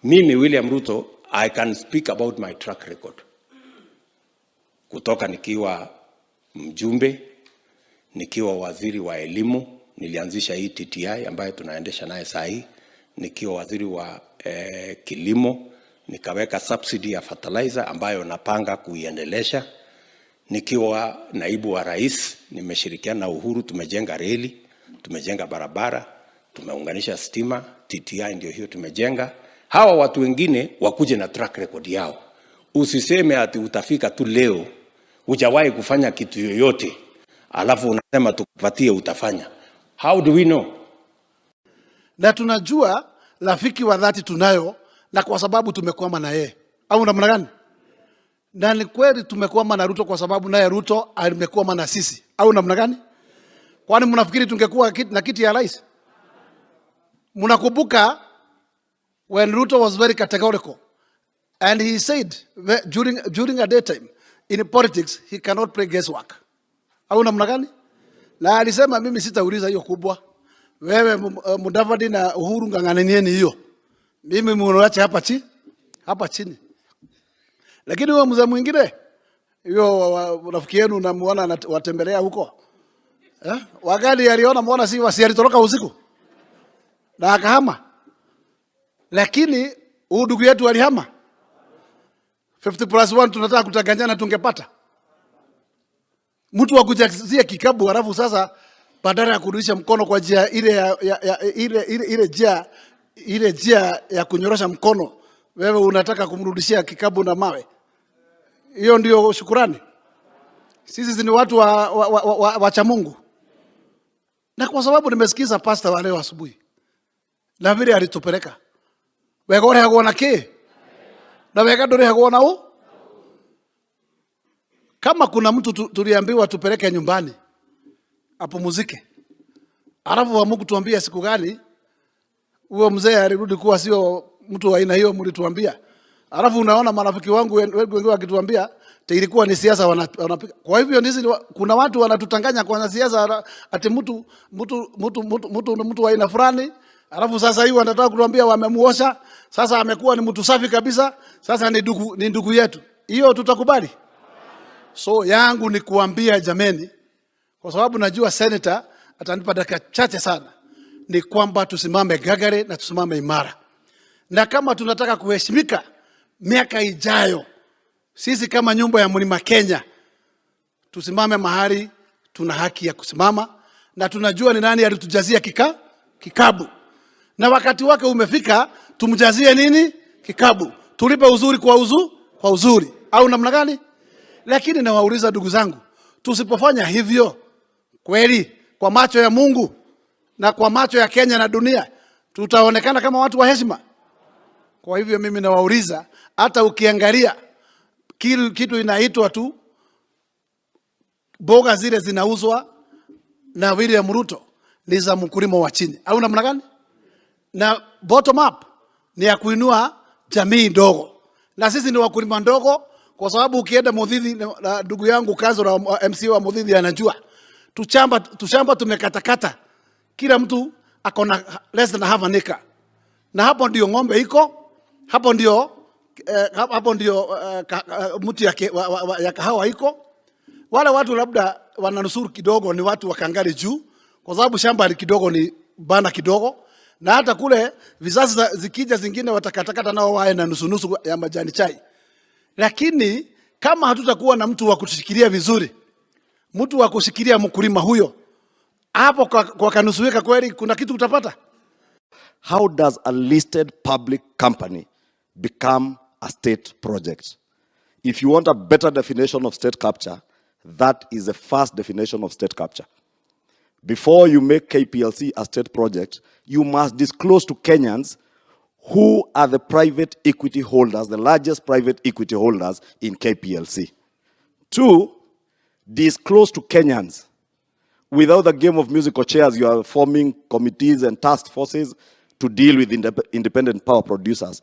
Mimi William Ruto, I can speak about my track record. Kutoka nikiwa mjumbe, nikiwa waziri wa elimu, nilianzisha hii TTI ambayo tunaendesha naye saa hii. Nikiwa waziri wa kilimo, nikaweka subsidy ya fertilizer ambayo napanga kuiendelesha. Nikiwa naibu wa rais, nimeshirikiana na Uhuru, tumejenga reli, tumejenga barabara, tumeunganisha stima, TTI ndio hiyo tumejenga. Hawa watu wengine wakuje na track record yao. Usiseme ati utafika tu leo, hujawahi kufanya kitu yoyote, alafu unasema tukupatie utafanya. How do we know? Na tunajua rafiki wa dhati tunayo, na kwa sababu tumekwama na yeye. Au namna gani? Na ni kweli tumekwama na Ruto kwa sababu naye Ruto amekwama na sisi. Au namna gani? Kwani mnafikiri tungekuwa na kiti ya rais? Mnakumbuka when Ruto was very categorical and he said during a daytime in politics he cannot play guesswork. Au namna gani? Na alisema mimi sitauliza hiyo kubwa. Wewe Mudavadi na Uhuru ng'ang'anieni hiyo. Mimi mniache hapa chini. Lakini huyo mzee mwingine, hiyo rafiki yenu unamuona watembelea huko. Wakati aliona muona si alitoroka usiku. Na akahama. Lakini huyu ndugu yetu alihama. 50+1 tunataka kutanganyana tungepata. Mtu wa kujazia kikabu halafu sasa badala ya kurudisha mkono kwa njia ile njia ya kunyorosha mkono, wewe unataka kumrudishia kikabu na mawe. Hiyo ndio shukrani? Sisi ni watu wa Mungu. Na kwa sababu nimesikiza pastor wa leo asubuhi, na vile alitupeleka wegore hagona ke na wega dore hagona u. Kama kuna mtu tuliambiwa tupeleke nyumbani apumzike, alafu wa Mungu tuambia siku gani, huyo mzee alirudi kuwa sio mtu wa aina hiyo mlituambia. Alafu unaona marafiki wangu wengi wakituambia ilikuwa ni siasa wanapiga. Kwa hivyo kuna watu wanatutanganya kwa siasa ati mtu wa aina fulani. Alafu sasa hivi wanataka kutuambia wamemuosha, sasa amekuwa ni mtu safi kabisa, sasa ni ndugu yetu. Hiyo tutakubali? So yangu ni kuambia jameni, kwa sababu najua senator atanipa dakika chache sana, ni kwamba tusimame gagare na tusimame imara. na kama tunataka kuheshimika miaka ijayo, sisi kama nyumba ya Mlima Kenya tusimame mahali tuna haki ya kusimama, na tunajua ni nani alitujazia kikabu, na wakati wake umefika tumjazie nini kikabu, tulipe uzuri kwa uzuri, au namna gani? Lakini nawauliza ndugu zangu, tusipofanya hivyo kweli, kwa macho ya Mungu na kwa macho ya Kenya na dunia, tutaonekana kama watu wa heshima? Kwa hivyo mimi nawauliza, hata ukiangalia kitu inaitwa tu boga zile zinauzwa na William Ruto ni za mkulima wa chini, au namna gani? Na bottom up ni ya kuinua jamii ndogo, na sisi ni wakulima ndogo, kwa sababu ukienda Muthidi, na ndugu yangu Kazo na MC wa Muthidi anajua, tushamba tumekatakata, kila mtu akona less than half an acre, na hapo ndio ng'ombe iko, hapo ndio mti ya kahawa iko. Wale watu labda wananusuru kidogo ni watu wakangari juu, kwa sababu shamba kidogo ni bana kidogo, na hata kule vizazi zikija zingine watakatakata nao wae na nusu ya majani chai. Lakini kama hatutakuwa na mtu wa kushikilia vizuri, mtu wa kushikilia mkulima huyo, hapo kwa kanusuweka kweli kuna kitu utapata. How does a listed public company become a state project? If you want a better definition of state capture, that is the first definition of state capture. Before you make KPLC a state project, you must disclose to Kenyans who are the private equity holders, the largest private equity holders in KPLC. 2, disclose to Kenyans. Without the game of musical chairs, you are forming committees and task forces to deal with independent power producers.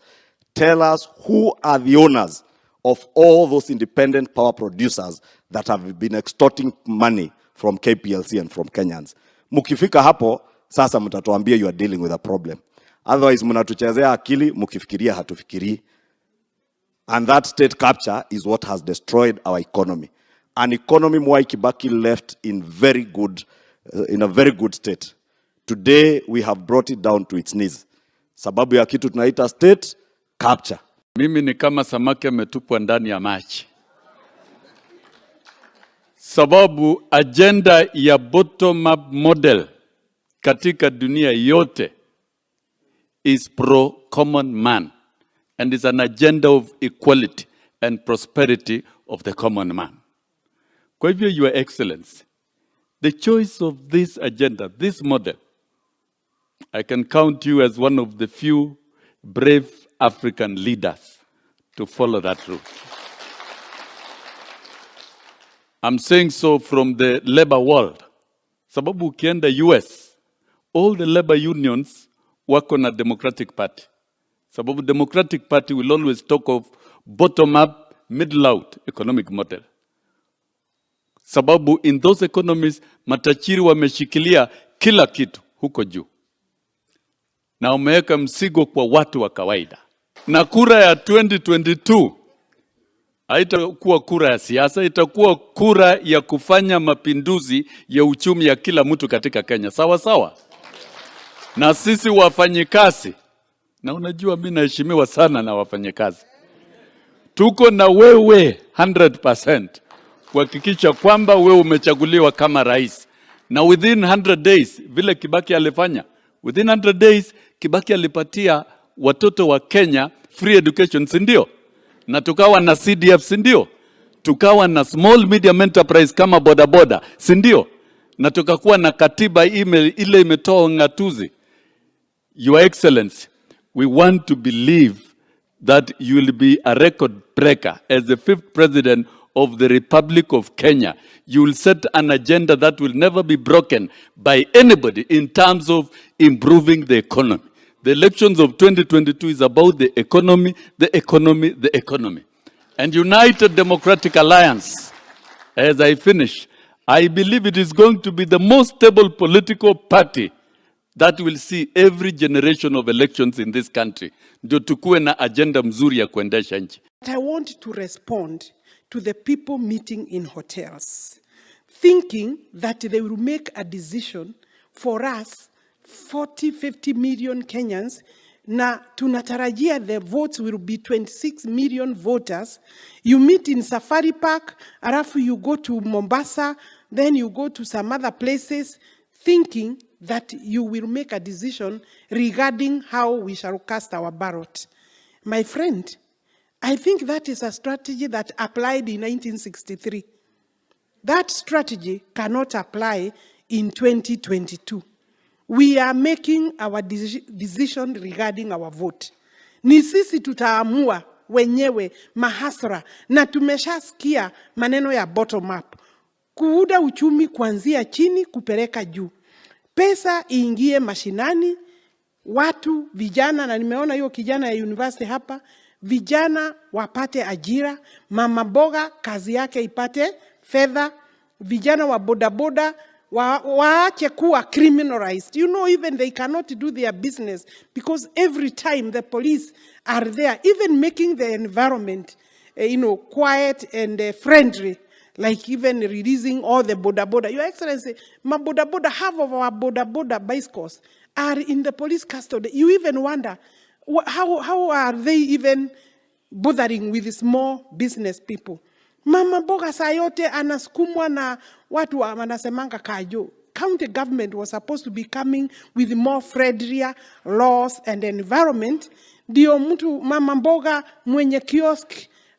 Tell us who are the owners of all those independent power producers that have been extorting money from KPLC and from Kenyans. Mukifika hapo, sasa mtatuambia you are dealing with a problem. Otherwise, mnatuchezea akili, mukifikiria hatufikiri. And that state capture is what has destroyed our economy. An economy Mwai Kibaki left in a very good state. Today, we have brought it down to its knees. Sababu ya kitu tunaita state capture. Mimi ni kama samaki ametupwa ndani ya maji. Sababu agenda ya bottom up model katika dunia yote is pro common man, and is an agenda of equality and prosperity of the common man. Kwa hivyo, Your Excellency, the choice of this agenda, this model, I can count you as one of the few brave African leaders to follow that route. I'm saying so from the labor world. Sababu ukienda US, all the labor unions work on a Democratic Party. Sababu Democratic Party will always talk of bottom-up, middle-out economic model. Sababu in those economies, matachiri wameshikilia kila kitu huko juu, na umeweka msigo kwa watu wa kawaida. Na kura ya 2022 haitakuwa kura ya siasa, itakuwa kura ya kufanya mapinduzi ya uchumi ya kila mtu katika Kenya. Sawa sawa. Na sisi wafanyikazi, na unajua mimi naheshimiwa sana na wafanyikazi, tuko na wewe 100% kuhakikisha kwamba wewe umechaguliwa kama rais. Na within 100 days, vile Kibaki alifanya, within 100 days, Kibaki alipatia watoto wa Kenya free education, si ndio? Na tukawa na CDF, si ndio? Tukawa na small medium enterprise kama bodaboda, si ndio? Na tukakuwa na katiba ile imetoa ngatuzi. Your Excellency, we want to believe that you will be a record breaker as the 5th president of the Republic of Kenya. You will set an agenda that will never be broken by anybody in terms of improving the economy. The elections of 2022 is about the economy, the economy, the economy. And United Democratic Alliance, as I finish, I believe it is going to be the most stable political party that will see every generation of elections in this country. Ndio tukue na agenda mzuri ya kuendesha nchi. I want to respond to the people meeting in hotels, thinking that they will make a decision for us, 40, 50 million Kenyans, na tunatarajia the votes will be 26 million voters. You meet in Safari Park, alafu you go to Mombasa, then you go to some other places, thinking that you will make a decision regarding how we shall cast our ballot. My friend, I think that is a strategy that applied in 1963. That strategy cannot apply in 2022. We are making our decision regarding our vote. Ni sisi tutaamua wenyewe mahasra, na tumeshasikia maneno ya bottom up. Kuuda uchumi kuanzia chini kupeleka juu. Pesa iingie mashinani, watu vijana, na nimeona hiyo kijana ya university hapa, vijana wapate ajira, mama mboga kazi yake ipate fedha, vijana wa bodaboda waache kuwa criminalized. You know, even they cannot do their business because every time the police are there, even making the environment, quiet and friendly, like even releasing all the boda. Your Excellency, my boda, half of our boda bicycles are in the police custody. You even wonder, how are they even bothering with small business people? Mama mboga saa yote anasukumwa na watu wanasemanga kajo. County government was supposed to be coming with more friendlier laws and environment. Ndio mtu mama mboga mwenye kiosk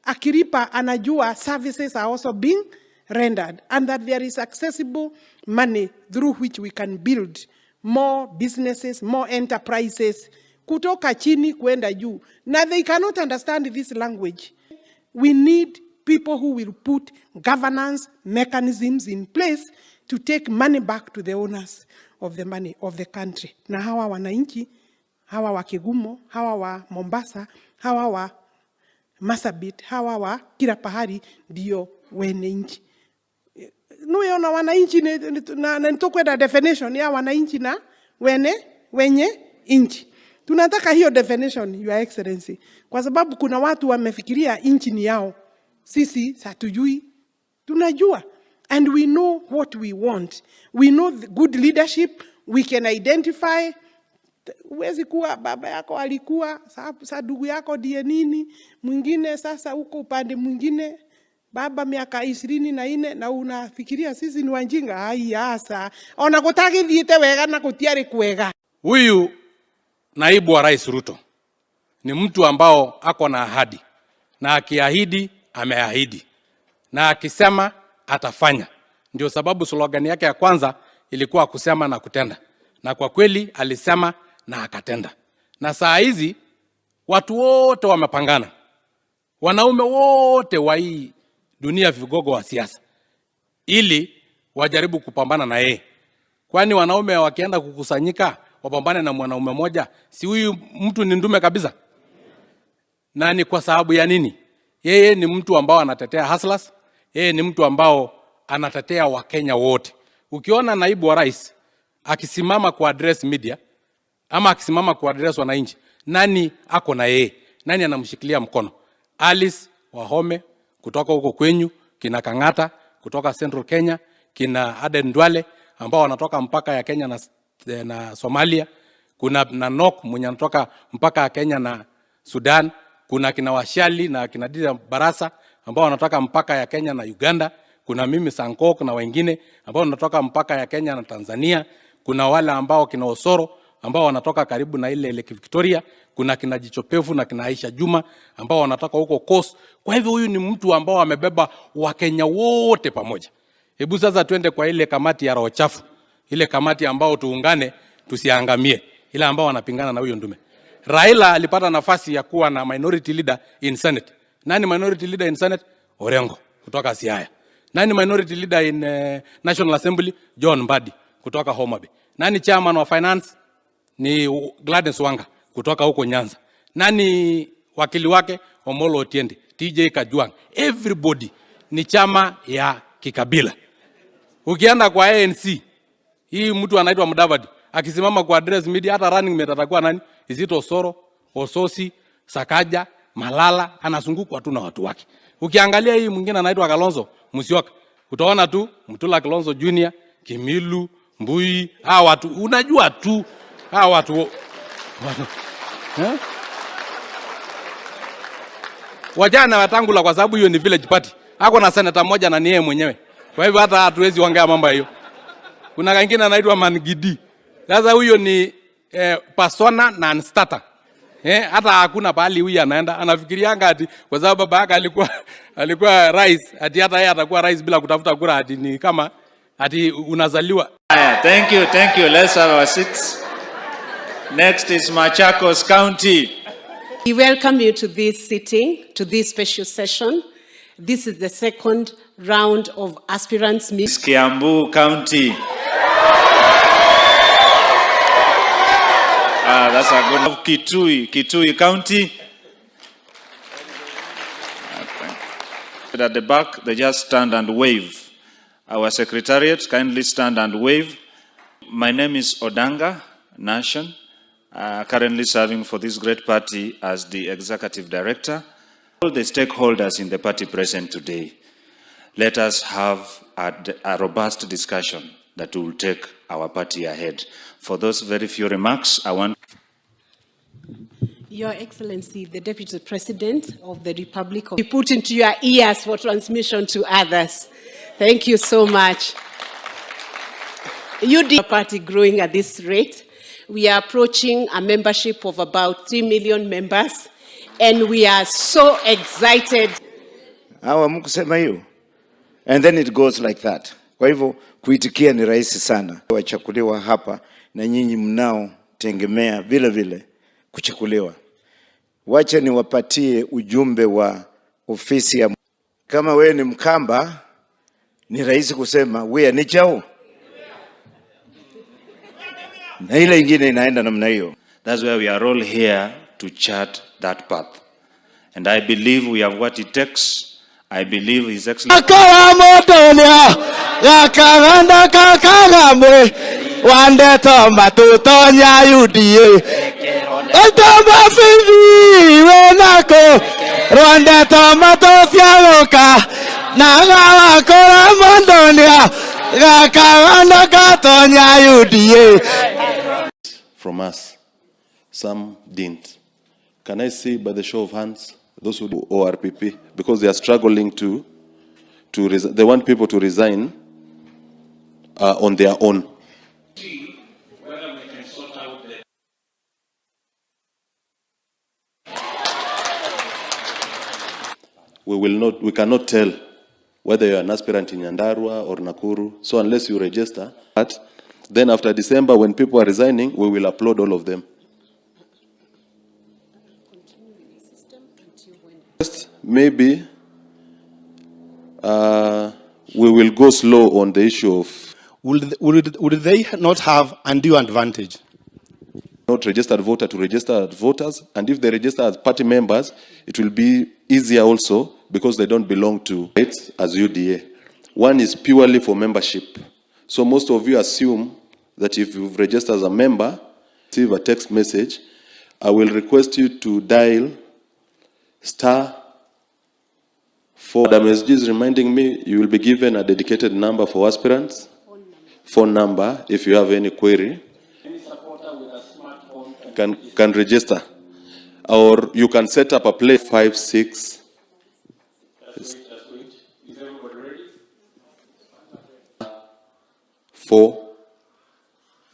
akiripa anajua services are also being rendered, and that there is accessible money through which we can build more businesses, more enterprises, kutoka chini kwenda juu. Now they cannot understand this language. We need people who will put governance mechanisms in place to take money back to the owners of the money of the country. Na hawa wananchi, hawa wa Kigumo, hawa wa Mombasa, hawa wa Masabit, hawa wa kila pahali ndio wananchi. Nuona wananchi na nitokwenda definition ya wananchi na wenye inchi. Tunataka hiyo definition, Your Excellency, kwa sababu kuna watu wamefikiria inchi ni yao. Sisi hatujui, tunajua, and we know what we want. We know the good leadership. We can identify. Uwezi kuwa baba yako alikuwa, sasa ndugu yako ndiye nini, mwingine sasa huko upande mwingine baba miaka 24 na unafikiria sisi ni wanjinga. Hasa ona kutaki thiite wega na kutiari kwega. Huyu naibu wa Rais Ruto ni mtu ambao ako na ahadi, na akiahidi ameahidi, na akisema atafanya. Ndio sababu slogan yake ya kwanza ilikuwa kusema na kutenda, na kwa kweli alisema na akatenda. Na saa hizi watu wote wamepangana, wanaume wote wa hii dunia, vigogo wa siasa, ili wajaribu kupambana na yeye. Kwani wanaume wakienda kukusanyika wapambane na mwanaume moja, si huyu mtu ni ndume kabisa? Na ni kwa sababu ya nini? Yeye ni mtu ambao anatetea hustlers, yeye ni mtu ambao anatetea Wakenya wote. Ukiona naibu wa rais akisimama kwa address media ama akisimama kwa address wananchi, nani ako na yeye? Nani anamshikilia mkono? Alice Wahome kutoka huko kwenyu, kina Kangata kutoka Central Kenya, kina Aden Duale ambao wanatoka mpaka ya Kenya na Somalia, kuna Nanok mwenye anatoka mpaka ya Kenya na Sudan, kuna kina Washali na kina Dida Barasa ambao wanatoka mpaka ya Kenya na Uganda, kuna mimi Sankok na wengine ambao wanatoka mpaka ya Kenya na Tanzania, kuna wale ambao kina Osoro ambao wanatoka karibu na ile Lake Victoria, kuna kina Jichopevu na kina Aisha Juma ambao wanatoka huko Coast. Kwa hivyo huyu ni mtu ambao amebeba Wakenya wote pamoja. Hebu sasa twende kwa ile kamati ya roho chafu, ile kamati ambao tuungane tusiangamie, ile ambao wanapingana na huyo ndume. Raila alipata nafasi ya kuwa na minority leader in Senate. Nani minority leader in Senate? Orengo kutoka Siaya. Nani minority leader in National Assembly? John Mbadi kutoka Homa Bay. Nani chairman wa finance? Ni Gladys Wanga kutoka huko Nyanza. Nani wakili wake? Omolo Otiende, TJ Kajwang. Everybody ni chama ya kikabila. Ukienda kwa ANC, hii mtu anaitwa Mudavadi akisimama kwa address media, hata running mate atakuwa nani? Izito Osoro, Ososi, Sakaja, Malala, anazungukwa tu na watu wake. Ukiangalia hii mwingine anaitwa Kalonzo Musyoka, utaona tu Mutula Kalonzo Junior, Kimilu, Mbui, hawa watu unajua tu hawa watu Wajana Wetangula kwa sababu hiyo ni village party. Hako na senator moja na niye mwenyewe. Kwa hivyo hata hatuwezi ongea mambo hiyo. Kuna kingine anaitwa Mangidi. Sasa huyo ni persona non starter. Hata hakuna pahali huyu anaenda, anafikirianga ati kwa sababu baba yake alikuwa rais, ati hata yeye atakuwa rais bila kutafuta kura, ati ni kama ati unazaliwa. Thank you. Let's have our seats. Next is Machakos County. We welcome you to this sitting, to this special session. This is the second round of aspirants meeting. Kiambu County. That's a good. Kitui County. At the back, they just stand and wave. Our secretariat, kindly stand and wave. My name is Odanga Nation, currently serving for this great party as the executive director. All the stakeholders in the party present today, let us have a robust discussion that will take our party ahead. For those very few remarks, I want... Your Excellency, the Deputy President of the Republic of... You put into your ears for transmission to others. Thank you so much. The party growing at this rate. We are approaching a membership of about 3 million members, and we are so excited. And then it goes like that. Kwa hivyo kuitikia ni rahisi sana. Wachakuliwa hapa na nyinyi mnao tengemea vile vile kuchakuliwa. Wacha niwapatie ujumbe wa ofisi ya... Kama wewe ni Mkamba, ni rahisi kusema wewe ni chao. Na ile ingine inaenda namna hiyo. That's why we are all here to chart that path. And I believe we have what it takes. I believe His Excellency... Wande tomba tutonya UDA. Tomba fifi wenako. Wande tomba tosiagoka. Nagawa kora mondonia. Gakawanda katonya UDA. From us, some didn't. Can I see by the show of hands those who do ORPP, because they are struggling to they want people to resign on their own. We cannot tell whether you're an aspirant in Nyandarua or Nakuru. So unless you register, then after December, when people are resigning, we will upload all of them. Maybe we will go slow on the issue of... Would they not have undue advantage? Not registered voter to registered voters, and if they register as party members, it will be easier also because they don't belong to it as UDA. One is purely for membership. So most of you assume that if you've registered as a member, receive a text message, I will request you to dial *4. The MSG is reminding me you will be given a dedicated number for aspirants, phone number if you have any query. Can register, or you can set up a play 56. Is everybody ready? 4,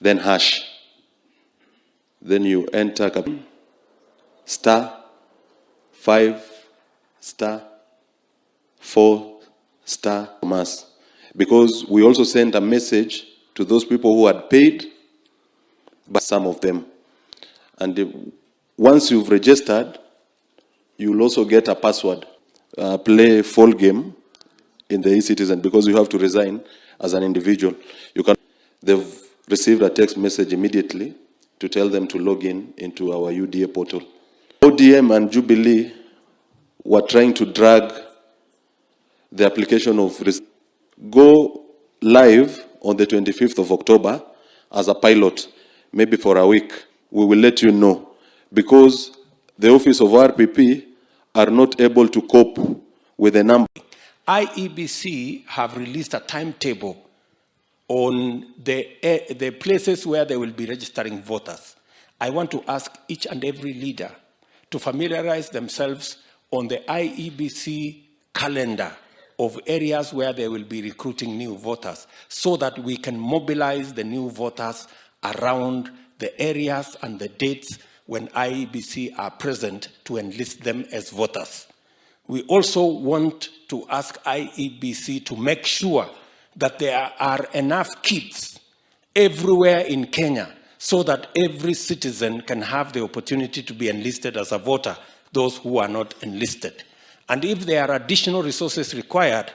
then hash. Then you enter *5 *4 mass, because we also sent a message to those people who had paid, but some of them. And once you've registered, you'll also get a password. Play full game in the e-citizen, because you have to resign as an individual. They've received a text message immediately to tell them to log in into our UDA portal. ODM and Jubilee were trying to drag the application of go live on the 25th of October as a pilot, maybe for a week. We will let you know, because the office of RPP are not able to cope with the number. IEBC have released a timetable on the places where they will be registering voters. I want to ask each and every leader to familiarize themselves on the IEBC calendar of areas where they will be recruiting new voters, so that we can mobilize the new voters around the areas and the dates when IEBC are present to enlist them as voters. We also want to ask IEBC to make sure that there are enough kids everywhere in Kenya so that every citizen can have the opportunity to be enlisted as a voter, those who are not enlisted. And if there are additional resources required,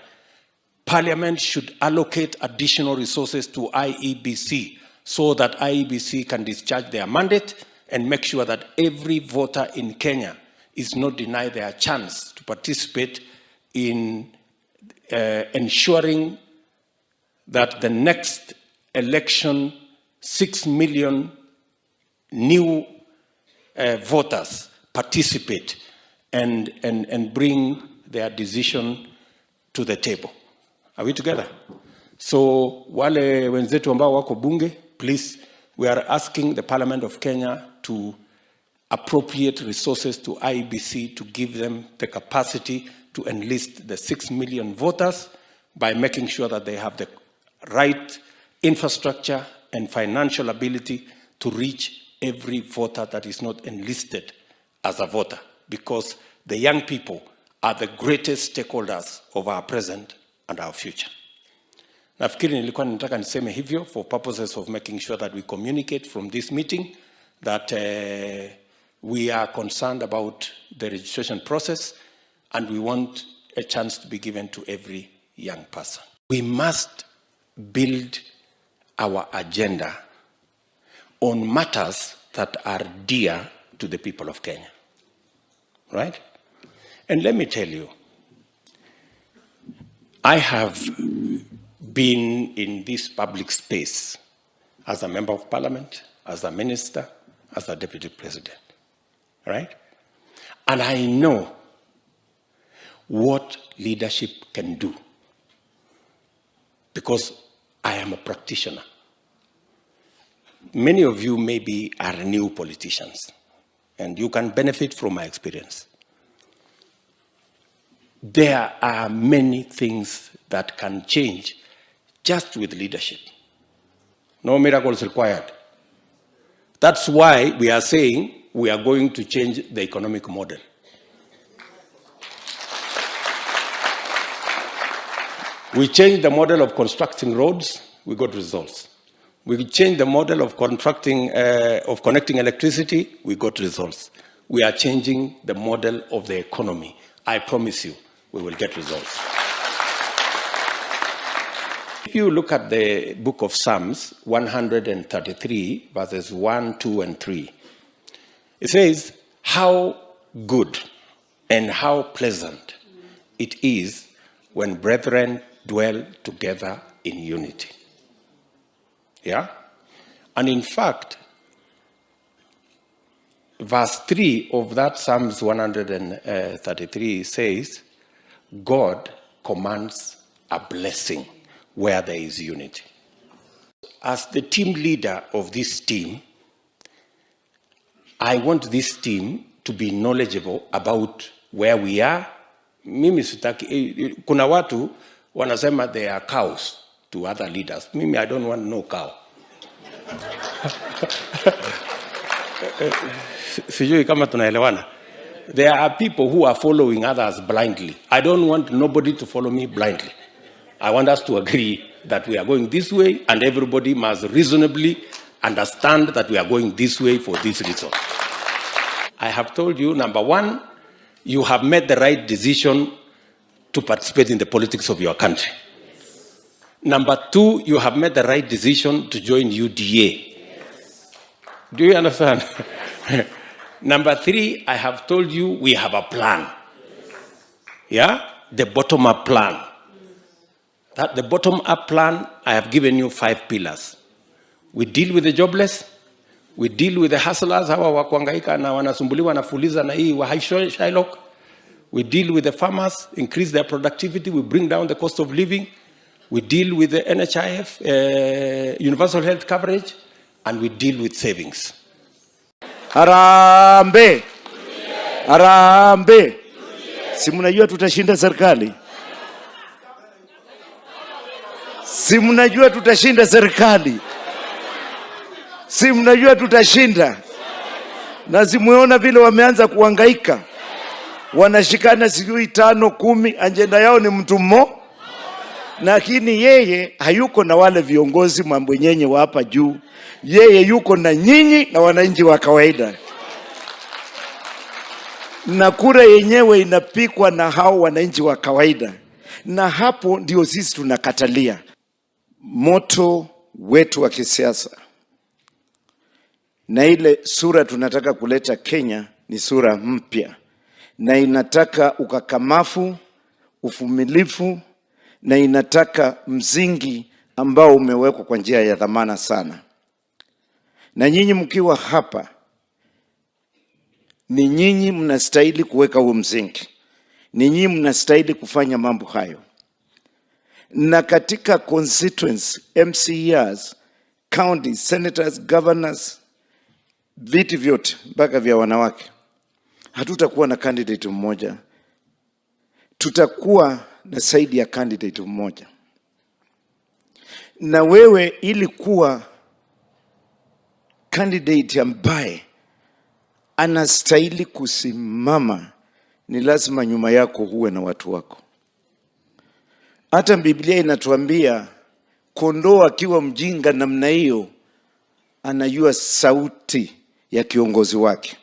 Parliament should allocate additional resources to IEBC so that IEBC can discharge their mandate and make sure that every voter in Kenya is not denied their chance to participate in ensuring that the next election, 6 million new voters participate and bring their decision to the table. Are we together? So wale wenzetu ambao wako bunge, please, we are asking the Parliament of Kenya to appropriate resources to IEBC to give them the capacity to enlist the 6 million voters by making sure that they have the right infrastructure and financial ability to reach every voter that is not enlisted as a voter, because the young people are the greatest stakeholders of our present and our future. Nafikiri nilikuwa nataka niseme hivyo for purposes of making sure that we communicate from this meeting that we are concerned about the registration process and we want a chance to be given to every young person. We must build our agenda on matters that are dear to the people of Kenya, right? And let me tell you, I have been in this public space as a member of parliament, as a minister, as a deputy president, right? And I know what leadership can do because I am a practitioner. Many of you maybe are new politicians and you can benefit from my experience. There are many things that can change just with leadership. No miracles required. That's why we are saying we are going to change the economic model. We changed the model of constructing roads, we got results. We changed the model of connecting electricity, we got results. We are changing the model of the economy. I promise you, we will get results. If you look at the book of Psalms 133, verses 1, 2, and 3, it says, how good and how pleasant it is when brethren dwell together in unity. Yeah? And in fact, verse 3 of that Psalms 133 says, God commands a blessing where there is unity. As the team leader of this team, I want this team to be knowledgeable about where we are. Mimi sitaki, kuna watu wanasema they are cows to other leaders. Mimi, I don't want no cow. Sijui kama tunaelewana. There are people who are following others blindly. I don't want nobody to follow me blindly. I want us to agree that we are going this way and everybody must reasonably understand that we are going this way for this reason. I have told you, number one, you have made the right decision to participate in the politics of your country. Number two, you have made the right decision to join UDA. Do you understand? Number three, I have told you we have a plan. Yeah? The bottom-up plan. That the bottom-up plan, I have given you 5 pillars. We deal with the jobless. We deal with the hustlers, hawa wa kuhangaika na wanasumbuliwa na fuliza na hii wa high Shylock. We deal with the farmers, increase their productivity. We bring down the cost of living. We deal with the NHIF, universal health coverage, and we deal with savings. Harambe. Harambe. Si mnajua tutashinda serikali? Si mnajua tutashinda serikali? Si mnajua tutashinda? Na simuona vile wameanza kuhangaika. Wanashikana sijui 5, 10, ajenda yao ni mtu mmoja. Lakini yeye hayuko na wale viongozi mambwenyenye wa hapa juu. Yeye yuko na nyinyi na wananchi wa kawaida. Na kura yenyewe inapikwa na hao wananchi wa kawaida. Na hapo ndio sisi tunakatalia. Moto wetu wa kisiasa na ile sura tunataka kuleta Kenya ni sura mpya. Na inataka ukakamafu, uvumilivu, na inataka msingi ambao umewekwa kwa njia ya dhamana sana. Na nyinyi mkiwa hapa, ni nyinyi mnastahili kuweka huo msingi. Ni nyinyi mnastahili kufanya mambo hayo. Na katika constituents, MCEs, counties, senators, governors, viti vyote mpaka vya wanawake, hatutakuwa na candidate mmoja. Tutakuwa na zaidi ya candidate mmoja. Na wewe ili kuwa candidate ambaye anastahili kusimama, ni lazima nyuma yako huwe na watu wako. Hata Biblia inatuambia kondoo akiwa mjinga namna hiyo anajua sauti ya kiongozi wake.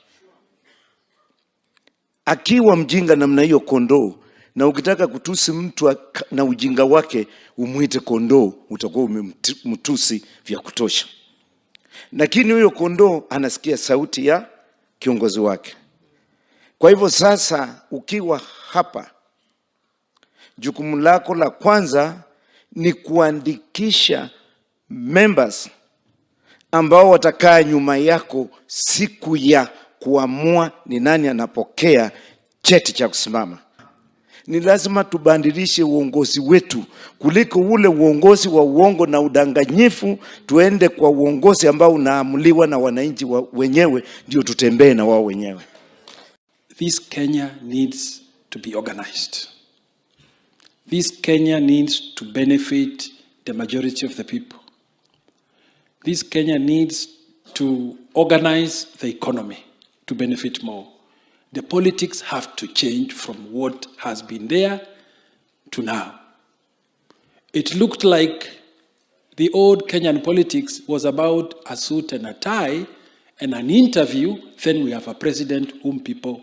Akiwa mjinga namna hiyo kondoo, na ukitaka kutusi mtu na ujinga wake umuite kondoo, utakuwa umemtusi vya kutosha. Lakini huyo kondoo anasikia sauti ya kiongozi wake. Kwa hivyo sasa ukiwa hapa, jukumu lako la kwanza ni kuandikisha members ambao watakaa nyuma yako siku ya kuamua ni nani anapokea cheti cha kusimama. Ni lazima tubandilishe uongozi wetu kuliko ule uongozi wa uongo na udanganyifu. Tuende kwa uongozi ambao unaamuliwa na wananchi wenyewe, ndio tutembee na wao wenyewe. This Kenya needs to be organized. This Kenya needs to benefit the majority of the people. This Kenya needs to organize the economy to benefit more. The politics have to change from what has been there to now. It looked like the old Kenyan politics was about a suit and a tie and an interview. Then we have a president whom people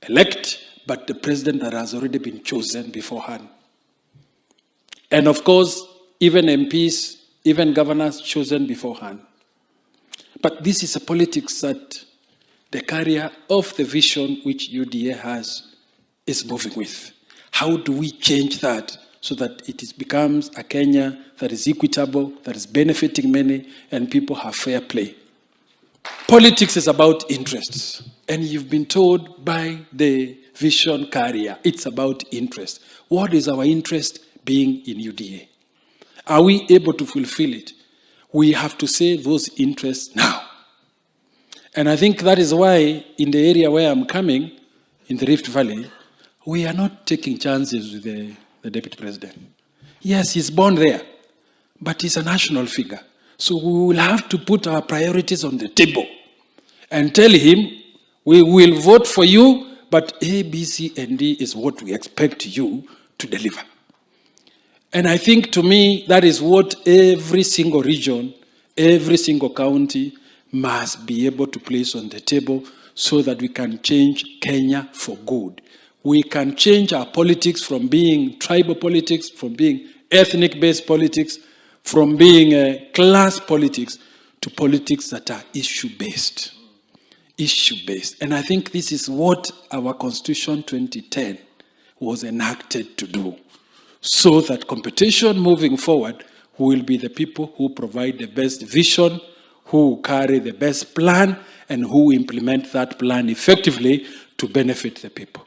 elect, but the president that has already been chosen beforehand. And of course, even MPs, even governors chosen beforehand. But this is a politics that the carrier of the vision which UDA has is moving with. How do we change that so that it becomes a Kenya that is equitable, that is benefiting many, and people have fair play? Politics is about interests. And you've been told by the vision carrier, it's about interest. What is our interest being in UDA? Are we able to fulfill it? We have to say those interests now. And I think that is why in the area where I'm coming, in the Rift Valley, we are not taking chances with the deputy president. Yes, he's born there, but he's a national figure. So we will have to put our priorities on the table and tell him, we will vote for you, but A, B, C, and D is what we expect you to deliver. And I think, to me, that is what every single region, every single county must be able to place on the table so that we can change Kenya for good. We can change our politics from being tribal politics, from being ethnic-based politics, from being class politics, to politics that are issue-based. Issue-based. And I think this is what our Constitution 2010 was enacted to do. So that competition moving forward will be the people who provide the best vision, who carry the best plan, and who implement that plan effectively to benefit the people.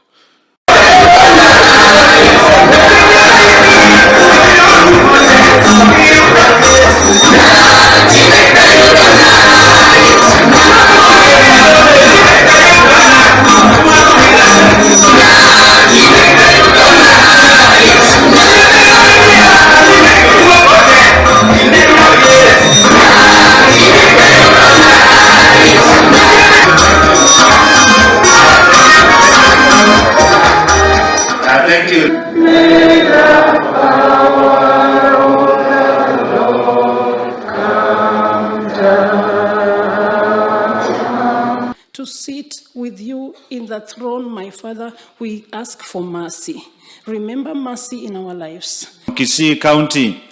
To sit with you in the throne, my Father, we ask for mercy. Remember mercy in our lives. Kisii County.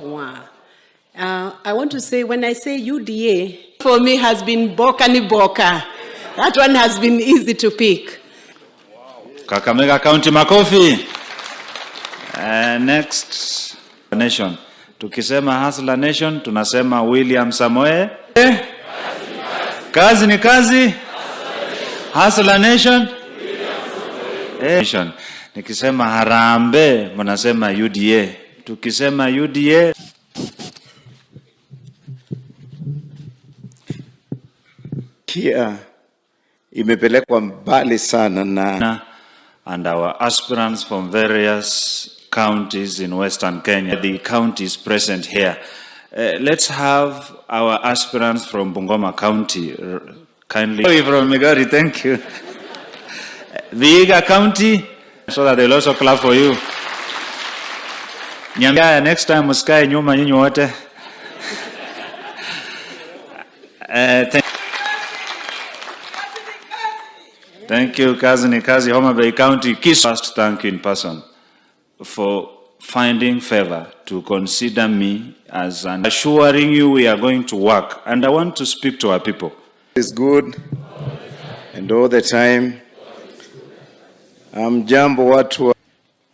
Wow. I want to say, when I say UDA, for me has been Boka ni Boka. That one has been easy to pick. Kakamega County, makofi. Next nation. Tukisema Hustler Nation, tunasema William Samoe. Kazi ni kazi. Hustler Nation. Nation. Nikisema Harambe, mnasema UDA. Tukisema UDA. Kia imepelekwa mbali sana na and our aspirants from various counties in Western Kenya. The counties present here. Let's have our aspirants from Bungoma County kindly. From Migori, thank you. Vihiga County, so that they'll also clap for you. Nyambia, next time usikae nyuma nyinyi wote. Thank you, Kazi Kazi, Homa Bay County. First, thank you in person for finding favor to consider me as an assuring you we are going to work. And I want to speak to our people. It's good and all the time. Jambo watu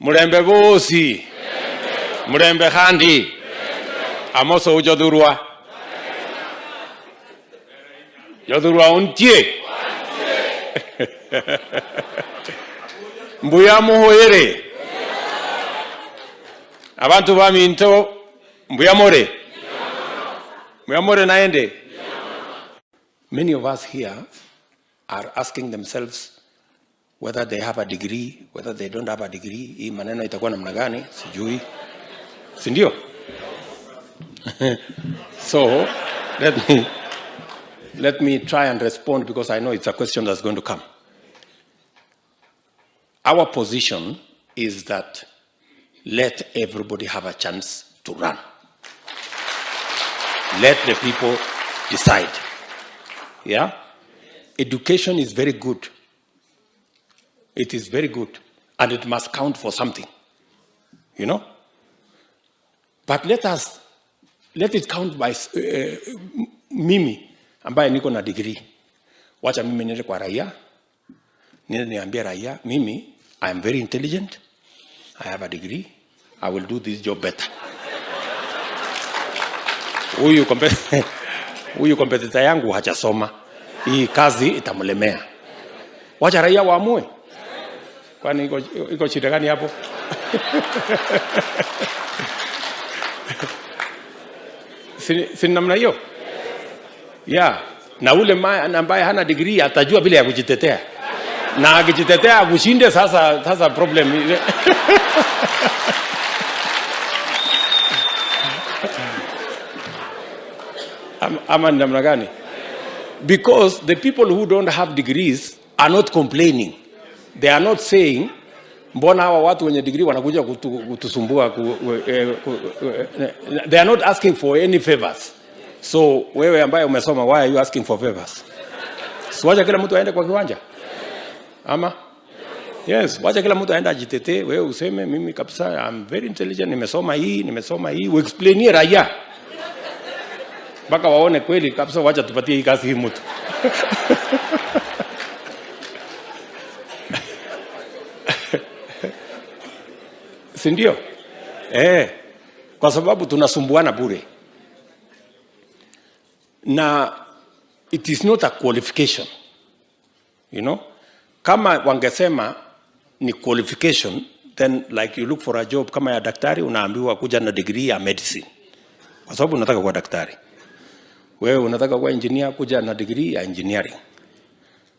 Murembe bosi. Murembe khandi. Amoso ujodurwa. Jodurwa untie. Mbuya muhoyere. Abantu baminto mbuya more. Mbuya more naende. Many of us here are asking themselves whether they have a degree, whether they don't have a degree. Hii maneno itakuwa namna gani? Sijui. Si ndio? So, let me try and respond because I know it's a question that's going to come. Our position is that let everybody have a chance to run. Let the people decide. Yeah? Education is very good. It is very good. And it must count for something. You know? But let it count by mimi ambaye niko na degree. Wacha mimi niende kwa raia. Niambie raia, mimi, I am very intelligent. I have a degree. I will do this job better. Huyu kompetita yangu hajasoma. Hii kazi itamlemea. Wacha raia waamue. Kwani iko shida gani hapo? Si namna hiyo? Yeah. Na ule ambaye hana degree atajua vile ya kujitetea. Na akijitetea akushinde sasa problem. Ama namna gani? Because the people who don't have degrees are not complaining. They are not saying mbona hawa watu wenye degree wanakuja kutusumbua. They are not asking for any favors. So wewe ambaye umesoma, why are you asking for favors? So wacha kila mtu aende kwa kiwanja. Ama? Yes, wacha kila mtu aende ajitetee, wewe useme mimi kabisa I'm very intelligent, nimesoma hii, uexplainie raia. Baka waone kweli kabisa, wacha tupatie hii kazi hii mtu. Si ndio? Kwa sababu tunasumbuana bure. Na it is not a qualification. You know? Kama wangesema ni qualification, then like you look for a job kama ya daktari, unaambiwa kuja na degree ya medicine. Kwa sababu unataka kuwa daktari. Wewe unataka kuwa engineer, kuja na degree ya engineering.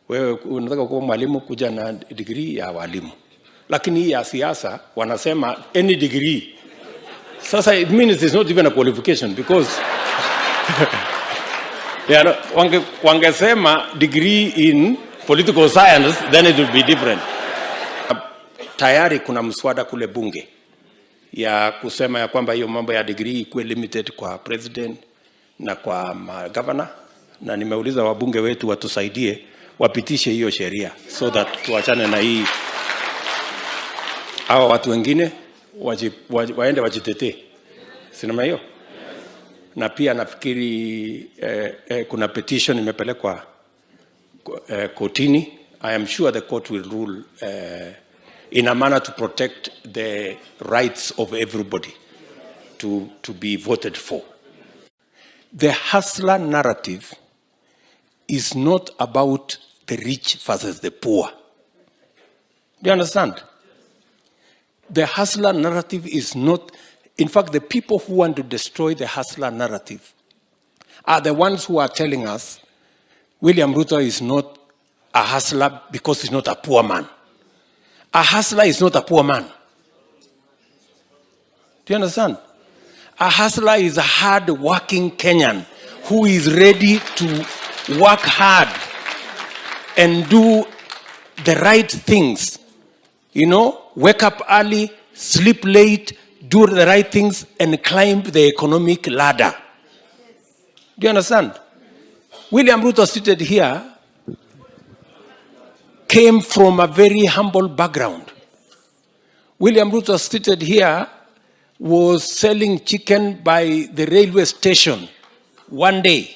Wewe unataka kuwa mwalimu, kuja na degree ya walimu. Lakini hii ya siasa wanasema any degree. Sasa it means it's not even a qualification because wangesema degree in political science, then it will be different. Tayari kuna mswada kule bunge ya kusema ya kwamba hiyo mambo ya degree ikuwe limited kwa president na kwa governor, na nimeuliza wabunge wetu watusaidie wapitishe hiyo sheria so that tuachane na hii hawa watu wengine waende wajitetee. Sinema hiyo. Na pia nafikiri kuna petition imepelekwa kotini. I am sure the court will rule in a manner to protect the rights of everybody to be voted for. The hustler narrative is not about the rich versus the poor. Do you understand? The hustler narrative is not, in fact, the people who want to destroy the hustler narrative are the ones who are telling us William Ruto is not a hustler because he's not a poor man. A hustler is not a poor man. Do you understand? A hustler is a hard-working Kenyan who is ready to work hard and do the right things. You know, wake up early, sleep late, do the right things, and climb the economic ladder. Do you understand? William Ruto seated here came from a very humble background. William Ruto seated here was selling chicken by the railway station one day.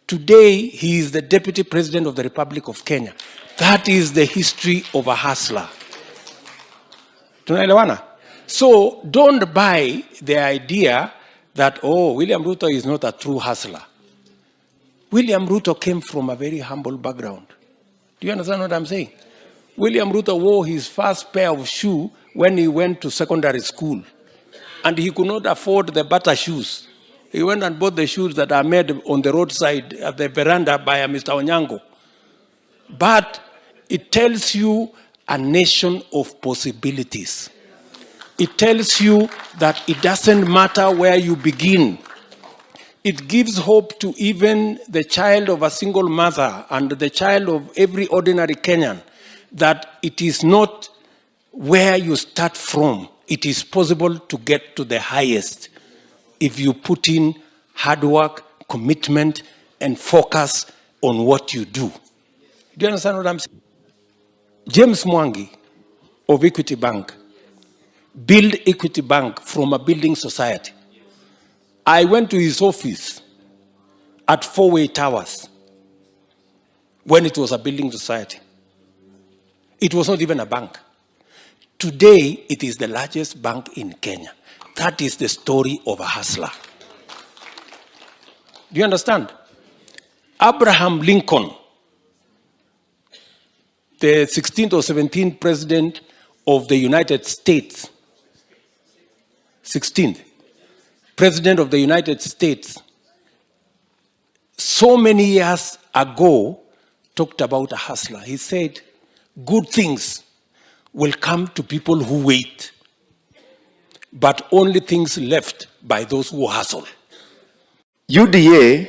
Today, he is the Deputy President of the Republic of Kenya. That is the history of a hustler. Tunaelewana? So don't buy the idea that, oh, William Ruto is not a true hustler. William Ruto came from a very humble background. Do you understand what I'm saying? William Ruto wore his first pair of shoes when he went to secondary school. And he could not afford the butter shoes. He went and bought the shoes that are made on the roadside at the veranda by a Mr. Onyango. But it tells you a nation of possibilities. It tells you that it doesn't matter where you begin. It gives hope to even the child of a single mother and the child of every ordinary Kenyan that it is not where you start from. It is possible to get to the highest if you put in hard work, commitment, and focus on what you do. Do you understand what I'm saying? James Mwangi of Equity Bank built Equity Bank from a building society. I went to his office at 4-way towers when it was a building society. It was not even a bank. Today, it is the largest bank in Kenya. That is the story of a hustler. Do you understand? Abraham Lincoln, the 16th or 17th president of the United States, 16th president of the United States, so many years ago, talked about a hustler. He said, good things will come to people who wait, but only things left by those who hustle. UDA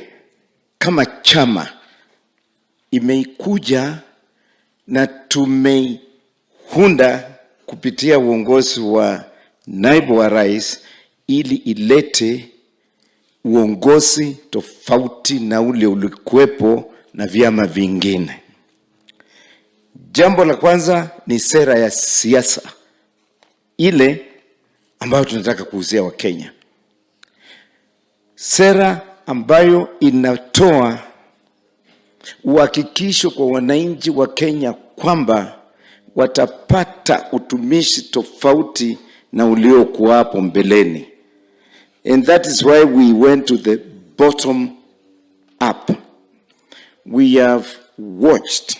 kama chama imeikuja na tumeihunda kupitia uongozi wa naibu wa rais ili ilete uongozi tofauti na ule ulikuwepo na vyama vingine. Jambo la kwanza ni sera ya siasa ile ambayo tunataka kuuzia Wakenya. Sera ambayo inatoa uhakikisho kwa wananchi wa Kenya kwamba watapata utumishi tofauti na uliokuwa hapo mbeleni. And that is why we went to the bottom up. We have watched,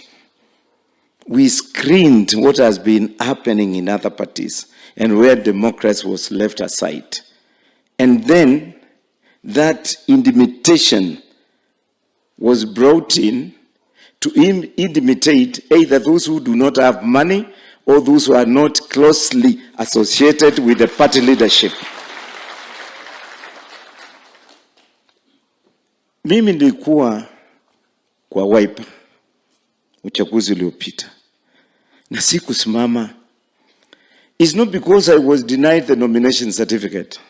we screened what has been happening in other parties and where democracy was left aside. And then that intimidation was brought in to intimidate either those who do not have money or those who are not closely associated with the party leadership. Mimi nilikuwa kwa Wiper uchaguzi uliopita, na si kusimama. It's not because I was denied the nomination certificate.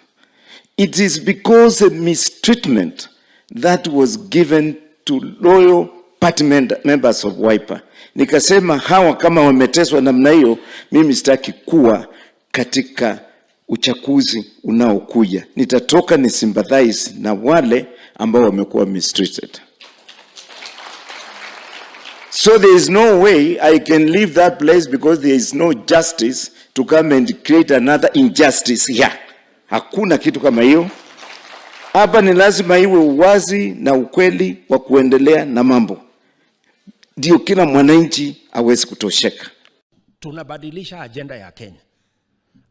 It is because a mistreatment that was given to loyal party members of Wiper. Nikasema hawa kama wameteswa namna hiyo, mimi sitaki kuwa katika uchaguzi unaokuja. Nitatoka ni sympathize na wale ambao wamekuwa mistreated. So there is no way I can leave that place because there is no justice to come and create another injustice here. Hakuna kitu kama hiyo. Hapa ni lazima iwe uwazi na ukweli wa kuendelea na mambo, ndio kila mwananchi awezi kutosheka. Tunabadilisha agenda ya Kenya.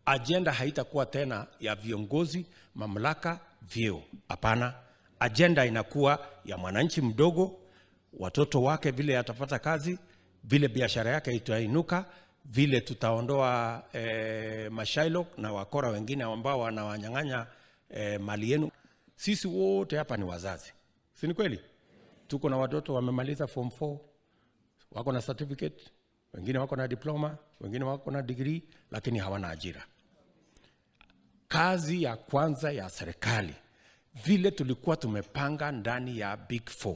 Agenda haitakuwa tena ya viongozi, mamlaka, vyeo. Hapana, agenda inakuwa ya mwananchi mdogo, watoto wake vile atapata kazi, vile biashara yake itainuka, vile tutaondoa mashailok na wakora wengine ambao wanawanyang'anya mali yenu. Sisi wote hapa ni wazazi. Si ni kweli? Tuko na watoto wamemaliza form 4, wako na certificate, wengine wako na diploma, wengine wako na degree, lakini hawana ajira. Kazi ya kwanza ya serikali, vile tulikuwa tumepanga ndani ya Big 4,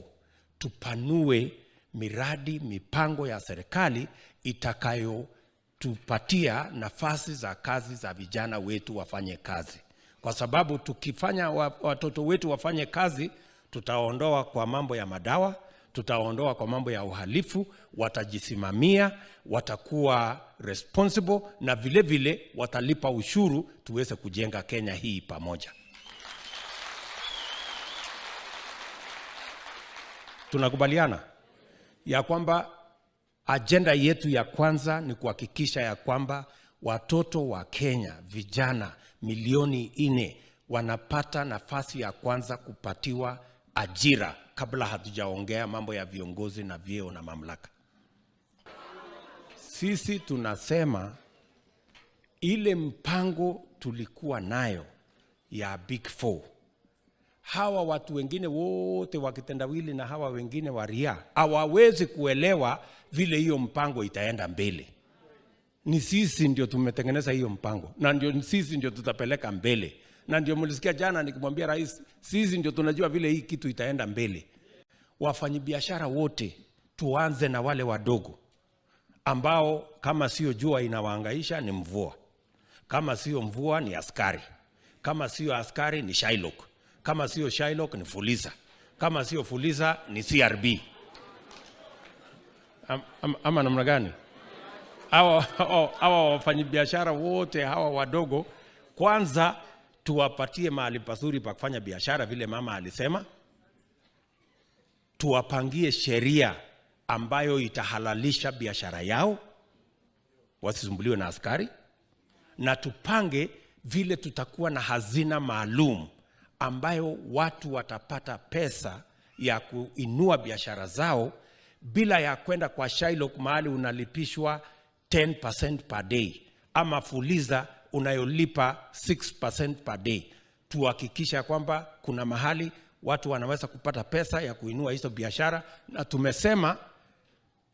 tupanue miradi, mipango ya serikali itakayotupatia nafasi za kazi za vijana wetu wafanye kazi. Kwa sababu tukifanya watoto wetu wafanye kazi, tutaondoa kwa mambo ya madawa, tutaondoa kwa mambo ya uhalifu, watajisimamia, watakuwa responsible, na vile vile watalipa ushuru, tuweze kujenga Kenya hii pamoja. Tunakubaliana ya kwamba agenda yetu ya kwanza ni kuhakikisha ya kwamba watoto wa Kenya, vijana milioni 4 wanapata nafasi ya kwanza kupatiwa ajira, kabla hatujaongea mambo ya viongozi na vyeo na mamlaka. Sisi tunasema ile mpango tulikuwa nayo ya Big 4, hawa watu wengine wote wakitendawili na hawa wengine waria hawawezi kuelewa vile hiyo mpango itaenda mbele. Ni sisi ndio tumetengeneza hiyo mpango, na ndio sisi ndio tutapeleka mbele. Na ndio mlisikia jana nikimwambia rais, sisi ndio tunajua vile hii kitu itaenda mbele. Wafanyabiashara wote, tuanze na wale wadogo ambao kama sio jua inawahangaisha ni mvua, kama sio mvua ni askari, kama sio askari ni Shylock, kama sio Shylock ni Fuliza, kama sio Fuliza ni CRB. Ama namna gani? Hawa wafanyabiashara wote hawa wadogo, kwanza tuwapatie mahali pazuri pa kufanya biashara vile mama alisema. Tuwapangie sheria ambayo itahalalisha biashara yao, wasisumbuliwe na askari. Na tupange vile tutakuwa na hazina maalum ambayo watu watapata pesa ya kuinua biashara zao bila ya kwenda kwa Shylock mahali unalipishwa 10% per day, ama Fuliza unayolipa 6% per day. Tuhakikisha kwamba kuna mahali watu wanaweza kupata pesa ya kuinua hizo biashara. Na tumesema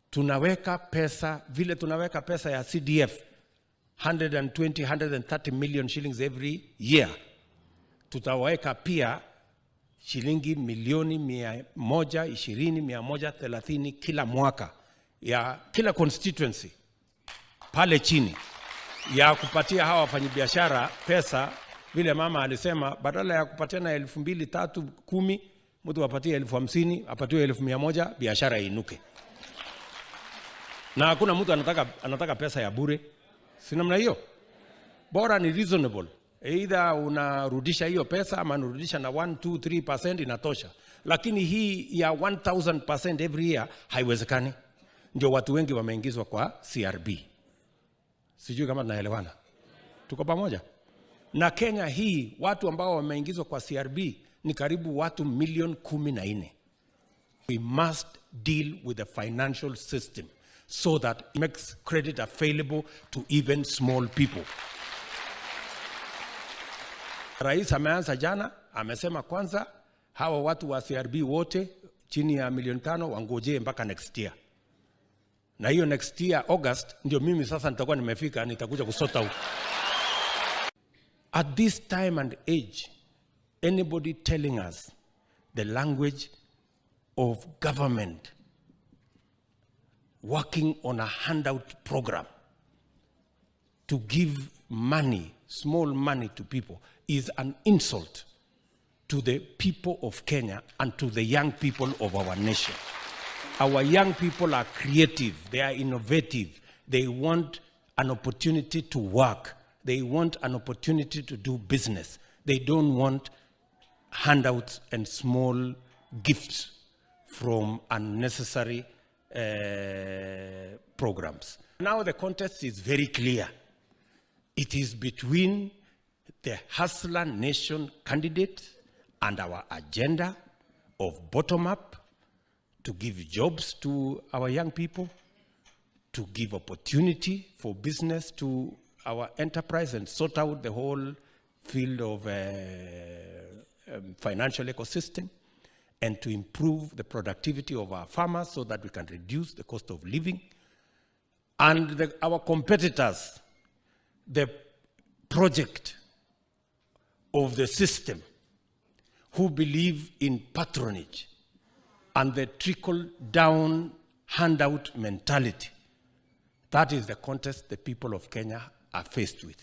tunaweka pesa, vile tunaweka pesa ya CDF 130 million shillings every year, tutaweka pia shilingi milioni 120-130 kila mwaka ya kila constituency pale chini, ya kupatia hawa wafanyabiashara pesa. Vile mama alisema, badala ya kupatiana 2,000, 3,000, 10, mtu apatie 50,000, apatiwe 1,100, biashara inuke. Na hakuna mtu anataka pesa ya bure. Si namna hiyo? Bora ni reasonable. Either unarudisha hiyo pesa ama unarudisha na 1, 2, 3% inatosha. Lakini hii ya 1000% every year haiwezekani. Ndio watu wengi wameingizwa kwa CRB. Sijui kama tunaelewana. Tuko pamoja? Na Kenya hii watu ambao wameingizwa kwa CRB ni karibu watu milioni 14. We must deal with the financial system so that it makes credit available to even small people. Rais ameanza jana, amesema kwanza hawa watu wa CRB wote chini ya milioni 5 wangojee mpaka next year. Na hiyo next year August ndio mimi sasa nitakuwa nimefika, nitakuja kusort out. At this time and age, anybody telling us the language of government working on a handout program to give money, small money to people, is an insult to the people of Kenya and to the young people of our nation. Our young people are creative, they are innovative, they want an opportunity to work, they want an opportunity to do business. They don't want handouts and small gifts from unnecessary programs. Now the contest is very clear. It is between the Hustler Nation candidate and our agenda of bottom-up to give jobs to our young people, to give opportunity for business to our enterprise and sort out the whole field of financial ecosystem, and to improve the productivity of our farmers so that we can reduce the cost of living. And our competitors, the project of the system, who believe in patronage and the trickle-down handout mentality. That is the contest the people of Kenya are faced with.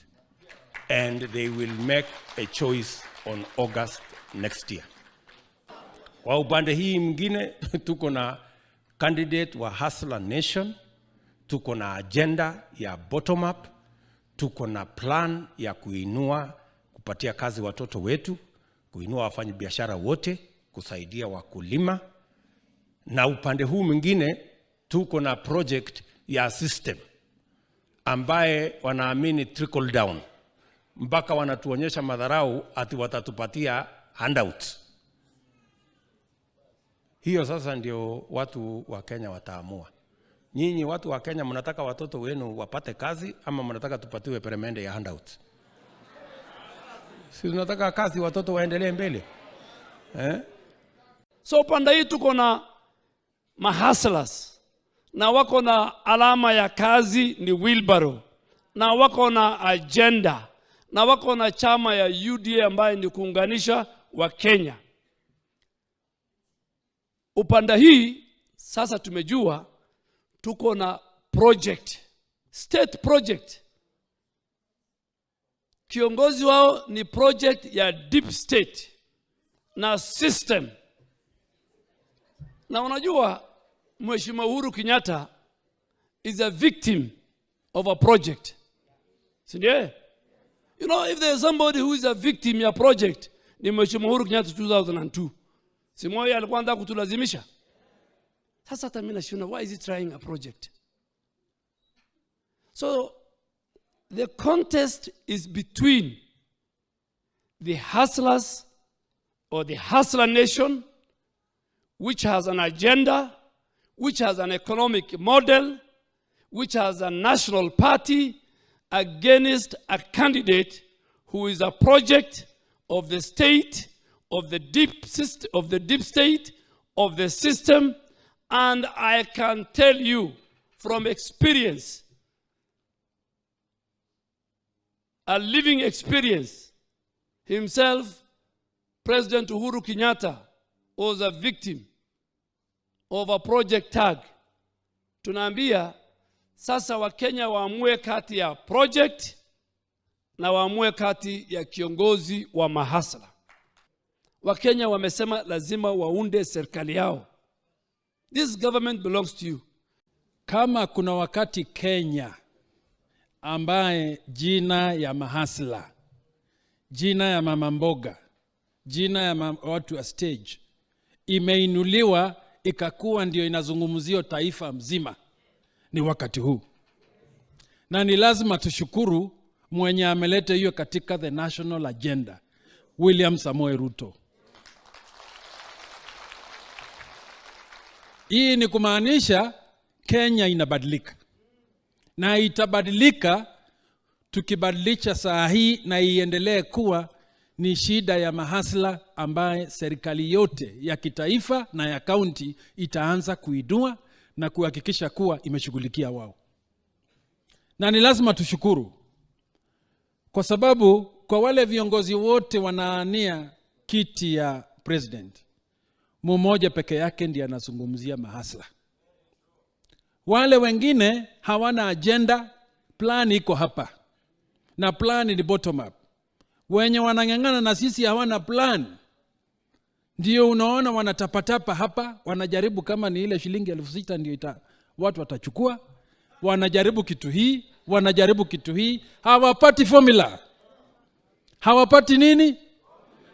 And they will make a choice on August next year. Kwa upande hii mwingine, tuko na candidate wa Hustler Nation, tuko na agenda ya bottom up, tuko na plan ya kupatia kazi watoto wetu, kuinua wafanyabiashara wote, kusaidia wakulima. Na upande huu mwingine tuko na project ya system ambaye wanaamini trickle down, mpaka wanatuonyesha madharau ati watatupatia handouts. Hiyo sasa ndio watu wa Kenya wataamua. Nyinyi watu wa Kenya mnataka watoto wenu wapate kazi ama mnataka tupatiwe peremende ya handouts? Si tunataka kazi, watoto waendelee mbele. So panda hii tuko na mahustlers na wako na alama ya kazi ni wheelbarrow, na wako na agenda, na wako na chama ya UDA ambaye ni kuunganisha wa Kenya. Upanda hii sasa tumejua tuko na project, state project. Kiongozi wao ni project ya deep state na system. Na unajua Mheshimiwa Uhuru Kenyatta is a victim of a project. Sindio? You know, if there's somebody who is a victim ya project, ni Mheshimiwa Uhuru Kenyatta 2002. Si moyo alikuwa anataka kutulazimisha. Sasa hata mimi nashiona, why is he trying a project? So the contest is between the hustlers or the Hustler Nation, which has an agenda, which has an economic model, which has a national party, against a candidate who is a project of the state, of the deep system, of the deep state, of the system. And I can tell you from experience, a living experience, himself, President Uhuru Kenyatta, was a victim of a project tag. Tunaambia sasa Wakenya waamue kati ya project na waamue kati ya kiongozi wa mahasla. Wakenya wamesema lazima waunde serikali yao. This government belongs to you. Kama kuna wakati Kenya ambaye jina ya mahasla, jina ya mama mboga, jina ya watu wa stage imeinuliwa ikakuwa ndio inazungumzio taifa mzima, ni wakati huu. Na ni lazima tushukuru mwenye ameleta hiyo katika the national agenda, William Samoei Ruto. Hii ni kumaanisha Kenya inabadilika. Na itabadilika tukibadilisha saa hii na iendelee kuwa ni shida ya mahasla ambaye serikali yote ya kitaifa na ya kaunti itaanza kuidua na kuhakikisha kuwa imeshughulikia wao. Na ni lazima tushukuru kwa sababu kwa wale viongozi wote wanaania kiti ya president, mmoja peke yake ndiye anazungumzia mahasla. Wale wengine hawana agenda, plan iko hapa. Na plan ni bottom up. Wenye wanang'ang'ana na sisi hawana plan. Ndio unaona wanatapatapa hapa, wanajaribu kama ni ile shilingi 6,000 ndio watu watachukua. Wanajaribu kitu hii, wanajaribu kitu hii, hawapati formula. Hawapati nini?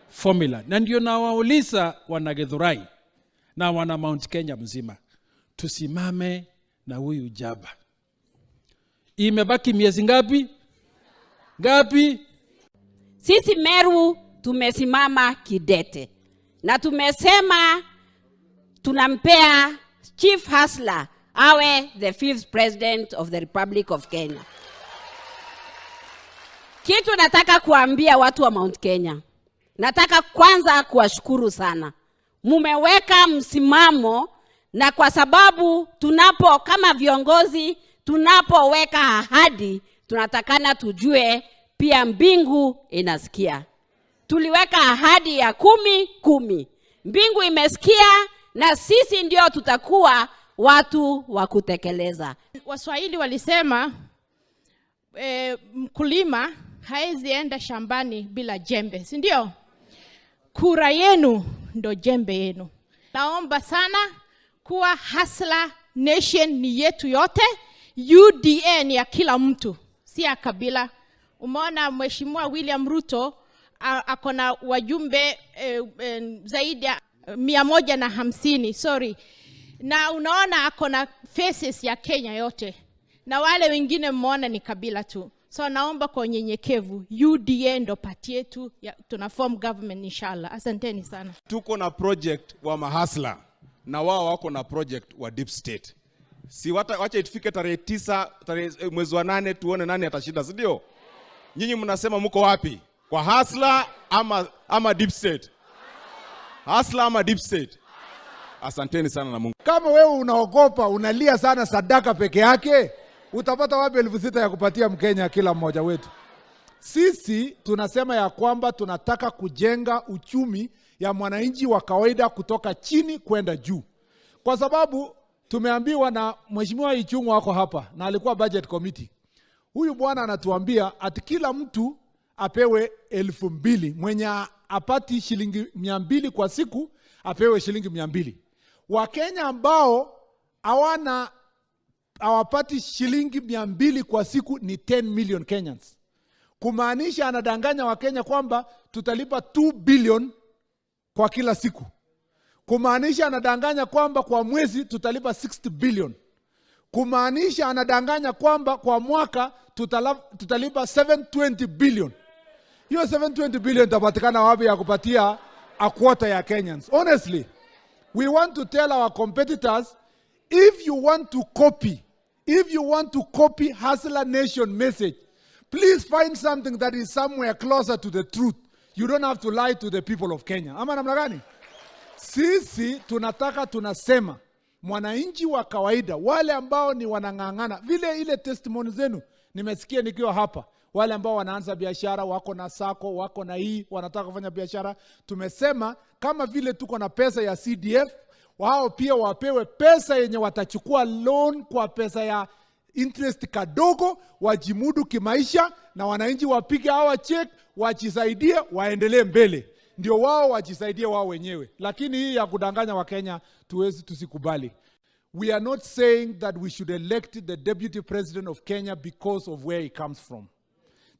Formula. Na ndio nawauliza wana Githurai na wana Mount Kenya mzima, tusimame na huyu jaba. Imebaki miezi ngapi? Ngapi? Sisi Meru tumesimama kidete. Na tumesema tunampea Chief Hustler awe the 5th President of the Republic of Kenya. Kitu nataka kuambia watu wa Mount Kenya. Nataka kwanza kuwashukuru sana. Mumeweka msimamo, na kwa sababu kama viongozi tunapoweka ahadi, tunatakana tujue pia mbingu inasikia. Tuliweka ahadi ya 10-10. Mbingu imesikia, na sisi ndio tutakuwa watu wa kutekeleza. Waswahili walisema mkulima haezi enda shambani bila jembe, si ndio? Kura yenu ndo jembe yenu. Naomba sana kuwa Hustler Nation ni yetu yote. UDA ni ya kila mtu, si ya kabila. Umeona Mheshimiwa William Ruto akona wajumbe zaidi ya 150, na unaona akona faces ya Kenya yote, na wale wengine mmeona ni kabila tu. So naomba kwa unyenyekevu, UDA ndo party yetu, tuna form government inshallah. Asanteni sana. Tuko na project wa mahasla na wao wako na project wa deep state. Si wacha ifike tarehe 9 mwezi wa 8 tuone nani atashinda, si ndio? Nyinyi mnasema mko wapi? Kwa hasla ama deep state? Hasla ama deep state? Asanteni sana na Mungu. Kama wewe unaogopa, unalia sana sadaka peke yake, utapata wapi 6,000 ya kupatia Mkenya kila mmoja wetu? Sisi tunasema ya kwamba tunataka kujenga uchumi ya mwananchi wa kawaida kutoka chini kwenda juu. Kwa sababu tumeambiwa na Mheshimiwa Ichung'wa wako hapa na alikuwa budget committee. Huyu bwana anatuambia ati kila mtu apewe 2,000. Mwenye apati shilingi 200 kwa siku apewe shilingi 200. Wakenya ambao hawapati shilingi 200 kwa siku ni 10 million Kenyans. Kumaanisha anadanganya Wakenya kwamba tutalipa 2 billion kwa kila siku. Kumaanisha anadanganya kwamba kwa mwezi tutalipa 60 billion. Kumaanisha anadanganya kwamba kwa mwaka tutalipa 720 billion. Hiyo 720 billion tapatikana wapi ya kupatia a quarter ya Kenyans? Honestly, we want to tell our competitors, if you want to copy Hustler Nation message, please find something that is somewhere closer to the truth. You don't have to lie to the people of Kenya. Ama namna gani? Sisi tunasema mwananchi wa kawaida, wale ambao ni wanang'ang'ana, vile ile testimony zenu nimesikia nikiwa hapa, wale ambao wanaanza biashara, wako na sako, wako na hii, wanataka kufanya biashara. Tumesema kama vile tuko na pesa ya CDF, wao pia wapewe pesa yenye watachukua loan kwa pesa ya interest kadogo, wajimudu kimaisha, na wananchi wapige hawa check, wajisaidie, waendelee mbele. Ndio wao wajisaidie wao wenyewe. Lakini hii ya kudanganya Wakenya tusikubali. We are not saying that we should elect the deputy president of Kenya because of where he comes from.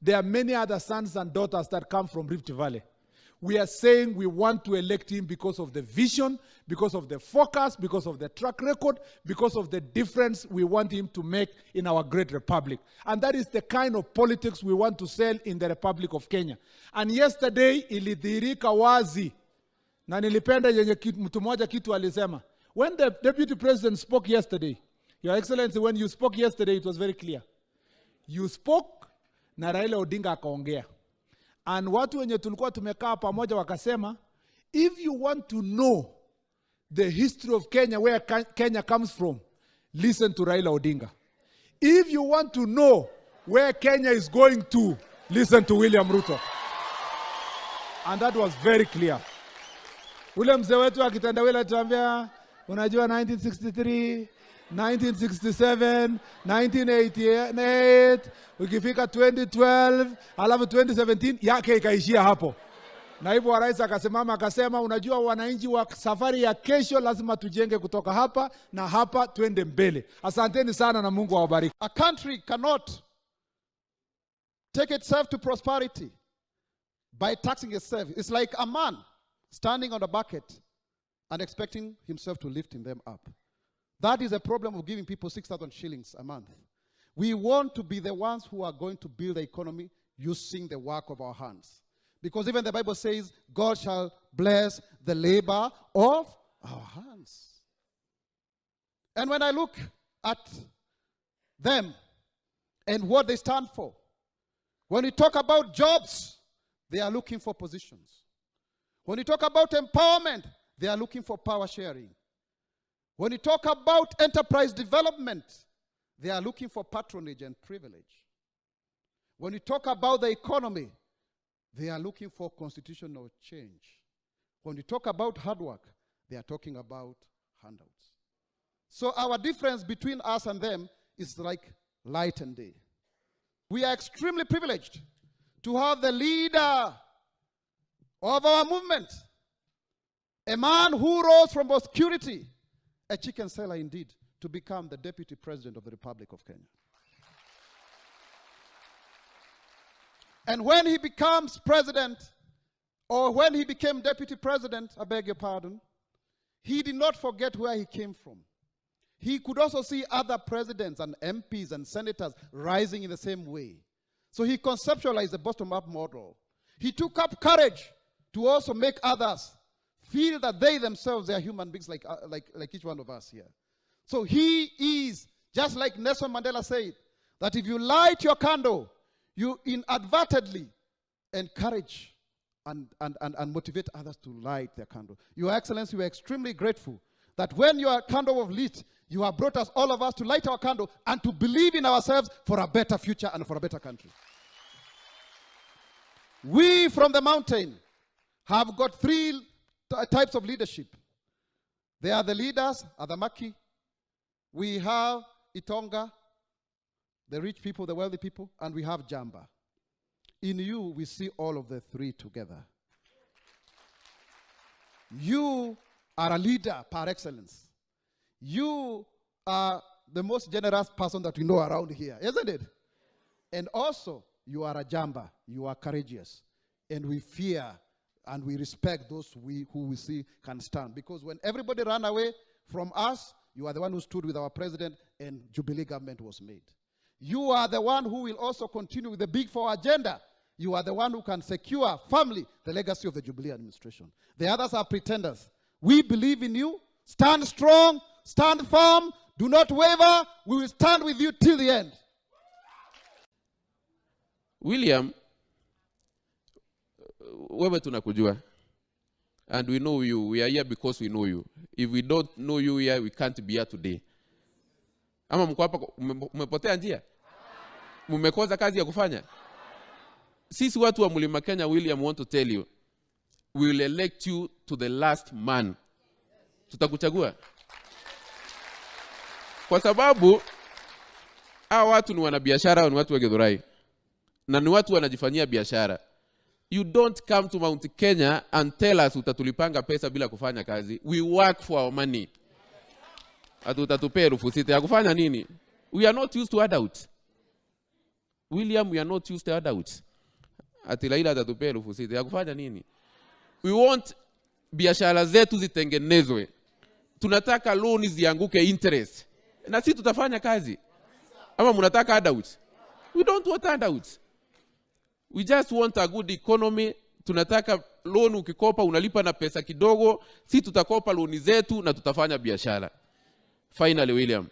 There are many other sons and daughters that come from Rift Valley. We are saying we want to elect him because of the vision, because of the focus, because of the track record, because of the difference we want him to make in our great republic. And that is the kind of politics we want to sell in the Republic of Kenya. And yesterday, ilidhihirika wazi, na nilipenda yenye mtu mmoja kitu alisema. When the deputy president spoke yesterday, Your Excellency, when you spoke yesterday, it was very clear. You spoke, na Raila Odinga akaongea. And watu wenye tulikuwa tumekaa pamoja wakasema, if you want to know the history of Kenya, where Kenya comes from, listen to Raila Odinga. If you want to know where Kenya is going to, listen to William Ruto. And that was very clear. Ule mzee wetu akitendawili atuambia, unajua 1963, 1967, 1988, ukifika 2012, alafu 2017, yake ikaishia hapo. Naibu wa rais akasimama akasema, unajua wananchi wa safari ya kesho lazima tujenge kutoka hapa na hapa tuende mbele. Asanteni sana na Mungu awabariki. A country cannot take itself to prosperity by taxing itself. It's like a man standing on a bucket and expecting himself to lift them up. That is a problem of giving people 6,000 shillings a month. We want to be the ones who are going to build the economy using the work of our hands. Because even the Bible says, God shall bless the labor of our hands. And when I look at them and what they stand for, when we talk about jobs, they are looking for positions. When we talk about empowerment, they are looking for power sharing. When we talk about enterprise development, they are looking for patronage and privilege. When we talk about the economy, they are looking for constitutional change. When we talk about hard work, they are talking about handouts. So our difference between us and them is like light and day. We are extremely privileged to have the leader of our movement, a man who rose from obscurity, a chicken seller indeed, to become the Deputy President of the Republic of Kenya. And when he becomes president, or when he became Deputy President, I beg your pardon, he did not forget where he came from. He could also see other presidents and MPs and senators rising in the same way. So he conceptualized a bottom-up model. He took up courage to also make others feel that they themselves are human beings like each one of us here. So he is, just like Nelson Mandela said, that if you light your candle, you inadvertently encourage and motivate others to light their candle. Your Excellency, we are extremely grateful that when your candle was lit, you have brought us, all of us, to light our candle and to believe in ourselves for a better future and for a better country. We from the mountain have got three types of leadership. They are the leaders, Adhamaki. We have Itonga, the rich people, the wealthy people, and we have Jamba. In you, we see all of the three together. You are a leader par excellence. You are the most generous person that we know around here, isn't it? And also, you are a Jamba. You are courageous. And we fear and we respect those who we see can stand. Because when everybody ran away from us, you are the one who stood with our president and Jubilee government was made. You are the one who will also continue with the Big Four agenda. You are the one who can secure firmly the legacy of the Jubilee administration. The others are pretenders. We believe in you. Stand strong, stand firm, do not waver. We will stand with you till the end. William, wewe tunakujua. And we know you. We are here because we know you. If we don't know you here, we can't be here today. Ama mko hapa umepotea njia? Mmekosa kazi ya kufanya? Sisi watu wa Mlima Kenya, William, want to tell you, we will elect you to the last man. Tutakuchagua. Kwa sababu hawa watu ni wanabiashara, ni watu wa Githurai. Na ni watu wanajifanyia biashara. You don't come to Mount Kenya and tell us utatulipanga pesa bila kufanya kazi. We work for our money. Atutatupea rufusite ya kufanya nini? We are not used to adults. William, we are not used to adults. Ati Raila atatupea rufusite ya kufanya nini? We want biashara zetu zitengenezwe. Tunataka loan zianguke interest. Na sisi tutafanya kazi. Ama mnataka adults? We don't want adults. We just want a good economy. Tunataka loan ukikopa unalipa na pesa kidogo. Sisi tutakopa loan zetu na tutafanya biashara. Finally, William,